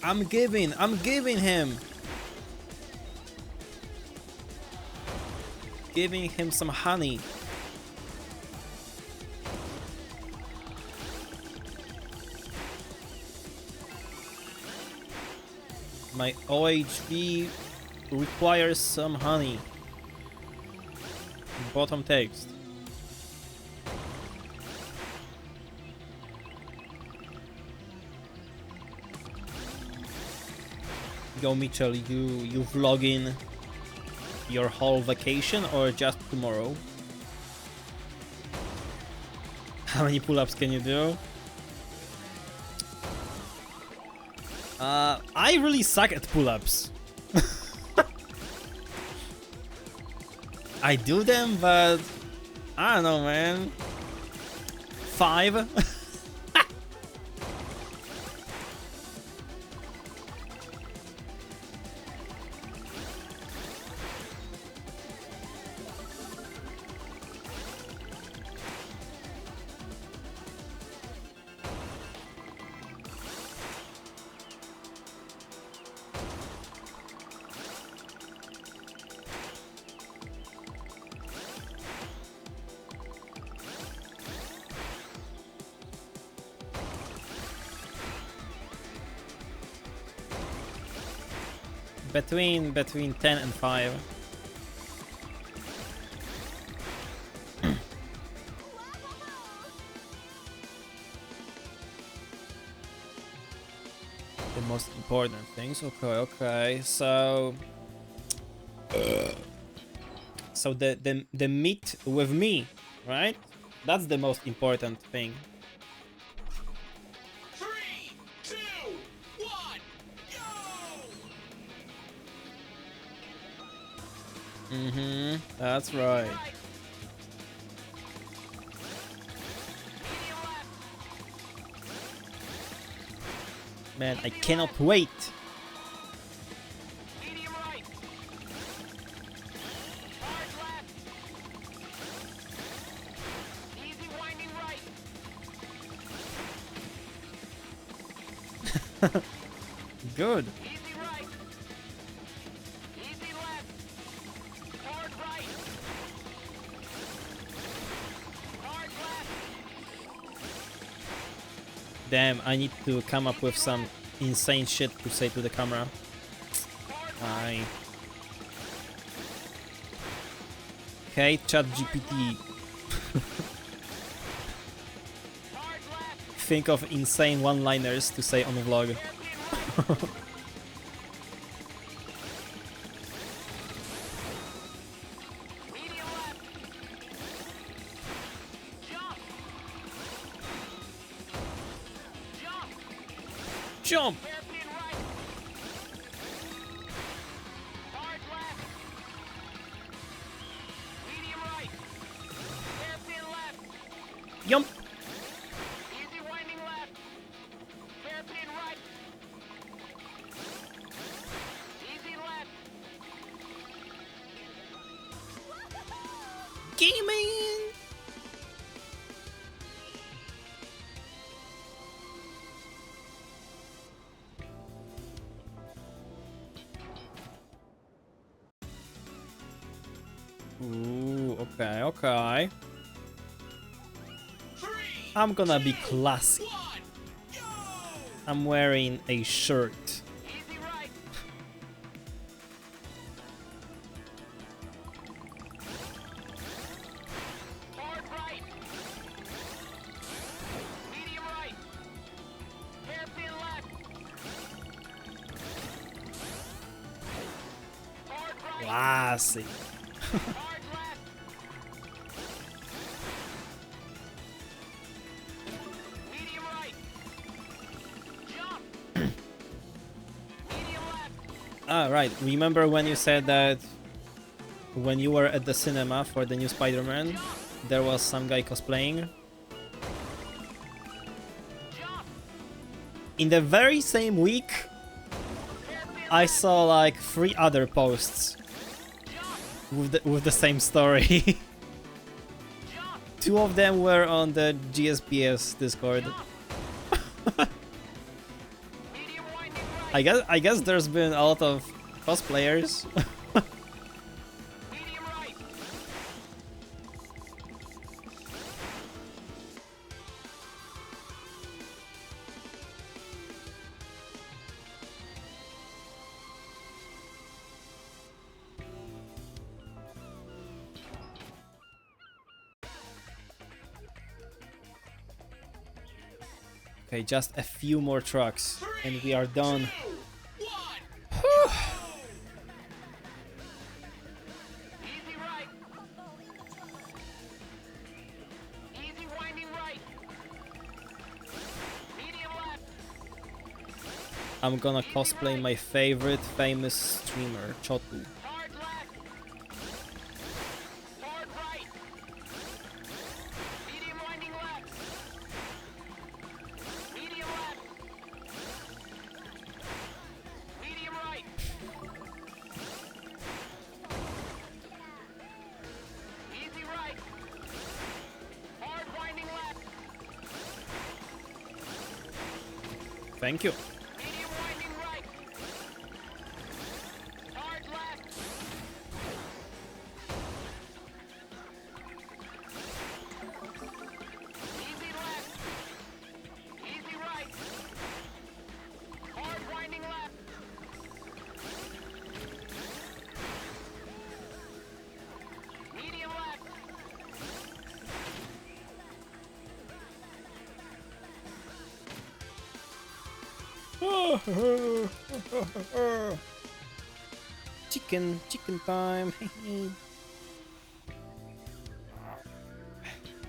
I'm giving him. Giving him some honey. My OHV requires some honey. Bottom text. Go Mitchell, you vlogging your whole vacation or just tomorrow? How many pull-ups can you do? I really suck at pull-ups. I do them, but I don't know, man. 5? Between 10 and 5. The most important things. Okay, okay. So the meet with me, right? That's the most important thing. 3, 2, 1, go! Mm-hmm. That's right. Man, I cannot wait. Medium right. Hard left. Easy winding right. Good. Easy right. Easy left. Hard right. Hard left. Damn, I need to come up with some insane shit to say to the camera. Hi. Hey, ChatGPT. Think of insane one-liners to say on a vlog. Medium left. Jump. Jump. Jump! Hairpin right. Hard left. Medium right. Hairpin left. Jump! Easy winding left. Hairpin right. Easy left. Gaming! Ooh, okay, okay. I'm gonna be classy. I'm wearing a shirt. Easy right. Hard right. Medium right. Hairpin left. Hard right. Classy. Hard left. Medium right. Jump. Medium left. Ah, right. Remember when you said that when you were at the cinema for the new Spider-Man, there was some guy cosplaying? Jump. In the very same week, I saw like 3 other posts with the same story. 2 of them were on the GSPS Discord. Medium winding right. I guess there's been a lot of cosplayers. Medium right. Okay, just a few more trucks and we are done. Easy right. Easy winding right. Medium left. I'm gonna cosplay my favorite famous streamer, Chottue. Hard left. Hard right. Medium winding left. Medium left. Medium right. Easy right. Hard winding left. Thank you. Medium winding right. Hard left. Easy left. Easy right. Hard winding left. Medium left. Chicken time.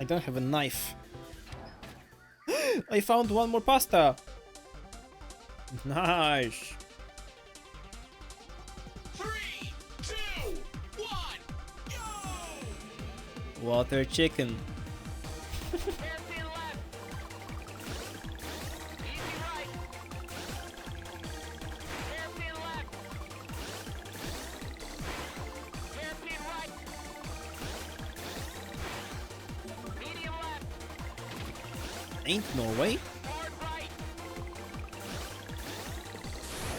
I don't have a knife. I found one more pasta. Nice. 3, 2, 1, go! Water chicken. Hairpin left. Easy right. Hairpin left. Hairpin right. Medium left. Ain't no way. Hard right.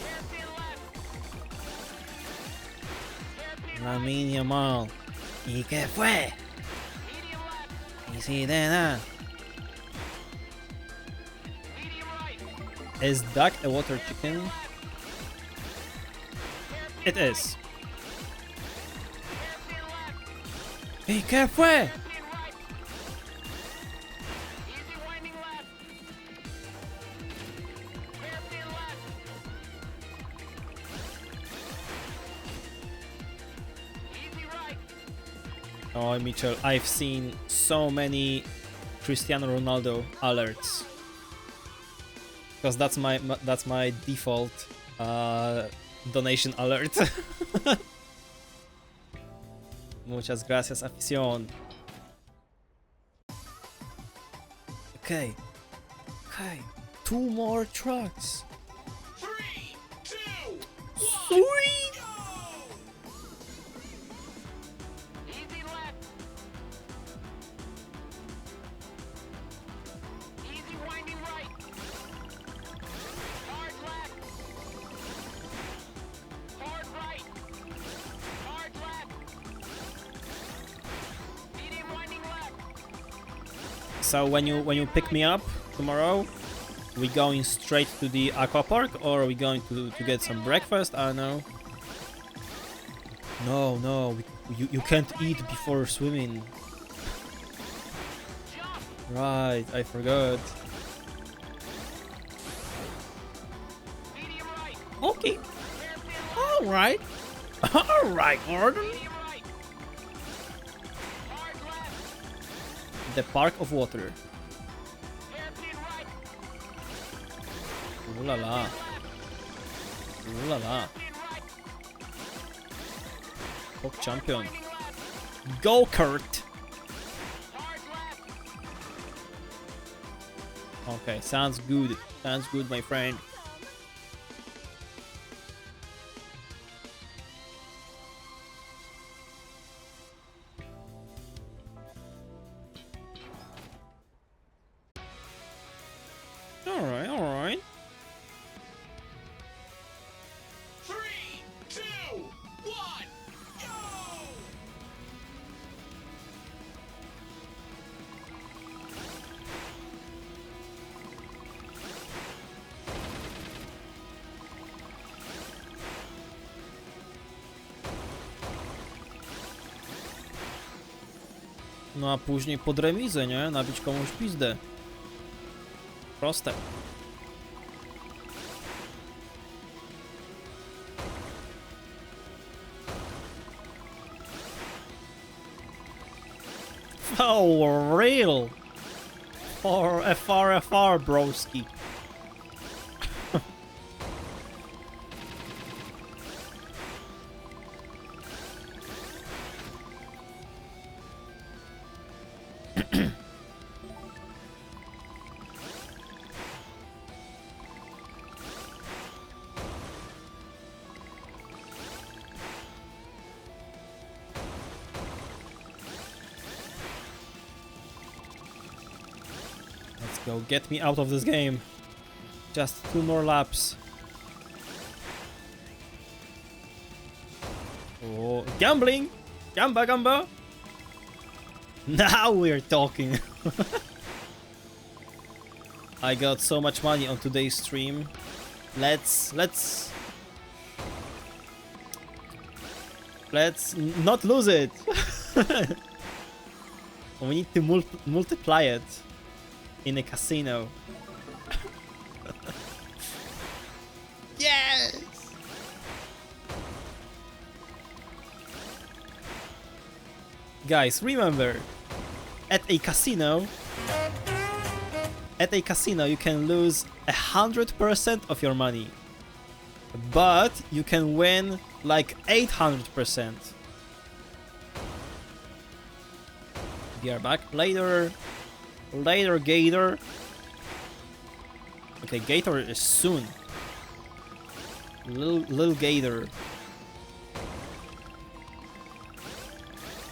Hairpin left. Hairpin La mini mal. ¿Y qué fue? medium left. ¿Y si de nada? Medium right. Is duck a water chicken? It is. Hairpin left. ¿Y qué fue? Hairpin right. Easy winding left. Hairpin left. Easy right. Oh, Mitchell, I've seen so many Cristiano Ronaldo alerts. Because that's my default donation alert. Muchas gracias, afición. Okay. Okay. 2 more trucks. 3, 2, Sweet. go! Easy left. Easy winding right. Hard left. Hard right. Hard left. Medium winding left. So when you pick me up tomorrow, we going straight to the aqua park, or are we going to get some breakfast? I don't know. No, you can't eat before swimming. Jump. Right, I forgot. Medium right. Okay, Hairpin left. all right, all right, Gordon. Medium right. Hard left. The park of water. Hairpin right. Ooh la la, ooh la la. Hairpin right. Pop champion. Winding left. Go Kurt. Hard left. Okay, sounds good. Sounds good, my friend. Alright, alright. 3, 2, 1, go! No a później pod remizę, nie? Nabić komuś pizdę. Proste. Oh, real. For FR, broski. Let's go. Get me out of this game. Just 2 more laps. Oh, gambling! Gamba, gamba! Now we're talking. I got so much money on today's stream. Let's not lose it. We need to multiply it in a casino. Yes! Guys, remember, at a casino you can lose 100% of your money, but you can win like 800%. We are back later, Gator. Okay, Gator is soon. Little Gator.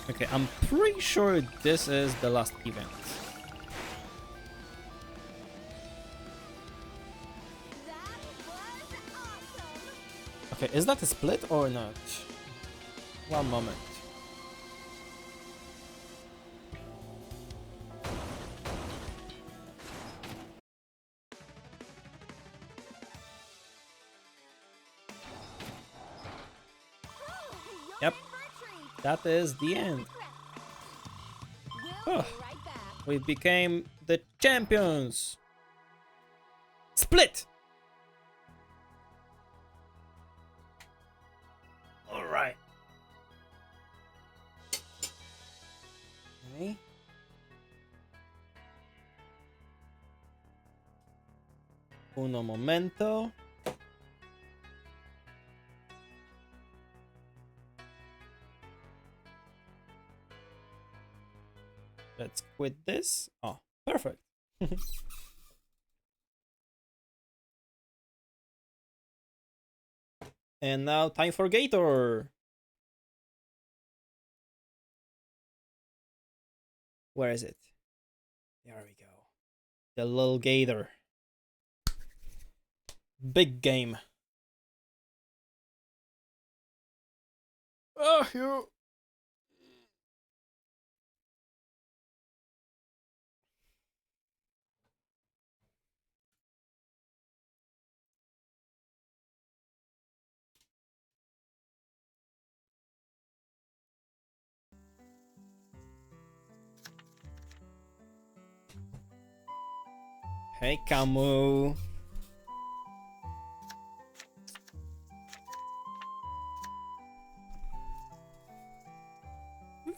Okay, I'm pretty sure this is the last event. That was awesome! Okay, is that a split or not? One moment. Yep, that is the end. We'll Oh, be right back. we became the champions. Split. All right. Okay. Uno momento. Let's quit this. Oh, perfect. And now time for Gator. Where is it? There we go. The little Gator. Big game. Oh, you. Hey, Camu.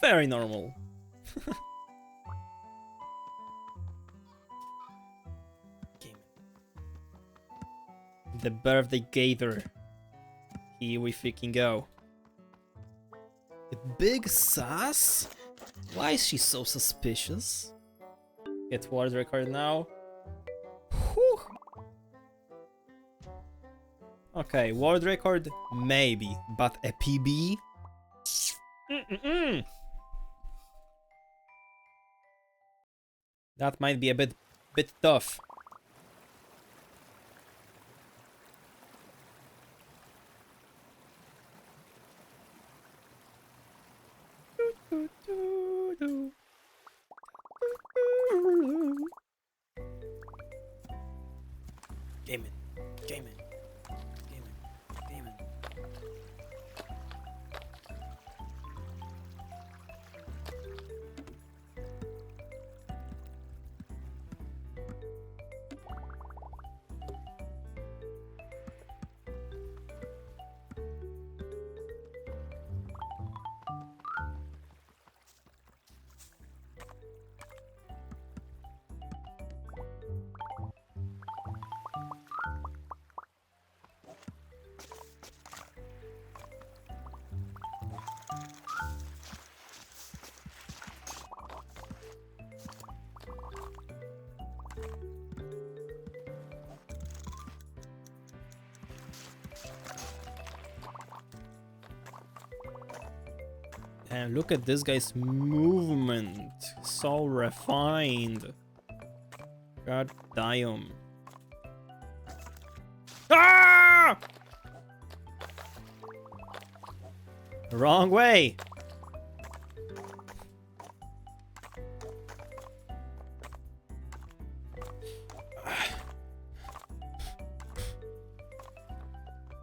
Very normal. The birthday Gator. Here we freaking go. The big sus? Why is she so suspicious? Get world record now. Whew. Okay, world record maybe, but a PB? That might be a bit tough. Gaming, gaming, gaming, gaming. And look at this guy's movement. So refined. God damn. Ah! Wrong way.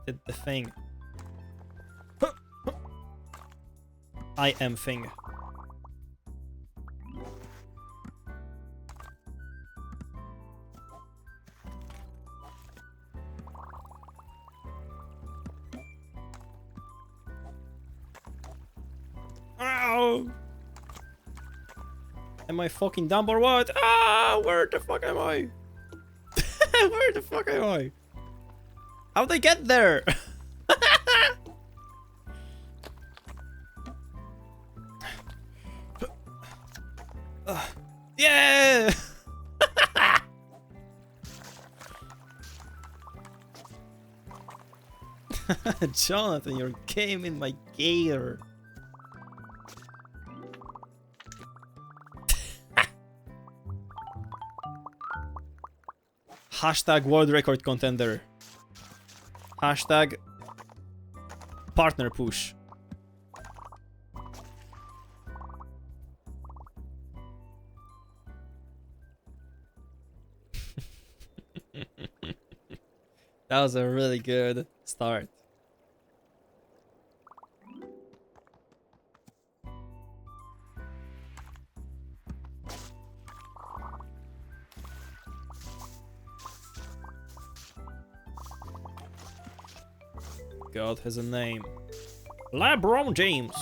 Did the thing. I am thing. No! Am I fucking dumb or what? Ah! Where the fuck am I? Where the fuck am I? How'd I get there? Yeah! Jonathan, you're game in my gear. Hashtag world record contender. Hashtag partner push. That was a really good start. God has a name. LeBron James.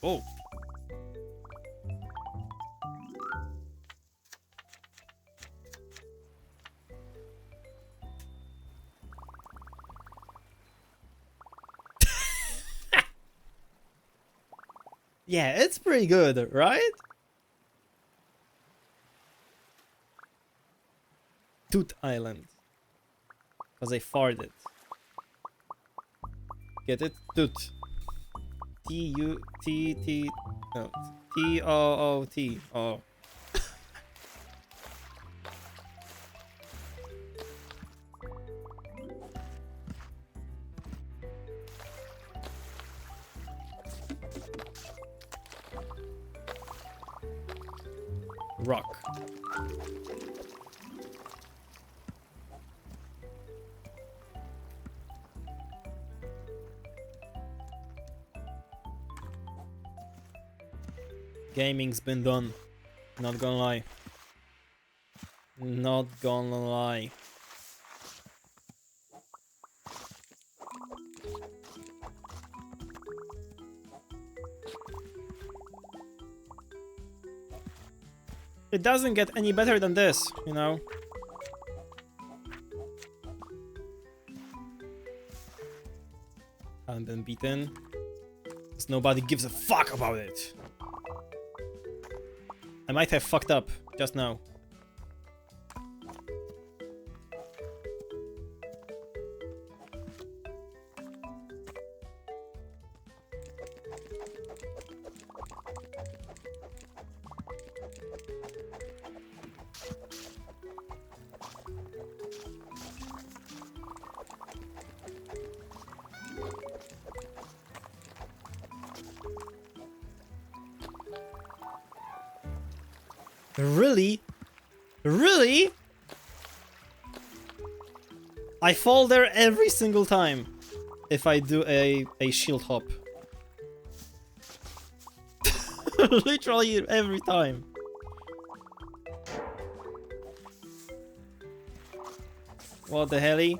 Oh. Yeah, it's pretty good, right? Toot Island. Because I farted. Get it? Toot. T-U-T-T... No. T-O-O-T. Oh. Rock. Gaming's been done. Not gonna lie. Not gonna lie. It doesn't get any better than this, you know? Haven't been beaten. Because nobody gives a fuck about it. I might have fucked up just now. Really? Really? I fall there every single time if I do a shield hop. Literally every time. What the helly?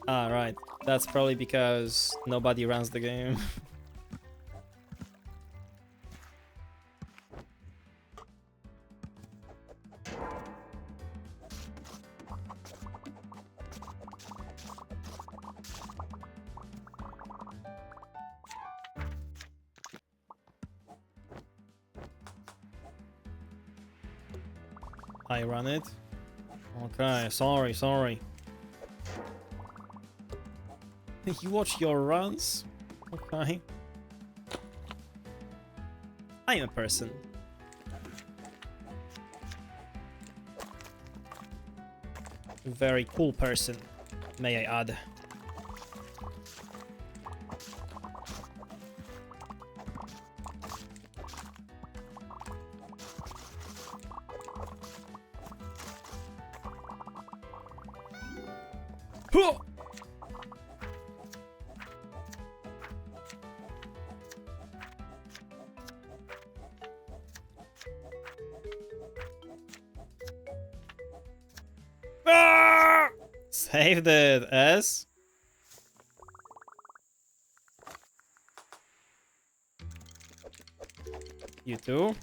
Ah, right. That's probably because nobody runs the game. I run it. Okay, sorry. You watch your runs? Okay. I'm a person. Very cool person, may I add. Saved it, S. You too.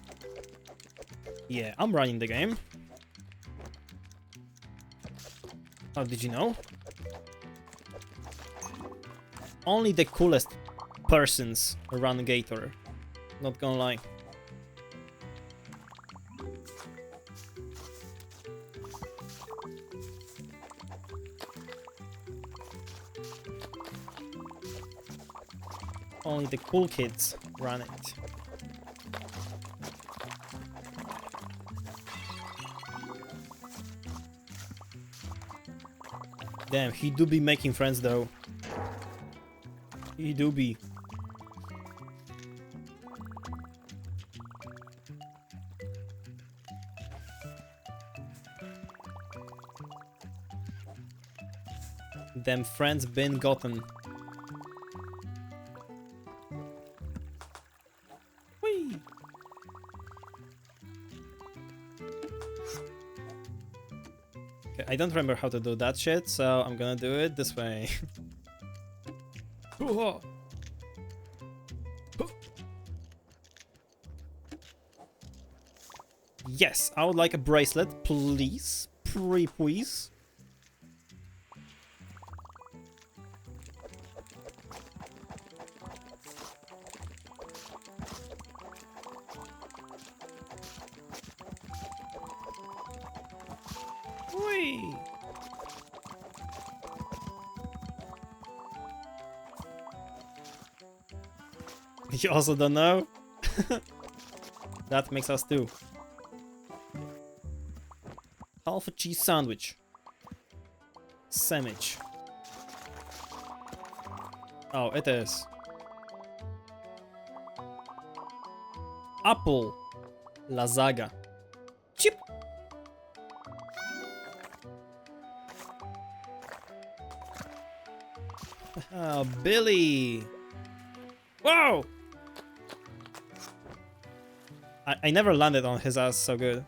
Yeah, I'm running the game. Oh, did you know? Only the coolest persons run Gator. Not gonna lie. Only the cool kids run it. Damn, he do be making friends though. He do be. Them friends been gotten. Whee! Okay, I don't remember how to do that shit, so I'm gonna do it this way. Yes, I would like a bracelet, please. Please. Whee! You also don't know? That makes us two. Half a cheese sandwich. Sandwich. Oh, it is. Apple. Lasagna. Chip. Oh, Billy. Whoa! I never landed on his ass so good.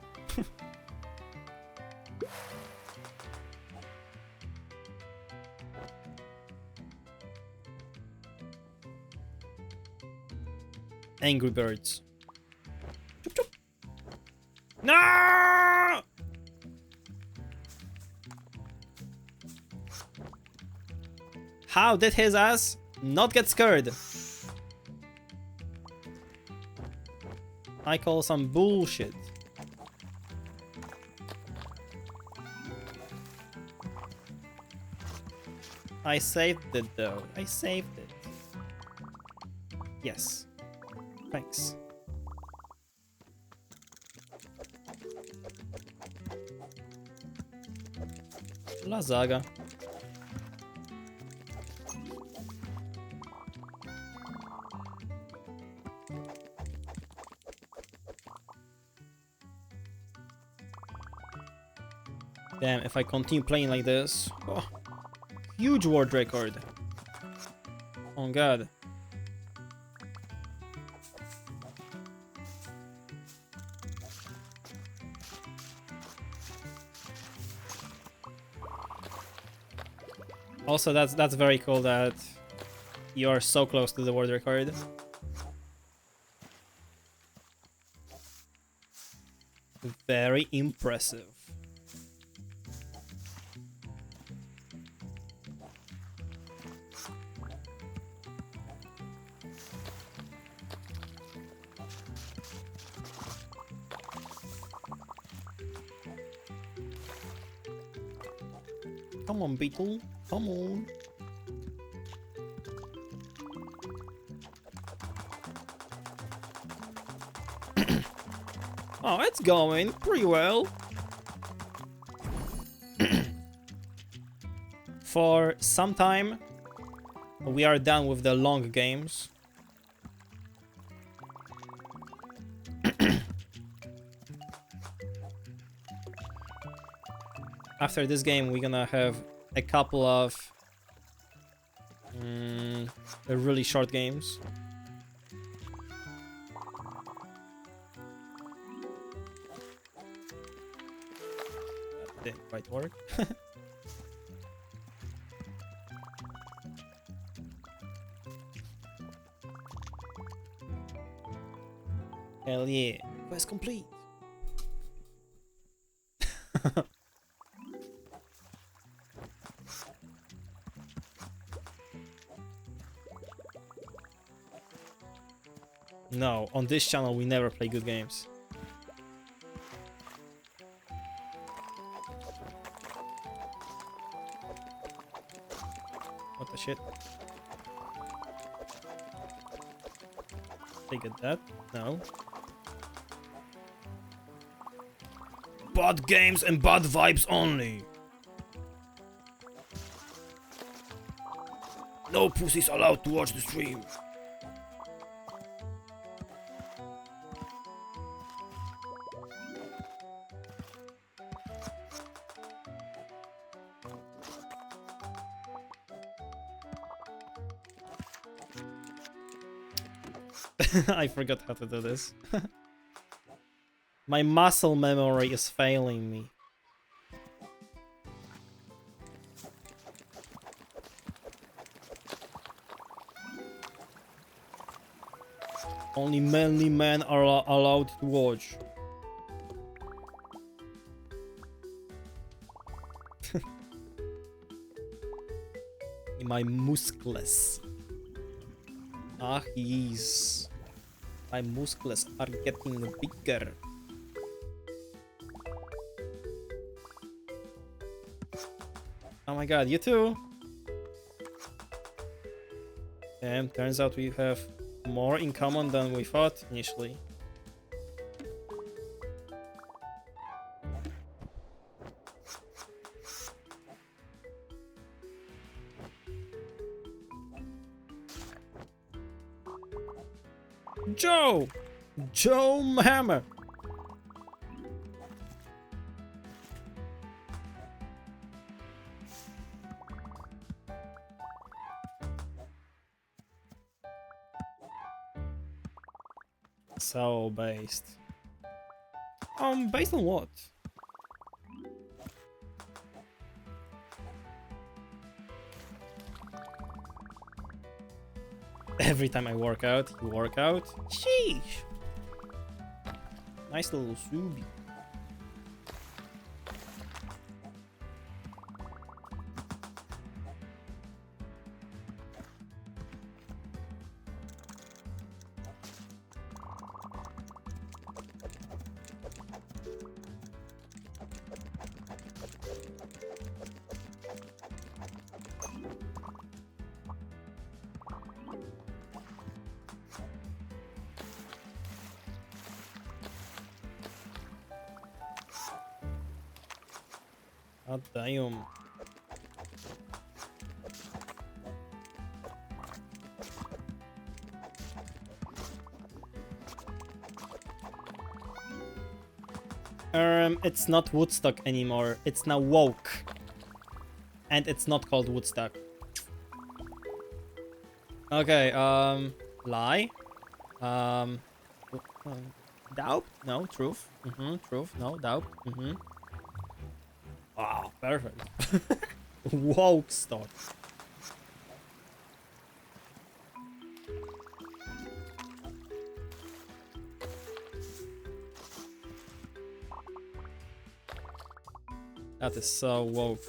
Angry Birds. Choop, choop. No! How did his ass not get scared? I call some bullshit. I saved it though. I saved it. Yes. Thanks. Lasagna. Damn, if I continue playing like this... Oh, huge world record. Oh god. Also, that's very cool that you are so close to the world record. Very impressive. Come on, Beetle. Come on. Oh, it's going pretty well. For some time, we are done with the long games. After this game, we're gonna have a couple of really short games. That didn't quite work. Hell yeah. Quest complete. No, on this channel we never play good games. What the shit? They get that? No. Bad games and bad vibes only. No pussies allowed to watch the stream. I forgot how to do this. My muscle memory is failing me. Only manly men are allowed to watch. My muscles. Ah, yes. My muscles are getting bigger. Oh my god, you too? Damn, turns out we have more in common than we thought initially. Joe! Joe Hammer! So based. Based on what? Every time I work out, you work out. Sheesh! Nice little subi. God damn. It's not Woodstock anymore. It's now woke. And it's not called Woodstock. Okay, lie. Doubt? No, truth. Truth. No, doubt. Wow, perfect. Woke stock. That is so woke.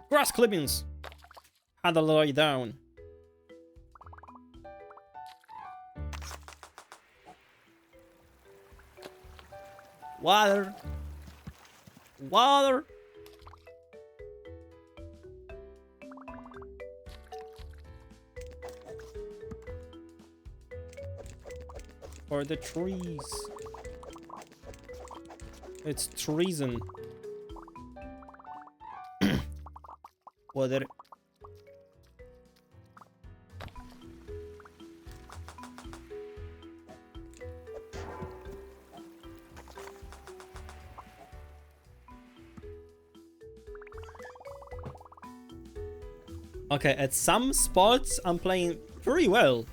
Grass clippings! Had a lie down. Water! Water! For the trees. It's treason. Water. Okay, at some spots I'm playing pretty well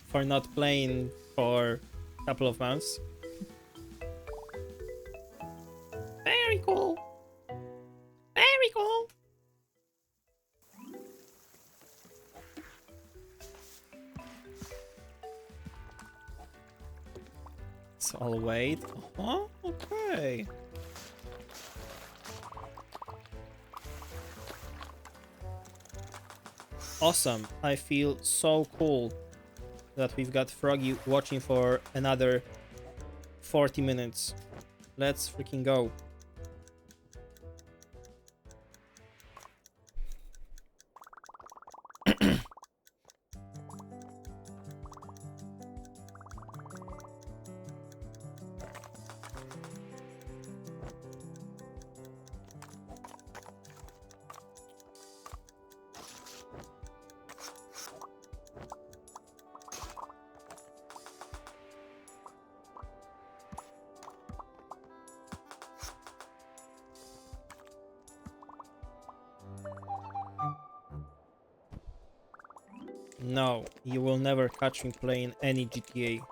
for not playing for a couple of months. Very cool. Very cool. So I'll wait. Oh, okay. Awesome. I feel so cool that we've got Froggy watching for another 40 minutes. Let's freaking go. No, you will never catch me playing any GTA.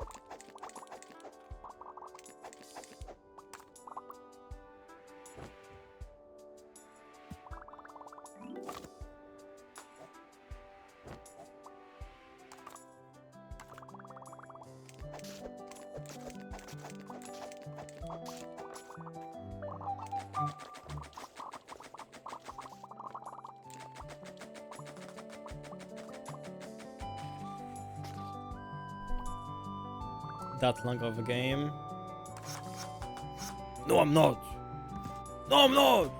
That long of a game. No, I'm not. No, I'm not.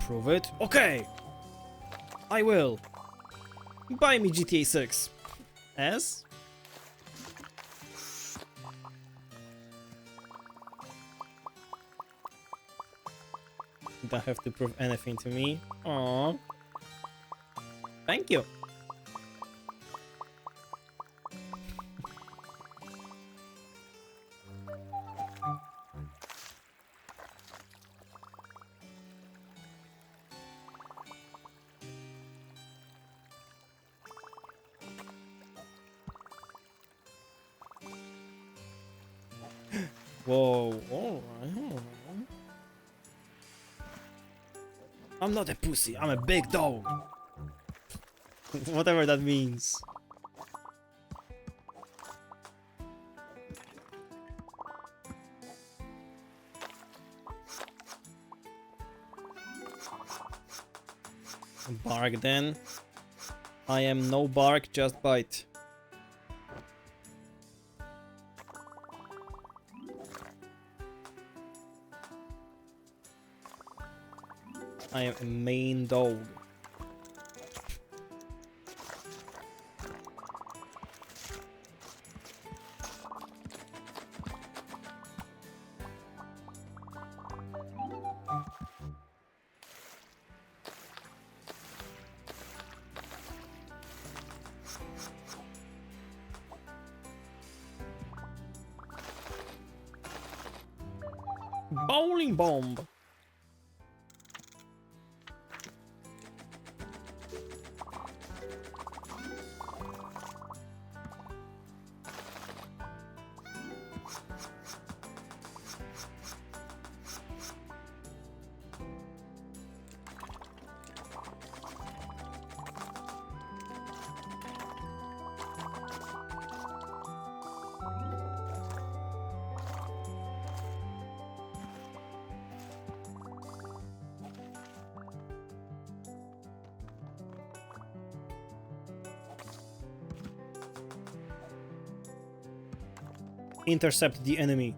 Prove it. Okay. I will. Buy me GTA 6. S? You don't have to prove anything to me. Aww. Thank you. Whoa, alright. I'm not a pussy, I'm a big dog. Whatever that means. Bark then. I am no bark, just bite. I am a main dog. Bowling bomb. Intercept the enemy.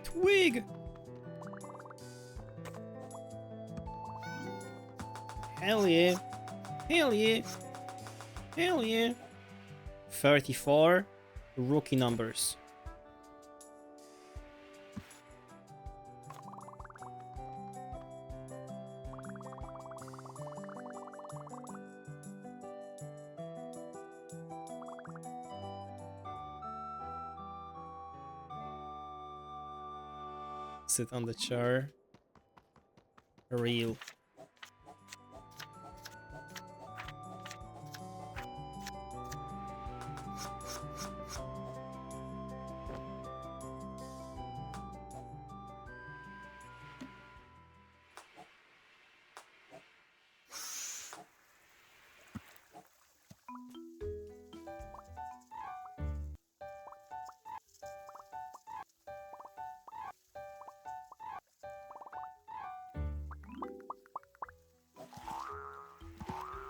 Twig. Hell yeah. Hell yeah. Hell yeah. 34. Rookie numbers. Sit on the chair. Real.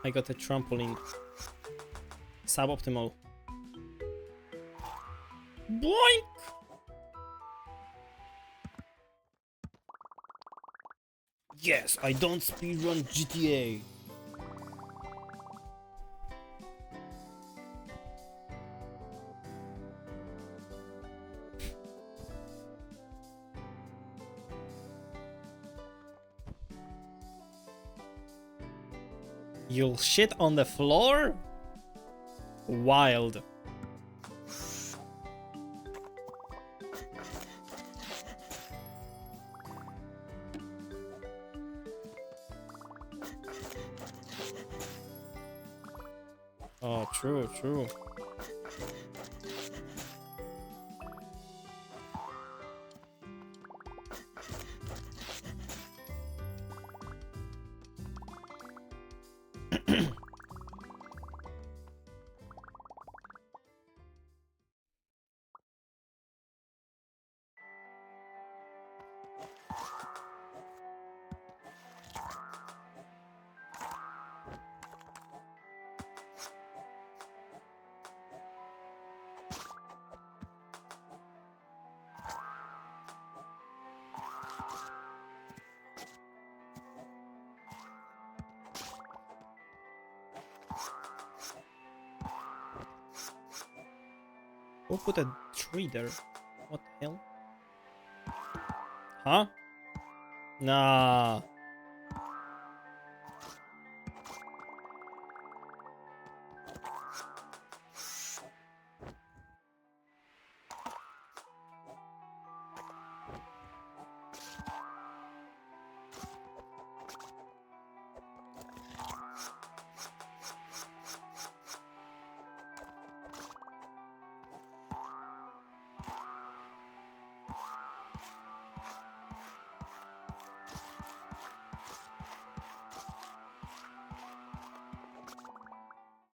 I got a trampoline. Suboptimal. Boink! Yes, I don't speedrun GTA. You'll shit on the floor? Wild. Oh, true, true. Who put a tree there? What the hell? Huh? Nah.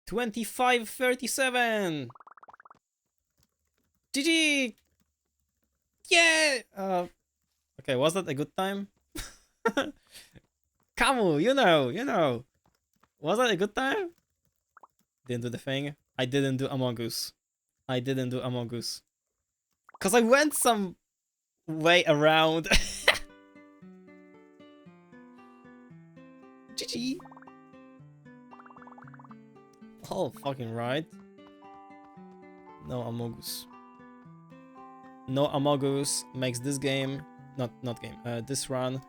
$25.37. GG. Yeah. Okay, was that a good time? Kamu, you know. Was that a good time? Didn't do the thing. I didn't do Among Us. I didn't do Among Us. Cause I went some way around. GG. Oh, fucking right. No Among Us. No Among Us makes this game, this run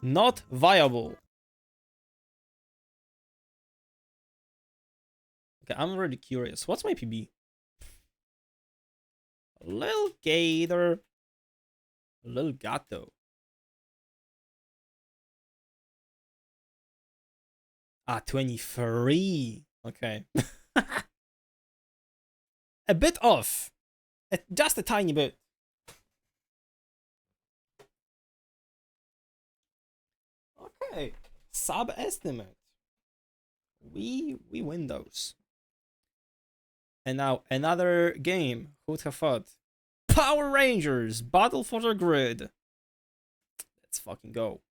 not viable. Okay, I'm really curious. What's my PB? Little gator. Little gato. Ah, 23. Okay. A bit off. Just a tiny bit. Okay. Sub estimate. We win those. And now another game. Who'd have thought? Power Rangers Battle for the Grid. Let's fucking go.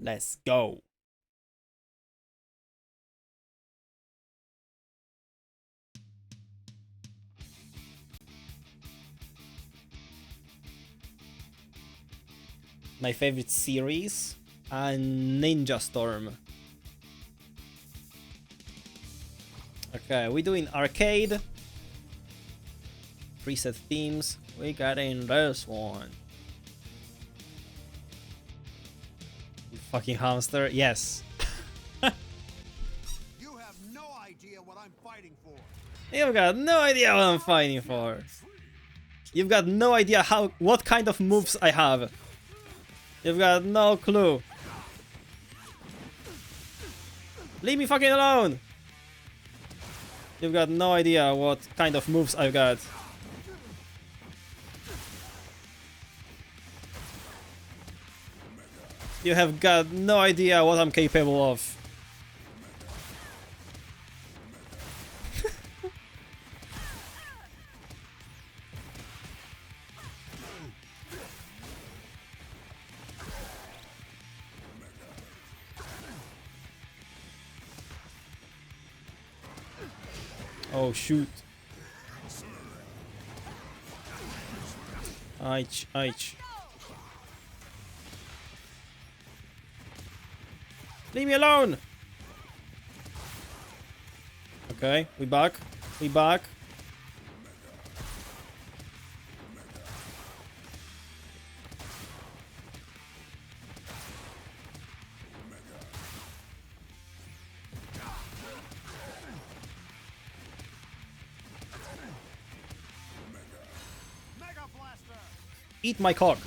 Let's go. My favorite series, Ninja Storm. Okay, we doing arcade. Preset themes. We got in this one. Fucking hamster, yes. You have no idea what I'm fighting for. You've got no idea what I'm fighting for. You've got no idea what kind of moves I have. You've got no clue. Leave me fucking alone. You've got no idea what kind of moves I've got. You have got no idea what I'm capable of. Oh shoot. Aich, aich. Leave me alone! Okay, we back. We back. Mega Blaster! Eat my cock.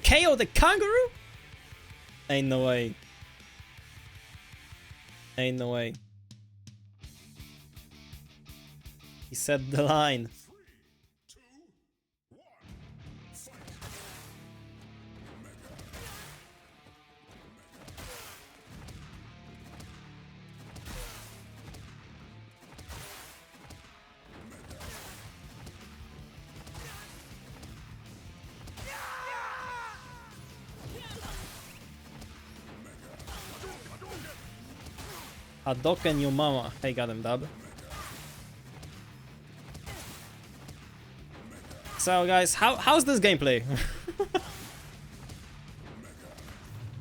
KO the kangaroo? Ain't no way. Ain't no way. He said the line. Hadouken your mama. Hey, got him, dub. So, guys, how's this gameplay?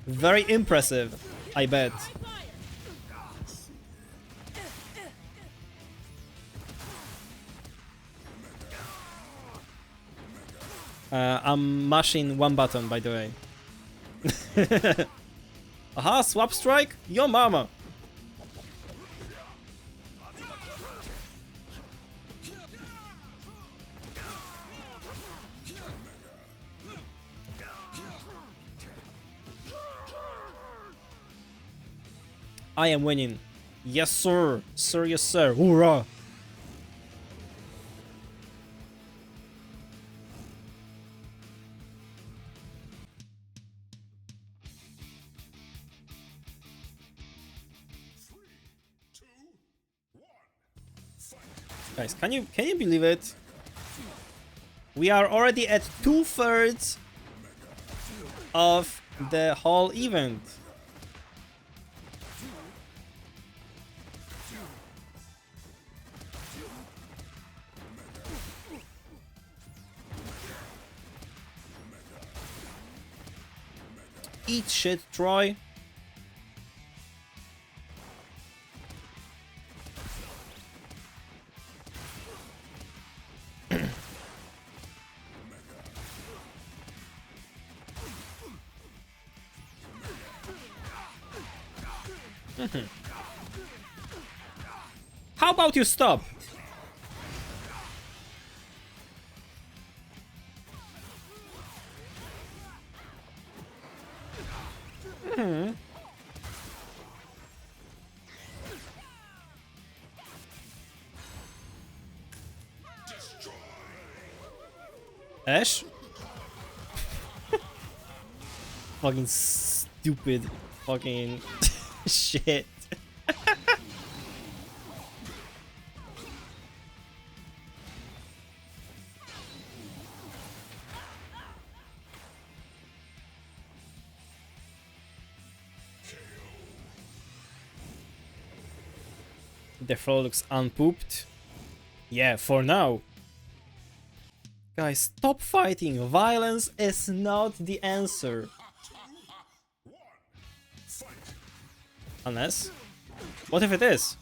Very impressive, I bet. I'm mashing one button, by the way. Aha, swap strike? Your mama. I am winning. Yes, sir. Sir, yes, sir. Hoorah. Guys, can you believe it? We are already at 2/3 of the whole event. Eat shit, Troy. How about you stop? Ash? Fucking stupid fucking shit. The floor looks unpooped. Yeah, for now. Guys, stop fighting. Violence is not the answer. Unless... What if it is?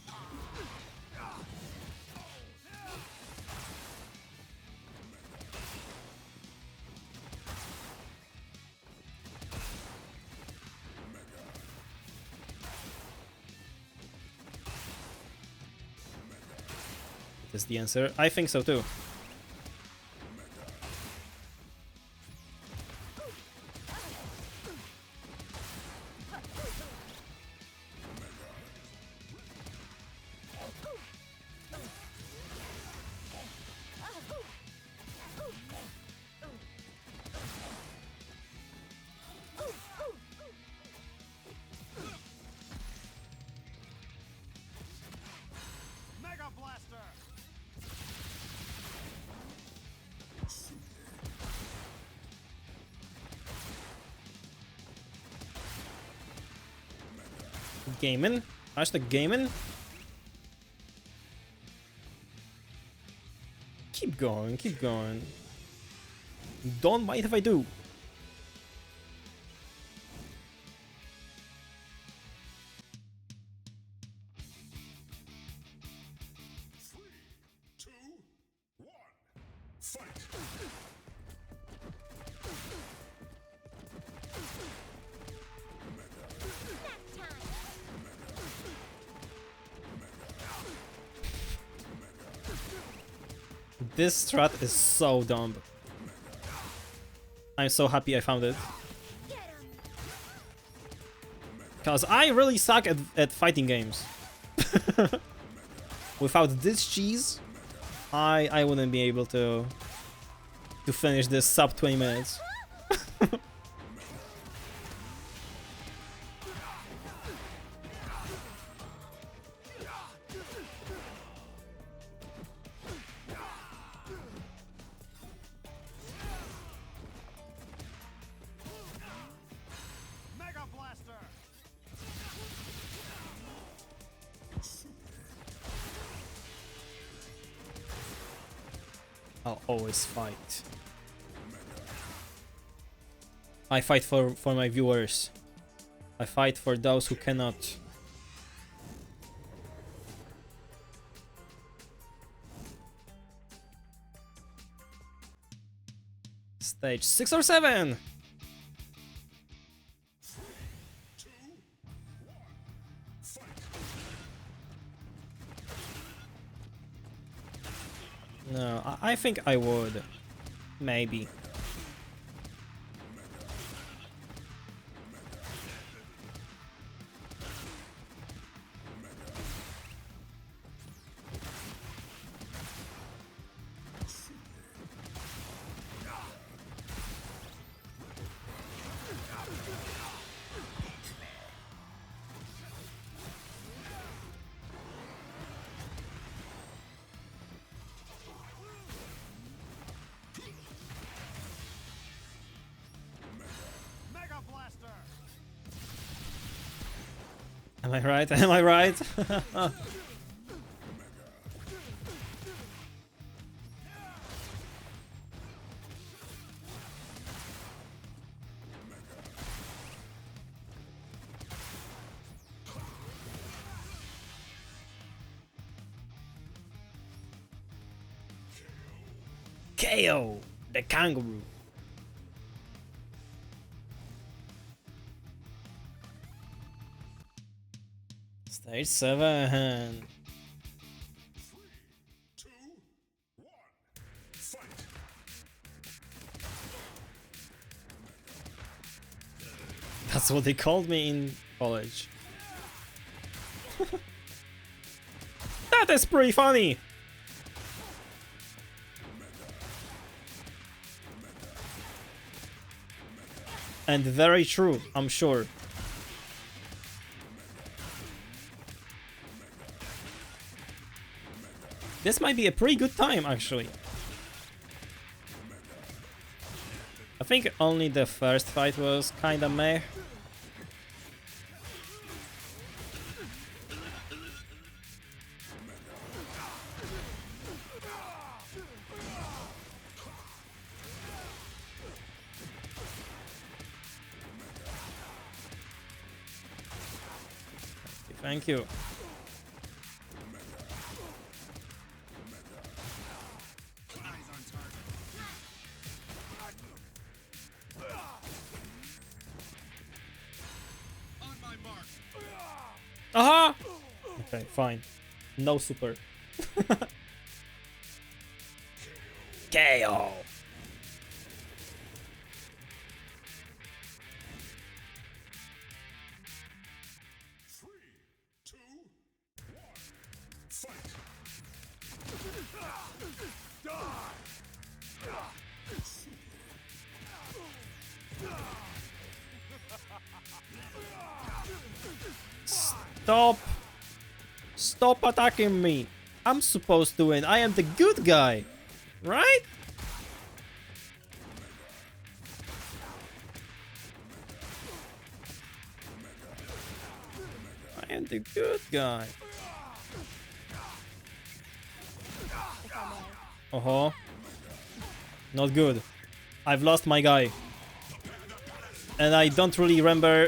is the answer. I think so too. Mega Blaster! Gaming? Hashtag gaming? Keep going, keep going. Don't mind if I do. This strat is so dumb. I'm so happy I found it. Cause I really suck at fighting games. Without this cheese, I wouldn't be able to finish this sub 20 minutes. Mega Blaster! I'll always fight. I fight for my viewers. I fight for those who cannot. Stage 6 or 7? No, I think I would. Maybe. Mega Blaster! Am I right? Am I right? KO the kangaroo. Stage 7. That's what they called me in college. That is pretty funny. And very true, I'm sure. This might be a pretty good time, actually. I think only the first fight was kinda meh. Thank you. Aha! Okay, fine. No super. KO. Stop! Stop attacking me! I'm supposed to win. I am the good guy, right? I am the good guy. Uh-huh. Not good. I've lost my guy. And I don't really remember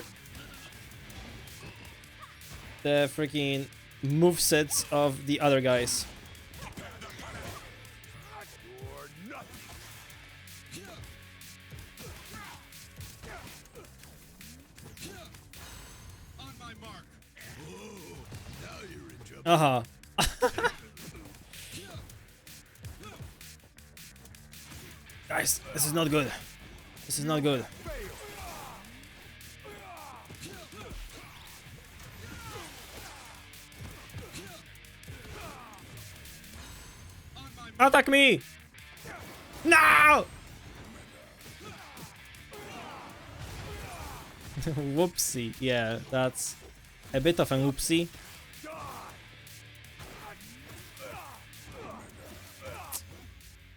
the freaking movesets of the other guys. Uh-huh. Guys, this is not good. This is not good. Attack me! No! Whoopsie. Yeah, that's a bit of an whoopsie.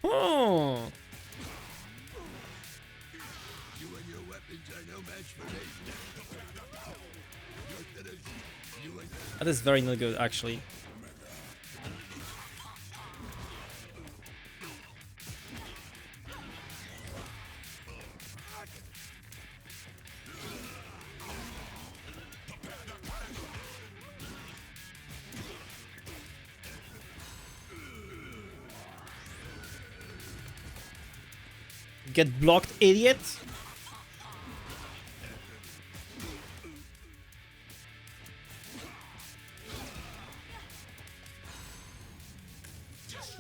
Oh. That is very not good, actually. Get blocked, idiot!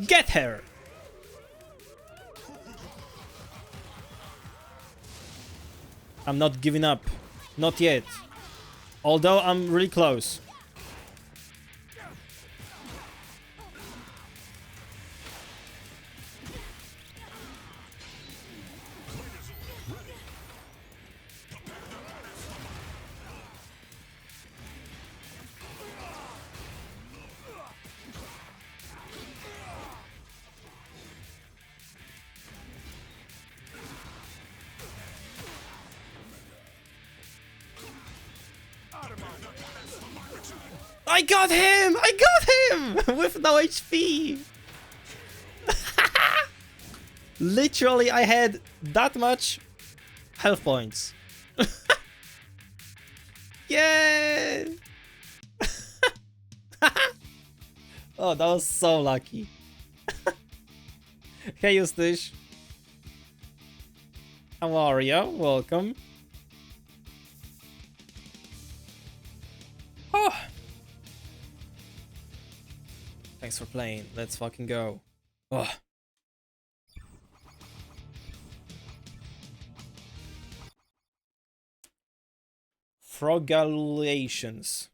Get her! I'm not giving up. Not yet. Although I'm really close. I got him! I got him! With no HP! Literally, I had that much health points. Yeah! Oh, that was so lucky. Hey, Eustace. How are you? Welcome. Oh. Thanks for playing. Let's fucking go. Oh. Frogulations.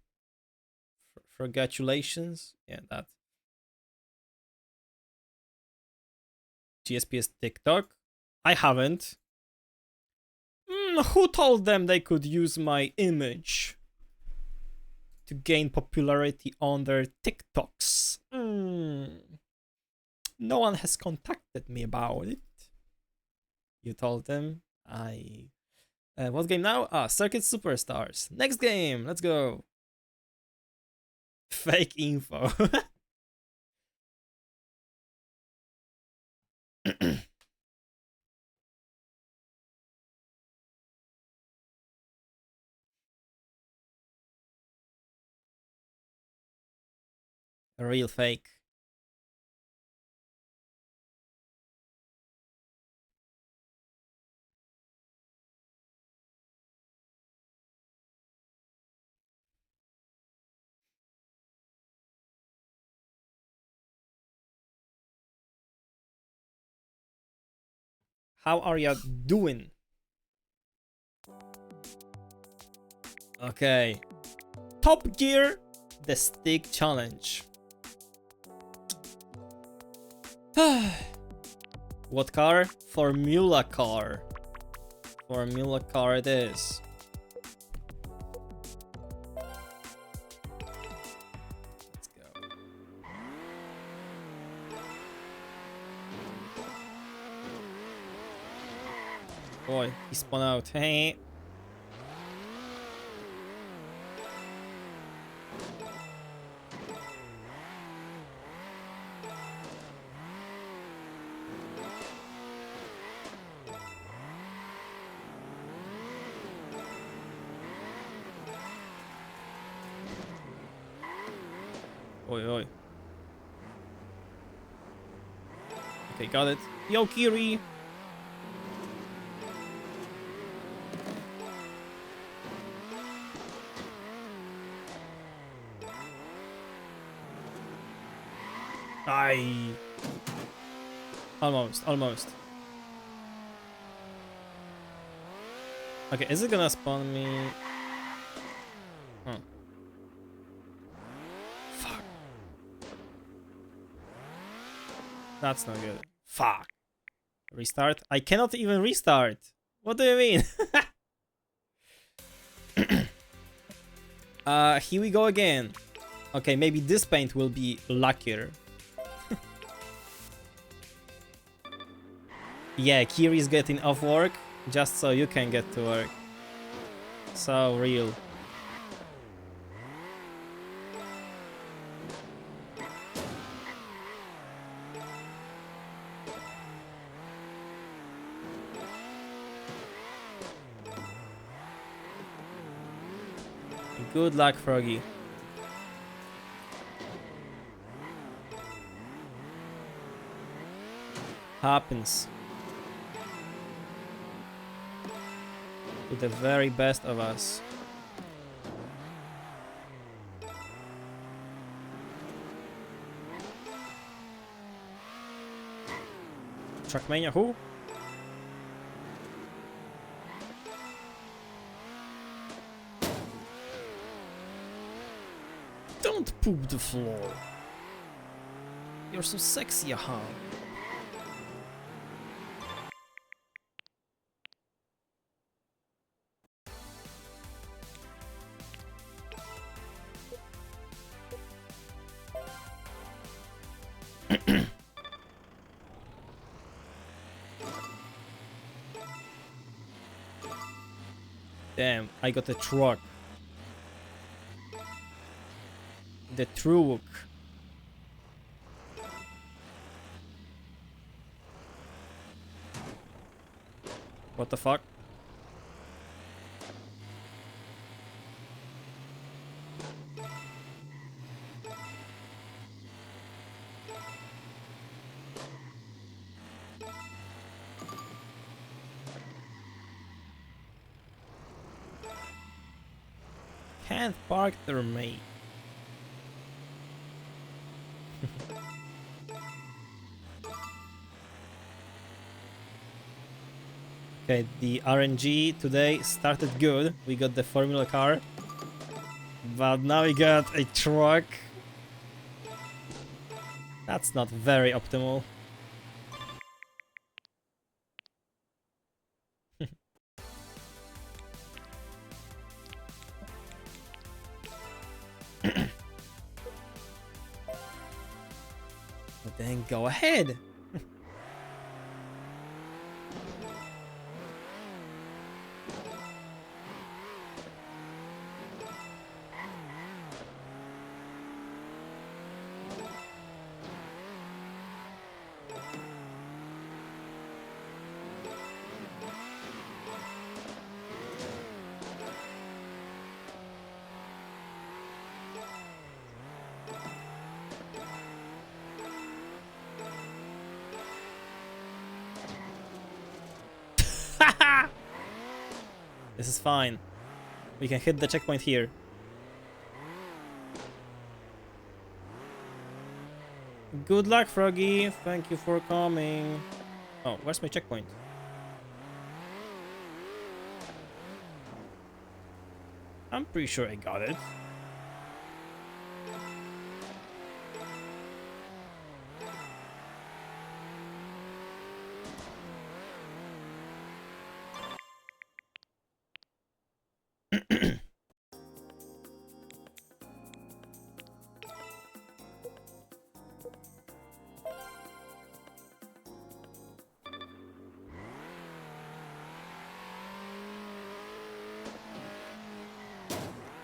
Frogulations? Yeah, that. GSP's TikTok? I haven't. Who told them they could use my image to gain popularity on their TikToks? No one has contacted me about it. You told them. What game now? Circuit Superstars. Next game. Let's go. Fake info. A real fake. How are you doing? Okay. Top Gear, the stick challenge. What car? Formula car. Formula car it is. Let's go. Boy, he spun out. Hey. Oi, oi. Okay, got it. Yo, Kiri! Aye. Almost, almost. Okay, is it gonna spawn me? Huh. Fuck. That's not good. Fuck. Restart? I cannot even restart. What do you mean? Here we go again. Okay, maybe this paint will be luckier. Yeah, Kiri's getting off work just so you can get to work. So real. Good luck, Froggy. Happens. To the very best of us. Trackmania, who? Don't poop the floor. You're so sexy, huh? Damn, I got a truck. The truck. What the fuck? Can't park there, mate. Okay, the RNG today started good. We got the Formula car. But now we got a truck. That's not very optimal. But then go ahead. This is fine. We can hit the checkpoint here. Good luck, Froggy. Thank you for coming. Oh, where's my checkpoint? I'm pretty sure I got it.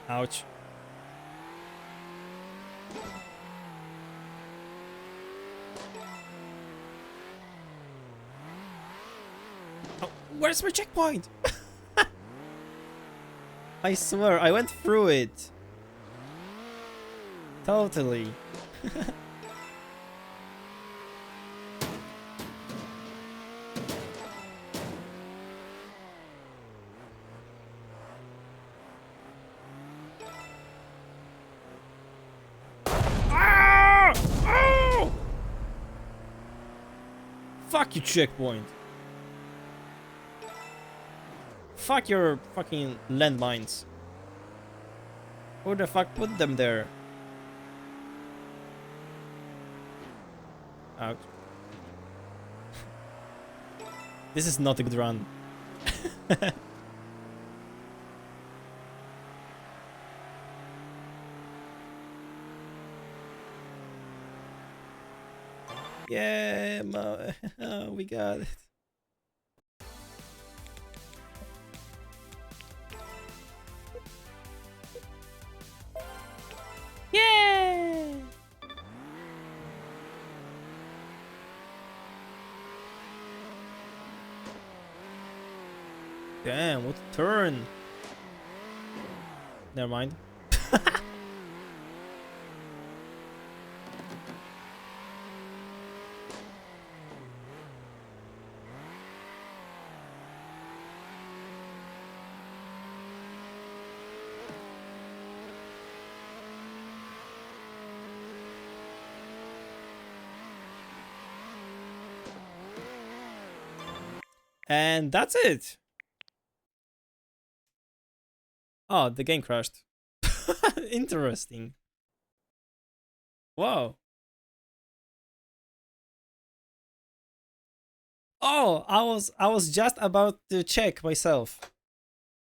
Ouch. Oh, where's my checkpoint? I swear, I went through it. Totally. Ah! Oh! Fuck you, checkpoint. Fuck your fucking landmines. Who the fuck put them there? Ouch. This is not a good run. Yeah, we got it. Yeah! Damn, what a turn. Never mind. And that's it. Oh, the game crashed. Interesting. Wow. Oh, I was just about to check myself.